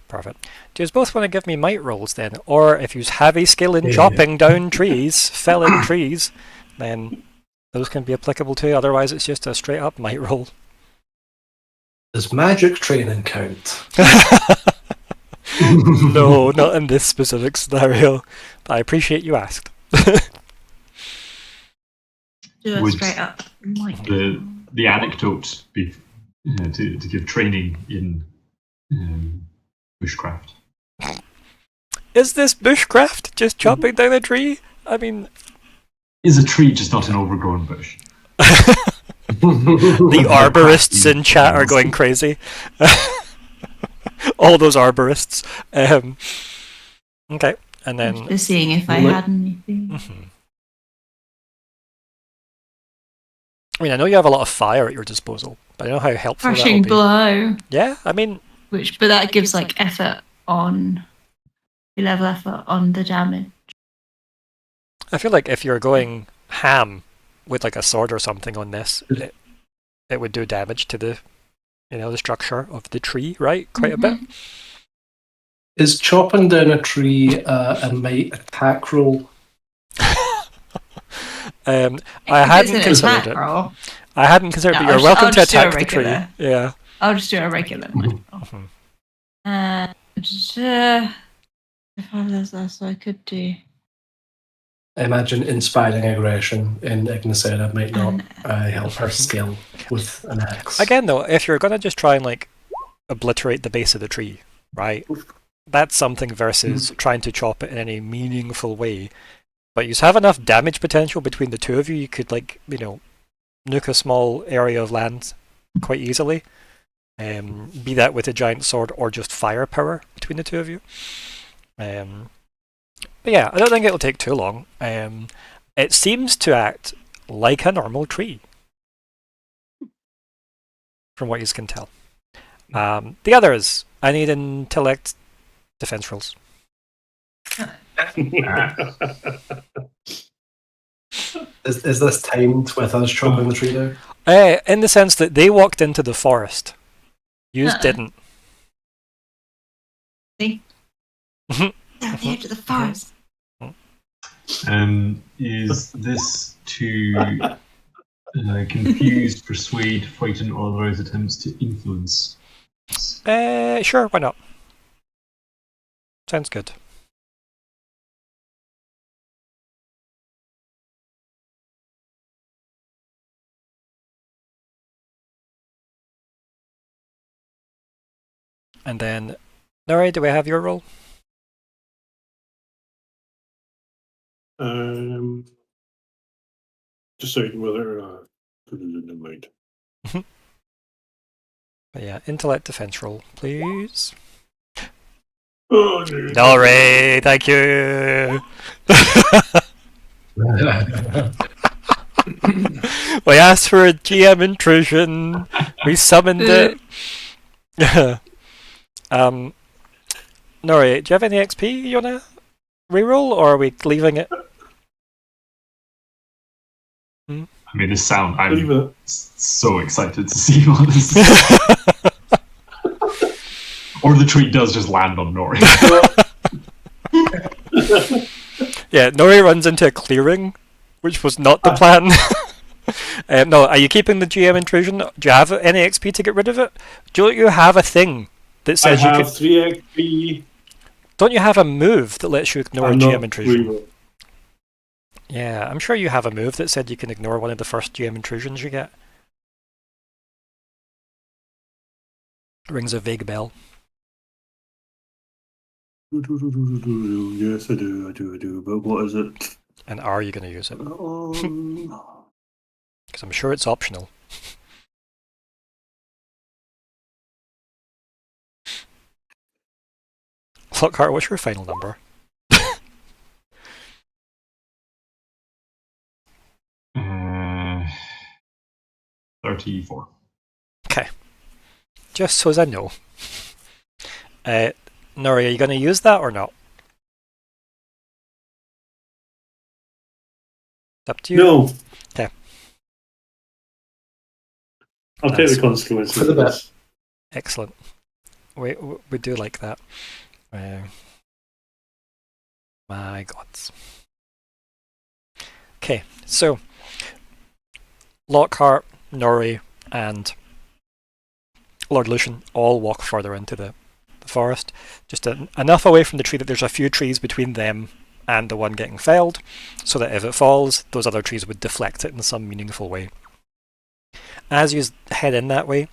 Perfect. Do you both want to give me might rolls then? Or if you have a skill in chopping down trees, felling trees, then those can be applicable too. Otherwise, it's just a straight up might roll. Does magic training count? No, not in this specific scenario. But I appreciate you asked. Would straight up. The anecdote be to give training in bushcraft? Is this bushcraft? Just chopping down a tree? I mean... Is a tree just not an overgrown bush? The arborists in chat are going crazy. All those arborists. Okay, and then... Just seeing if I had anything. I mean, I know you have a lot of fire at your disposal, but I know how helpful that will Crushing be. blow. Yeah, I mean... But that gives effort on... level effort on the damage. I feel like if you're going ham with a sword or something on this, it would do damage to the the structure of the tree, right? Quite a bit. Is chopping down a tree a might attack roll? I hadn't considered it. Roll. I hadn't considered it, but you're welcome to attack the tree. Yeah. I'll just do a regular one. If there's less I could do. I imagine inspiring aggression in Ignysera might not help her skill with an axe. Again, though, if you're going to just try and obliterate the base of the tree, right? That's something versus trying to chop it in any meaningful way. But you have enough damage potential between the 2 of you, you could nuke a small area of land quite easily. Be that with a giant sword or just firepower between the 2 of you. But yeah, I don't think it'll take too long. It seems to act like a normal tree, from what you can tell. The others, I need intellect defense rolls. Is this timed with us chopping the tree down? In the sense that they walked into the forest. You didn't. See? They're at the edge of the forest. Is this to confuse, persuade, frighten, or otherwise attempts to influence? Sure, why not? Sounds good. And then, Nori, do we have your roll? Just saying whether never mind. But yeah, intellect defense roll, please. Oh, Nori, thank you. We asked for a GM intrusion. We summoned it. Nori, do you have any XP you wanna reroll, or are we leaving it? I mean, this sound. I'm so excited to see what this is. Or the tree does just land on Nori. Yeah, Nori runs into a clearing, which was not the plan. No, are you keeping the GM intrusion? Do you have any XP to get rid of it? Don't you have a thing that says I have 3 XP. Don't you have a move that lets you ignore GM intrusion? Real. Yeah, I'm sure you have a move that said you can ignore one of the first GM intrusions you get. Rings a vague bell. Yes, I do. But what is it? And are you going to use it? Because I'm sure it's optional. Lockheart, what's your final number? 34. Okay. Just so as I know. Nori, are you going to use that or not? It's up to you. No. Okay. I'll take the consequences of this. Excellent. We do like that. My gods. Okay, so Lockhart, Nori, and Lord Lucian all walk further into the forest, just enough away from the tree that there's a few trees between them and the one getting felled, so that if it falls, those other trees would deflect it in some meaningful way. As you head in that way,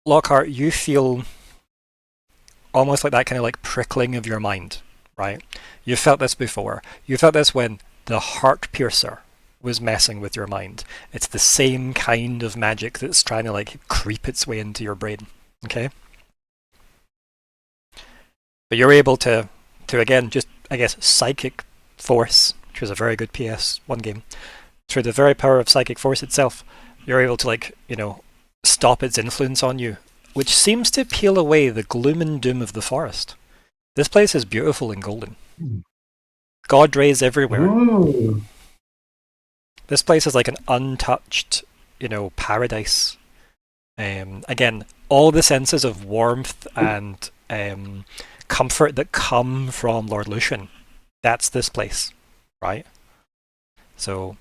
Lockhart, you feel almost like that kind of like prickling of your mind, right? You've felt this before. You felt this when the Heart Piercer was messing with your mind. It's the same kind of magic that's trying to like creep its way into your brain, okay? But you're able to again, just, I guess, psychic force, which was a very good PS1 game, through the very power of psychic force itself, you're able to, like, you know, stop its influence on you, which seems to peel away the gloom and doom of the forest. This place is beautiful and golden. God rays everywhere. Ooh. This place is like an untouched, you know, paradise. Again, all the senses of warmth and comfort that come from Lord Lucian, that's this place, right? So,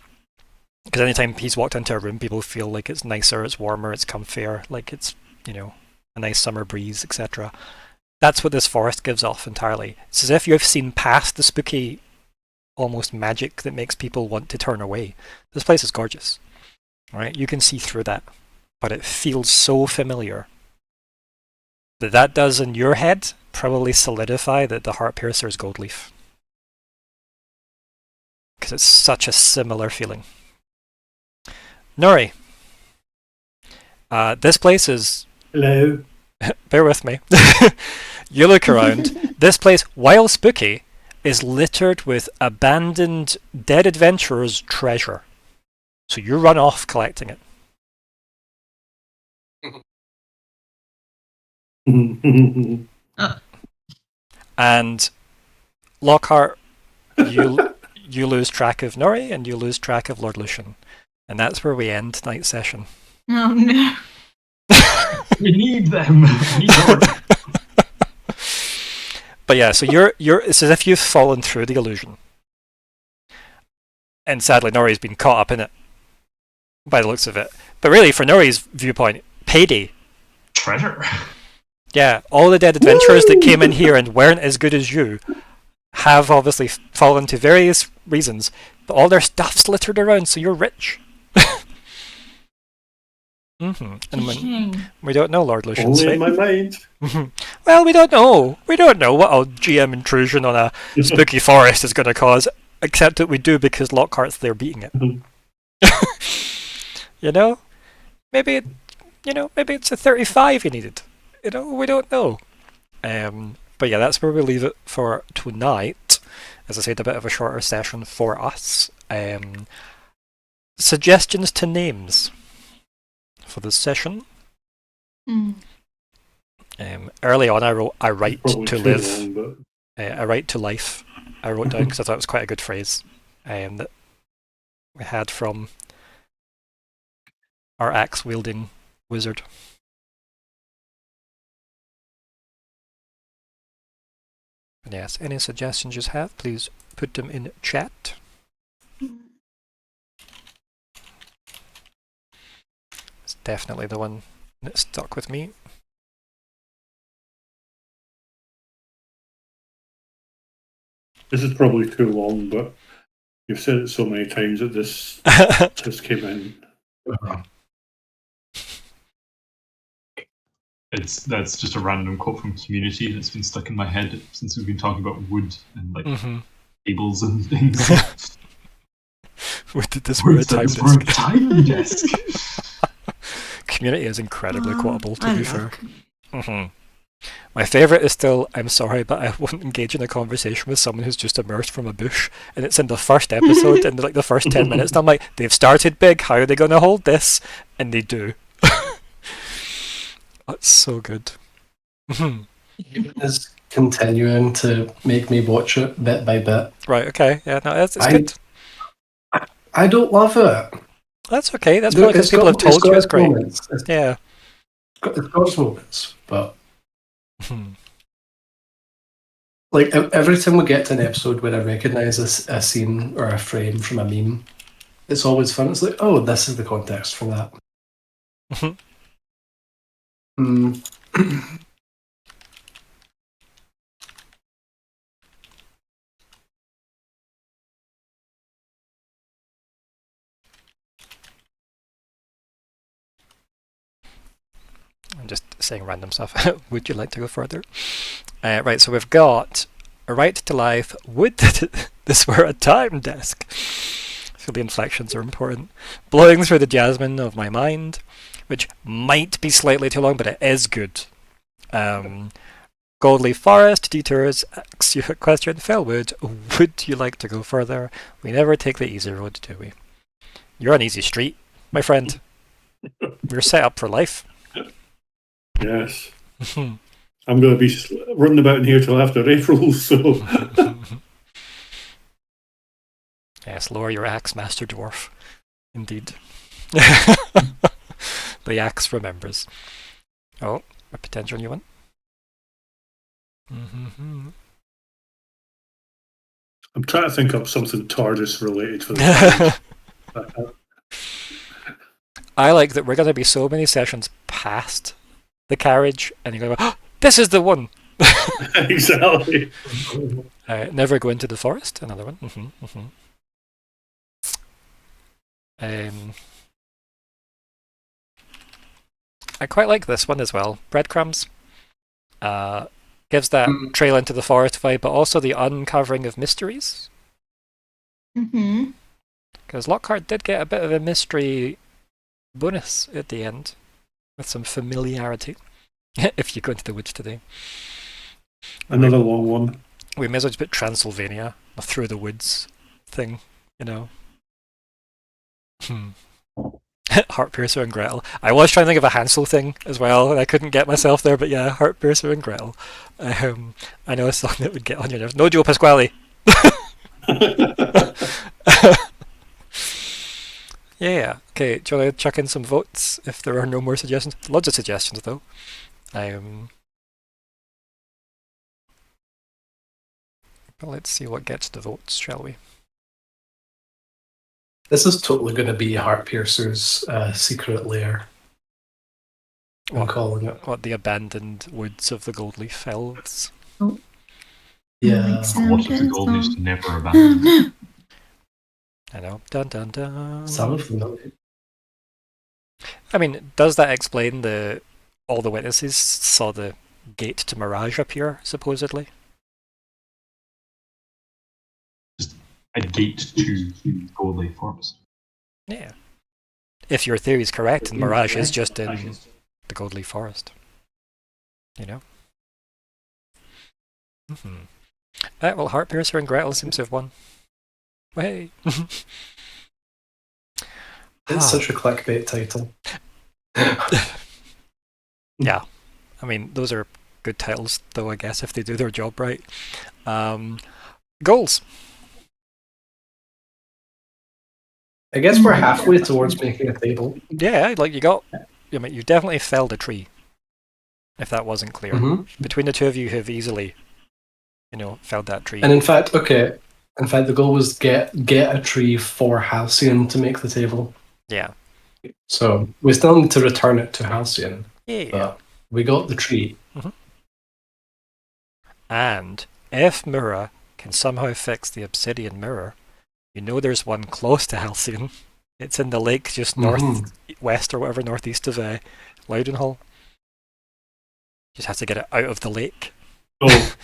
because anytime he's walked into a room, people feel like it's nicer, it's warmer, it's comfier, like it's, you know, a nice summer breeze, etc. That's what this forest gives off entirely. It's as if you've seen past the spooky, almost magic that makes people want to turn away. This place is gorgeous, right? You can see through that, but it feels so familiar that does in your head probably solidify that the Heart Piercer is Goldleaf. Because it's such a similar feeling. Nori, this place is... Hello. Bear with me. You look around. This place, while spooky, is littered with abandoned dead adventurers' treasure. So you run off collecting it. And Lockhart, you lose track of Nori and you lose track of Lord Lucian. And that's where we end tonight's session. Oh no. We need them. We need more. But yeah, so it's as if you've fallen through the illusion. And sadly, Nori's been caught up in it, by the looks of it. But really, for Nori's viewpoint, payday. Treasure. Yeah, all the dead adventurers that came in here and weren't as good as you have obviously fallen to various reasons, but all their stuff's littered around, so you're rich. And we don't know Lord Lucian's Only in fate. my mind. Well, we don't know. We don't know what a GM intrusion on a spooky forest is going to cause, except that we do because Lockhart's there beating it. You know? Maybe it's a 35 you needed. You know, we don't know. But yeah, that's where we leave it for tonight. As I said, a bit of a shorter session for us. Suggestions to names for this session. Early on, I wrote "I write to live." I write to life. I wrote down because I thought it was quite a good phrase that we had from our axe-wielding wizard. And yes, any suggestions you have, please put them in chat. It's definitely the one that stuck with me. This is probably too long, but you've said it so many times that this just came in. That's just a random quote from Community that's been stuck in my head since we've been talking about wood and like tables and things. This were a time desk. Community is incredibly quotable, to be fair. My favourite is still, I'm sorry, but I won't engage in a conversation with someone who's just emerged from a bush, and it's in the first episode, in like the first 10 minutes, and I'm like, they've started big, how are they going to hold this? And they do. That's so good. Is continuing to make me watch it bit by bit. Right, okay, yeah, no, it's good. I don't love it. That's okay, that's probably because people have told you it's great. Yeah. It's got its moments, but like every time we get to an episode where I recognise a scene or a frame from a meme, it's always fun. It's like, oh, this is the context for that. I'm just saying random stuff. Would you like to go further? Right, so we've got a right to life. Would this were a time desk? I feel the inflections are important. Blowing through the jasmine of my mind, which might be slightly too long, but it is good. Goldleaf Forest, detours, asks you a question. Fellwood, would you like to go further? We never take the easy road, do we? You're on easy street, my friend. We're set up for life. Yes. I'm going to be running about in here till after April, so... Yes, lower your axe, Master Dwarf. Indeed. The axe remembers. Oh, a potential new one. I'm trying to think of something TARDIS related for the I like that we're going to be so many sessions past the carriage, and you're going to go, oh, this is the one! Exactly. Never go into the forest, another one. I quite like this one as well. Breadcrumbs. Gives that trail into the forest vibe, but also the uncovering of mysteries. Because Lockhart did get a bit of a mystery bonus at the end, with some familiarity, if you go into the woods today. Another long one. We may as well just put Transylvania, a through the woods thing, you know. Heartpiercer and Gretel. I was trying to think of a Hansel thing as well, and I couldn't get myself there, but yeah, Heartpiercer and Gretel. I know a song that would get on your nerves. No Joe Pasquale! Yeah, okay, do you want to chuck in some votes if there are no more suggestions? Loads of suggestions, though. But let's see what gets the votes, shall we? This is totally going to be Heartpiercer's secret lair. I'm calling it. What, the abandoned woods of the Goldleaf Fells? Oh. Yeah. What if the gold used to never abandon? I know. Dun dun dun. Some of them. I mean, does that explain all the witnesses saw the gate to Mirage appear, supposedly? A gate to Goldleaf Forest. Yeah. If your theory is correct, and Mirage is just in the Goldleaf Forest. You know? Well, Heartpiercer and Gretel seems to have won. Hey! It's such a clickbait title. Yeah. I mean, those are good titles, though, I guess, if they do their job right. Goals! I guess we're halfway towards making a table. Yeah, like you definitely felled a tree. If that wasn't clear. Between the two of you have easily, felled that tree. And in fact, the goal was get a tree for Halcyon to make the table. Yeah. So we still need to return it to Halcyon. Yeah. But we got the tree. And if Myr'ra can somehow fix the obsidian mirror, there's one close to Halcyon. It's in the lake just northwest or whatever, northeast of Loudenhall. Just have to get it out of the lake. Oh.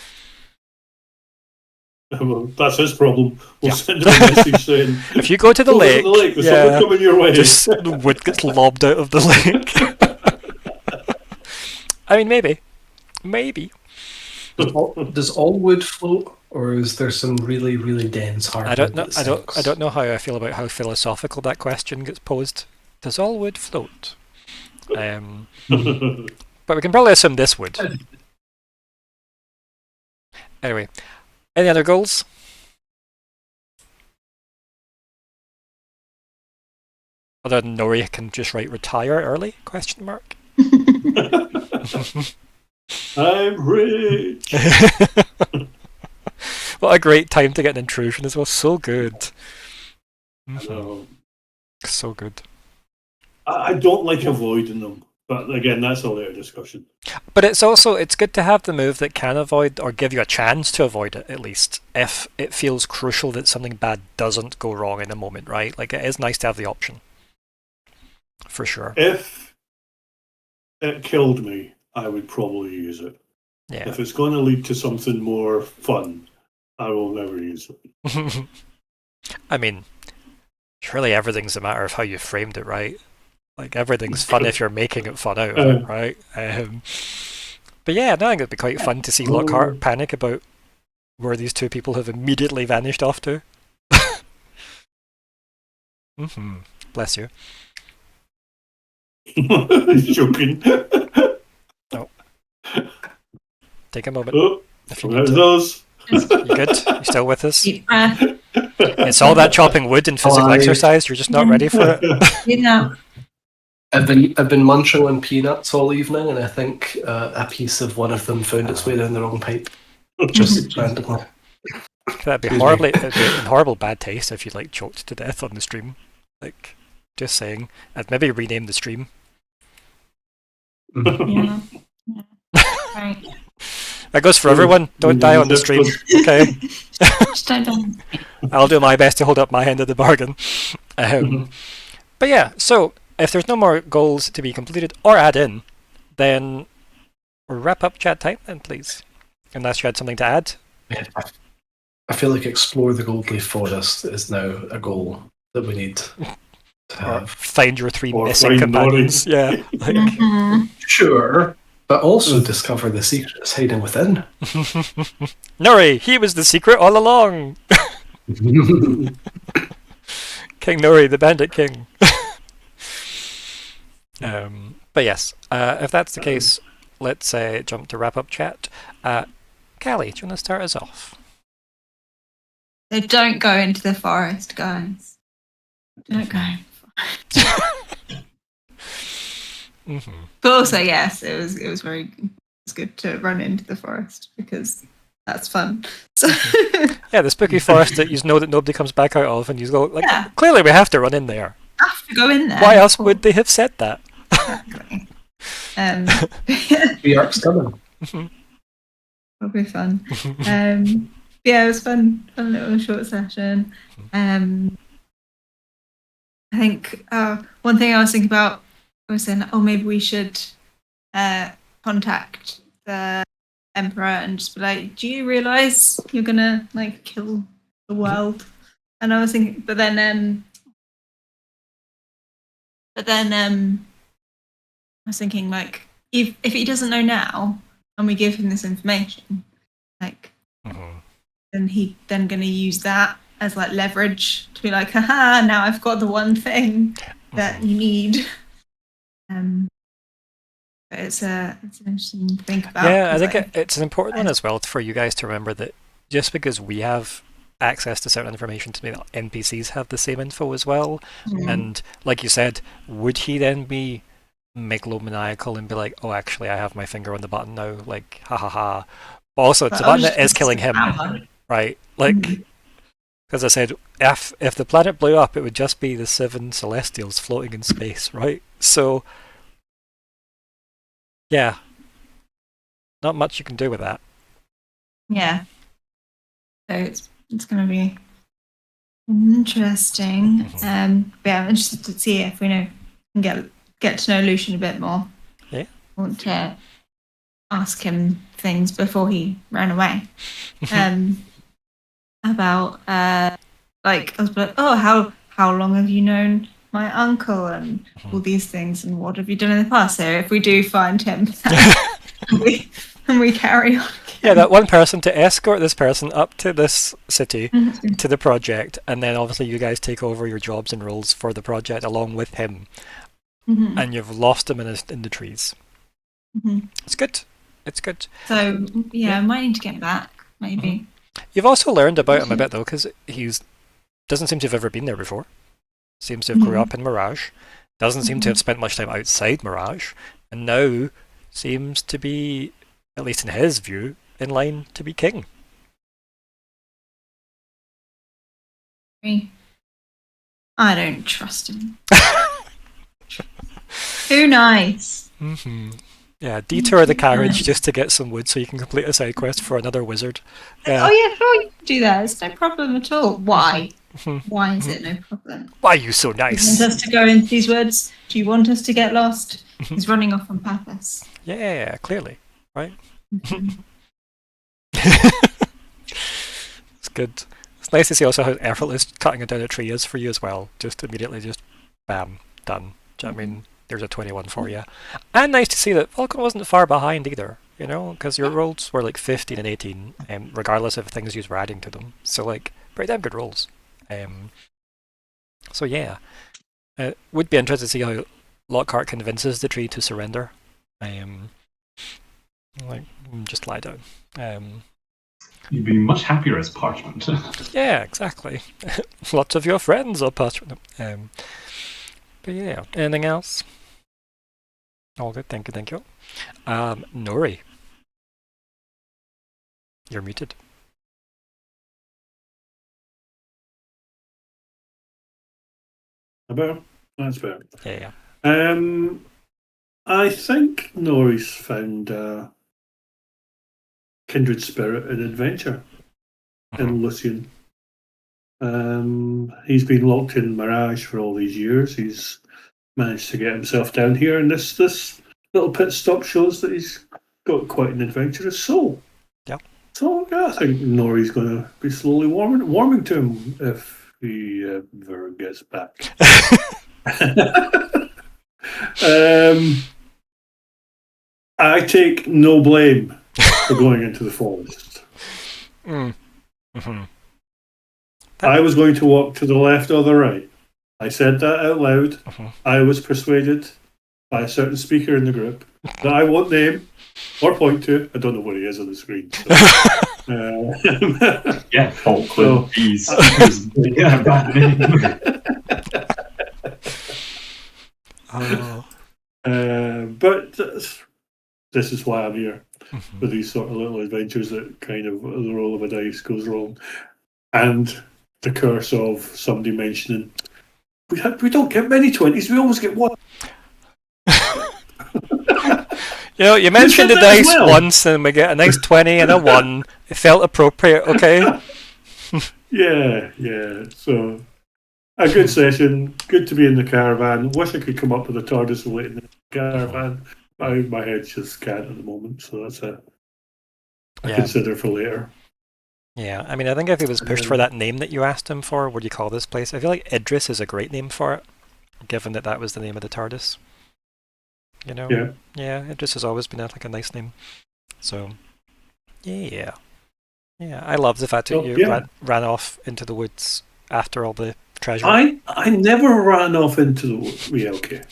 Well, that's his problem. We'll send him a message saying, if you go to the lake, there's someone coming your way. Just wood gets lobbed out of the lake. I mean, maybe. Does all wood float, or is there some really, really dense hard? I don't know. I don't know how I feel about how philosophical that question gets posed. Does all wood float? But we can probably assume this would. Anyway, any other goals? Other than Nori can just write retire early? Question mark. I'm rich. What a great time to get an intrusion as well. So good. So good. I don't like avoiding them. But again, that's a later discussion. But it's good to have the move that can avoid, or give you a chance to avoid it, at least, if it feels crucial that something bad doesn't go wrong in a moment, right? Like, it is nice to have the option. For sure. If it killed me, I would probably use it. Yeah. If it's going to lead to something more fun, I will never use it. I mean, surely everything's a matter of how you framed it, right? Like, everything's fun if you're making it fun out of it, right? But yeah, I think it'd be quite fun to see Lockheart panic about where these two people have immediately vanished off to. Bless you. Joking. No. Take a moment. Oh, if you need to. those. You good? You still with us? Deep breath. It's all that chopping wood and physical exercise. You're just not ready for it. I've been munching on peanuts all evening, and I think a piece of one of them found its way down the wrong pipe. Just randomly. That'd be horrible bad taste if you choked to death on the stream. Just saying. I'd maybe rename the stream. Yeah. Right. That goes for everyone. Don't die on the stream, okay? Just don't die. I'll do my best to hold up my end of the bargain. But yeah, so if there's no more goals to be completed or add in, then wrap up chat time then, please. Unless you had something to add. Yeah, I feel like explore the Goldleaf Forest is now a goal that we need to have. Or find your three missing companions. Yeah. Sure. But also discover the secrets hiding within. Nori, he was the secret all along. King Nori, the Bandit King. But yes, if that's the case, let's jump to wrap up chat. Kalli, do you want to start us off? So don't go into the forest, guys. Don't go. But also, yes, it was good to run into the forest because that's fun. So yeah, the spooky forest that you know that nobody comes back out of, and you go like, clearly we have to run in there. Have to go in there. Why else would they have said that? Exactly. The arc's coming. Probably fun. Yeah, it was fun little short session. I think one thing I was thinking about was saying, maybe we should contact the Emperor and just be like, do you realise you're gonna like kill the world? And I was thinking, but then I was thinking like, if he doesn't know now and we give him this information, like, then he then going to use that as like leverage to be like, haha, now I've got the one thing that you need. But it's an interesting to think about. Yeah, I think it's an important one as well for you guys to remember that just because we have access to certain information to mean that NPCs have the same info as well. And like you said, would he then be megalomaniacal and be like, oh, actually, I have my finger on the button now, like, ha ha ha. But also, it's the button that is killing him, right? Like, because I said, if the planet blew up, it would just be the 7 Celestials floating in space, right? So, yeah, not much you can do with that. Yeah. So it's going to be interesting. Yeah, I'm interested to see if we can get to know Lucian a bit more. Yeah. I want to ask him things before he ran away. About like I was like, how long have you known my uncle and all these things, and what have you done in the past? So if we do find him, and we carry on. Yeah, that one person to escort this person up to this city, to the project, and then obviously you guys take over your jobs and roles for the project along with him, and you've lost him in the trees. It's good. It's good. So yeah, I might need to get back, maybe. You've also learned about him a bit though, because he doesn't seem to have ever been there before. Seems to have grew up in Mirage. Doesn't seem to have spent much time outside Mirage, and now seems to be, at least in his view, in line to be king. I don't trust him. Too nice. Yeah, detour the carriage just to get some wood so you can complete a side quest for another wizard. Oh yeah, sure, you can do that. It's no problem at all. Why? Why is it no problem? Why are you so nice? Do you want us to go into these woods? Do you want us to get lost? He's running off on purpose. Yeah, clearly, right? It's good. It's nice to see also how effortless cutting down a tree is for you as well. Just immediately, just bam, done. Do you know what I mean? There's a 21 for you. And nice to see that Falkwin wasn't far behind either, you know, because your rolls were like 15 and 18, regardless of things you were adding to them. So, like, pretty damn good rolls. So, yeah. It would be interesting to see how Lockheart convinces the tree to surrender. Like, just lie down. You'd be much happier as parchment. Yeah, exactly. Lots of your friends are parchment. But yeah, anything else? All good, thank you. Nori. You're muted. Better? That's better. Yeah. I think Nori's found kindred spirit and adventure in Lucian. He's been locked in Mirage for all these years. He's managed to get himself down here, and this little pit stop shows that he's got quite an adventurous soul. Yeah. So yeah, I think Nori's going to be slowly warming to him if he ever gets back. I take no blame for going into the forest. I was going to walk to the left or the right. I said that out loud. I was persuaded. by a certain speaker in the group that I won't name or point to. I don't know where he is on the screen. So, yeah, Falkwin. Yeah, bad name. But this is why I'm here, for these sort of little adventures that kind of the roll of a dice goes wrong, and the curse of somebody mentioning we don't get many 20s, we always get one. You mentioned the dice once, and we get a nice 20 and a 1. It felt appropriate, okay? Yeah. So, a good session. Good to be in the caravan. Wish I could come up with a TARDIS and wait in the caravan. My head just can't at the moment, so that's a consider for later. Yeah, I mean, I think if he was pushed for that name that you asked him for, what do you call this place? I feel like Idris is a great name for it, given that was the name of the TARDIS. You know? Yeah, Idris has always been like a nice name. So, yeah. I love the fact that you ran off into the woods after all the treasure. I never ran off into the woods. Yeah, okay.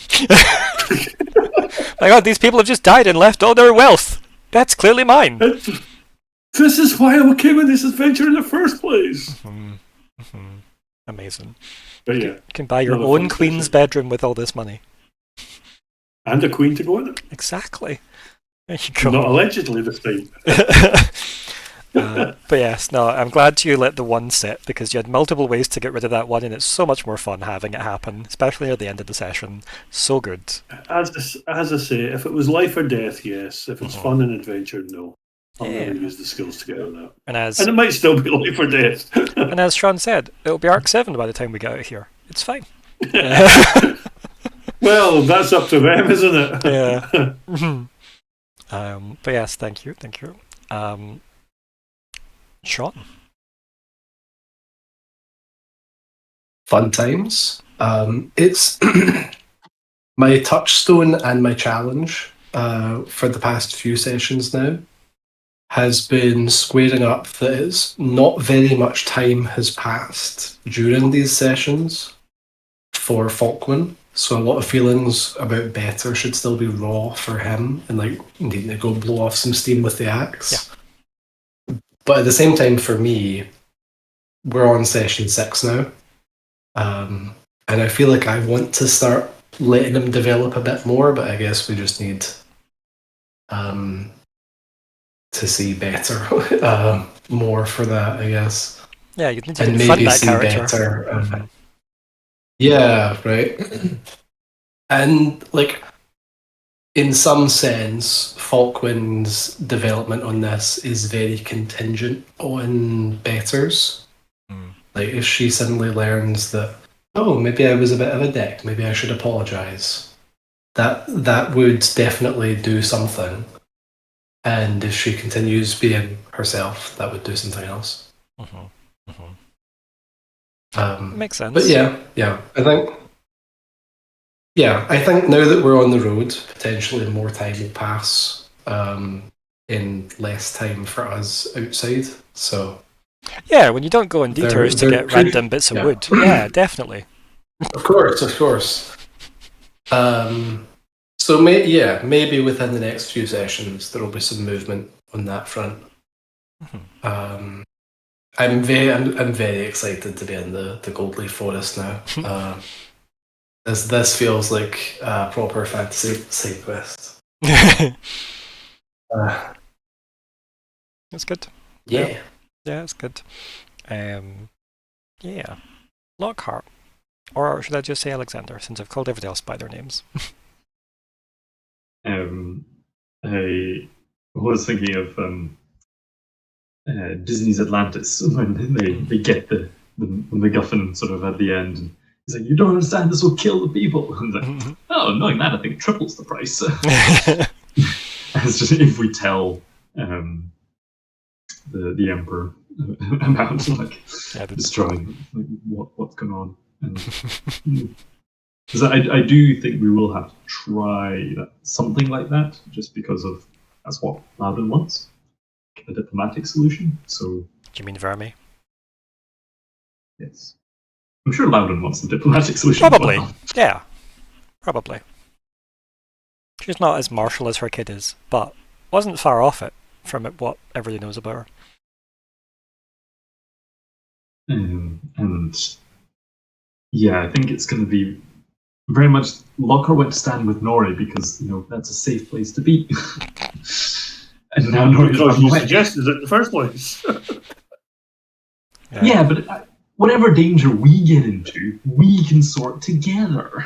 My God, these people have just died and left all their wealth. That's clearly mine. This is why I came on this adventure in the first place. Amazing. But you can buy your own queen's bedroom with all this money. And a queen to go in it. Exactly. There you go. Not allegedly this time. But yes, no, I'm glad you let the 1 sit, because you had multiple ways to get rid of that 1, and it's so much more fun having it happen, especially at the end of the session. So good. As I say, if it was life or death, yes. If it's fun and adventure, no. I'll never use the skills to get on that. And it might still be life or death. And as Sean said, it'll be Arc 7 by the time we get out of here. It's fine. Well, that's up to them, isn't it? Yeah. But yes, thank you. Sean? Fun times. It's my touchstone and my challenge for the past few sessions now has been squaring up that it's not very much time has passed during these sessions for Falkwin. So a lot of feelings about better should still be raw for him and like needing to go blow off some steam with the axe. Yeah. But at the same time, for me, we're on session 6 now. And I feel like I want to start letting him develop a bit more, but I guess we just need to see better more for that, I guess. Yeah, you need to and fund maybe that see character. better. Yeah, right. And like, in some sense, Falkwin's development on this is very contingent on betters. Like, if she suddenly learns that, oh, maybe I was a bit of a dick, maybe I should apologise, that would definitely do something. And if she continues being herself, that would do something else. Makes sense. But yeah, I think now that we're on the road, potentially more time will pass in less time for us outside. So yeah, when you don't go on detours to get random bits of wood. Yeah, definitely. Of course. So maybe within the next few sessions there will be some movement on that front. I'm very excited to be in the Goldleaf Forest now. This feels like a proper fantasy side quest. That's good. Yeah, it's good. Yeah, Lockhart, or should I just say Alexander, since I've called everybody else by their names? I was thinking of Disney's Atlantis when they get the MacGuffin sort of at the end. And he's like, "You don't understand. This will kill the people." And like, oh, knowing that, I think it triples the price. It's just if we tell the Emperor about like destroying like, what's going on. Because I do think we will have to try something like that, just because of that's what Loudon wants, a diplomatic solution. So, do you mean Vermi? Yes, I'm sure Loudon wants the diplomatic solution. Probably, yeah, probably. She's not as martial as her kid is, but wasn't far off it from what everybody knows about her. And yeah, I think it's going to be very much Lockhart went to stand with Nori because that's a safe place to be. And now Nori's because run you away. suggested it in the first place. Yeah, but whatever danger we get into, we can sort together.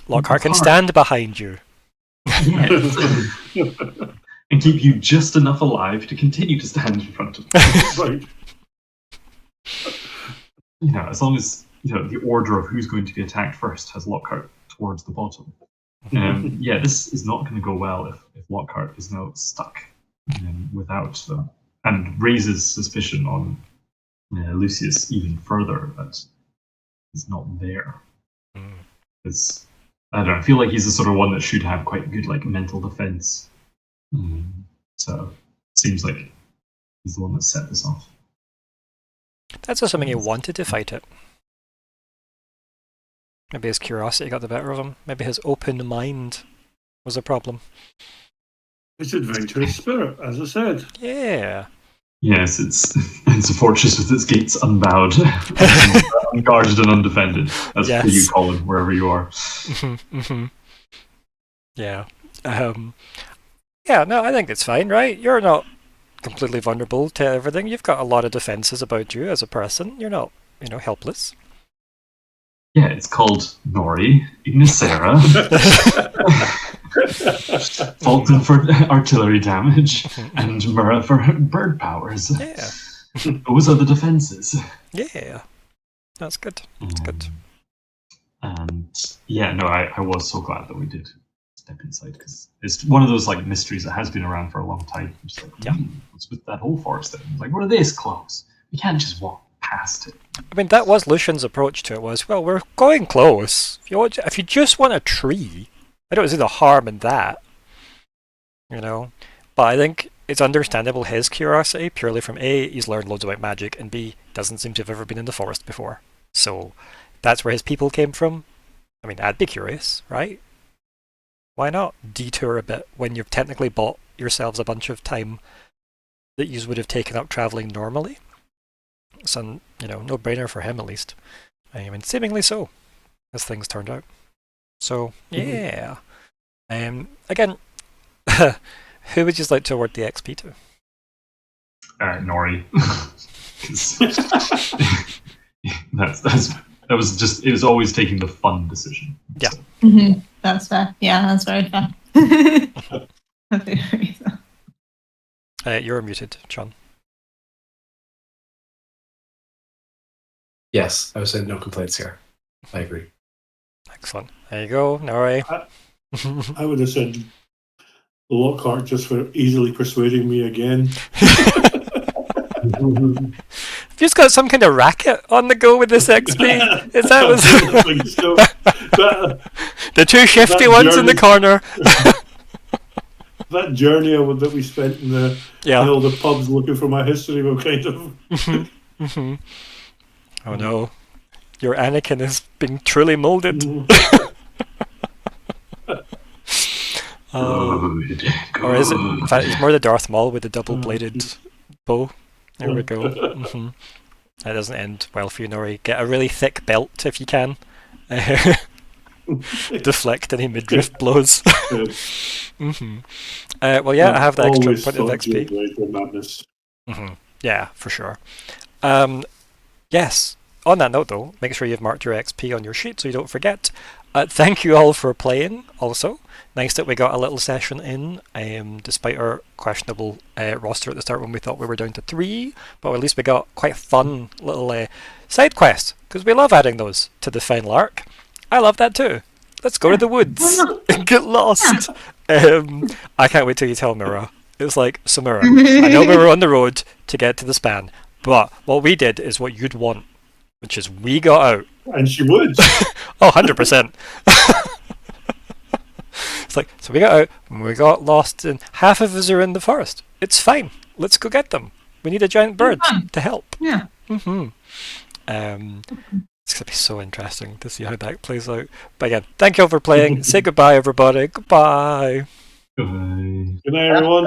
Lockhart can stand behind you. Yes. And keep you just enough alive to continue to stand in front of Right. As long as the order of who's going to be attacked first has Lockhart towards the bottom. Yeah, this is not going to go well if Lockhart is now stuck without them, and raises suspicion on Lucius even further that he's not there. It's, I don't know, I feel like he's the sort of one that should have quite good mental defense. So it seems like he's the one that set this off. That's assuming he wanted to fight it. Maybe his curiosity got the better of him. Maybe his open mind was a problem. It's adventurous spirit, as I said. Yeah. Yes, it's a fortress with its gates unbowed, unguarded and undefended. That's what you call it, wherever you are. Yeah. Yeah, no, I think it's fine, right? You're not completely vulnerable to everything. You've got a lot of defenses about you as a person. You're not, helpless. Yeah, it's called Nori, Ignysera, Falkwin for artillery damage, and Myr'ra for bird powers. Yeah. Those are the defenses. Yeah. That's good. That's good. And yeah, no, I was so glad that we did step inside, because it's one of those mysteries that has been around for a long time. Just what's with that whole forest thing? What are this close? We can't just walk past it. I mean, that was Lucian's approach to it, was, well, we're going close. If you just want a tree, I don't see the harm in that. But I think it's understandable his curiosity, purely from A, he's learned loads about magic, and B, doesn't seem to have ever been in the forest before. So that's where his people came from. I mean, I'd be curious, right? Why not detour a bit when you've technically bought yourselves a bunch of time that you would have taken up travelling normally? So, no-brainer for him, at least. I mean, seemingly so, as things turned out. So, yeah. Again, who would you like to award the XP to? Nori. That was just, it was always taking the fun decision. Yeah. Mm-hmm. That's fair. Yeah, that's very fair. You're muted, John. Yes, I was saying no complaints here. I agree. Excellent. There you go, Nori. I would have said Lockhart just for easily persuading me again. Have you just got some kind of racket on the go with this XP? Is that what's... I think so. The two shifty ones in the corner. That journey that we spent in all the pubs looking for my history were kind of... Oh no, your Anakin is being truly molded. Or is it? In fact, it's more the Darth Maul with the double-bladed bow. There we go. That doesn't end well for you, Nori. Get a really thick belt if you can. Deflect any midriff blows. Well, yeah, I have the extra point of XP. Yeah, for sure. Yes. On that note, though, make sure you've marked your XP on your sheet so you don't forget. Thank you all for playing, also. Nice that we got a little session in, despite our questionable roster at the start when we thought we were down to 3, but at least we got quite fun little side quests, because we love adding those to the final arc. I love that too. Let's go to the woods and get lost. I can't wait till you tell Myr'ra. It's like, so Myr'ra, I know we were on the road to get to the span, but what we did is what you'd want, which is we got out. And she would. Oh, 100%. It's like, so we got out, and we got lost, and half of us are in the forest. It's fine. Let's go get them. We need a giant bird to help. Yeah. It's going to be so interesting to see how that plays out. But again, thank you all for playing. Say goodbye, everybody. Goodbye. Goodbye. Good night, everyone.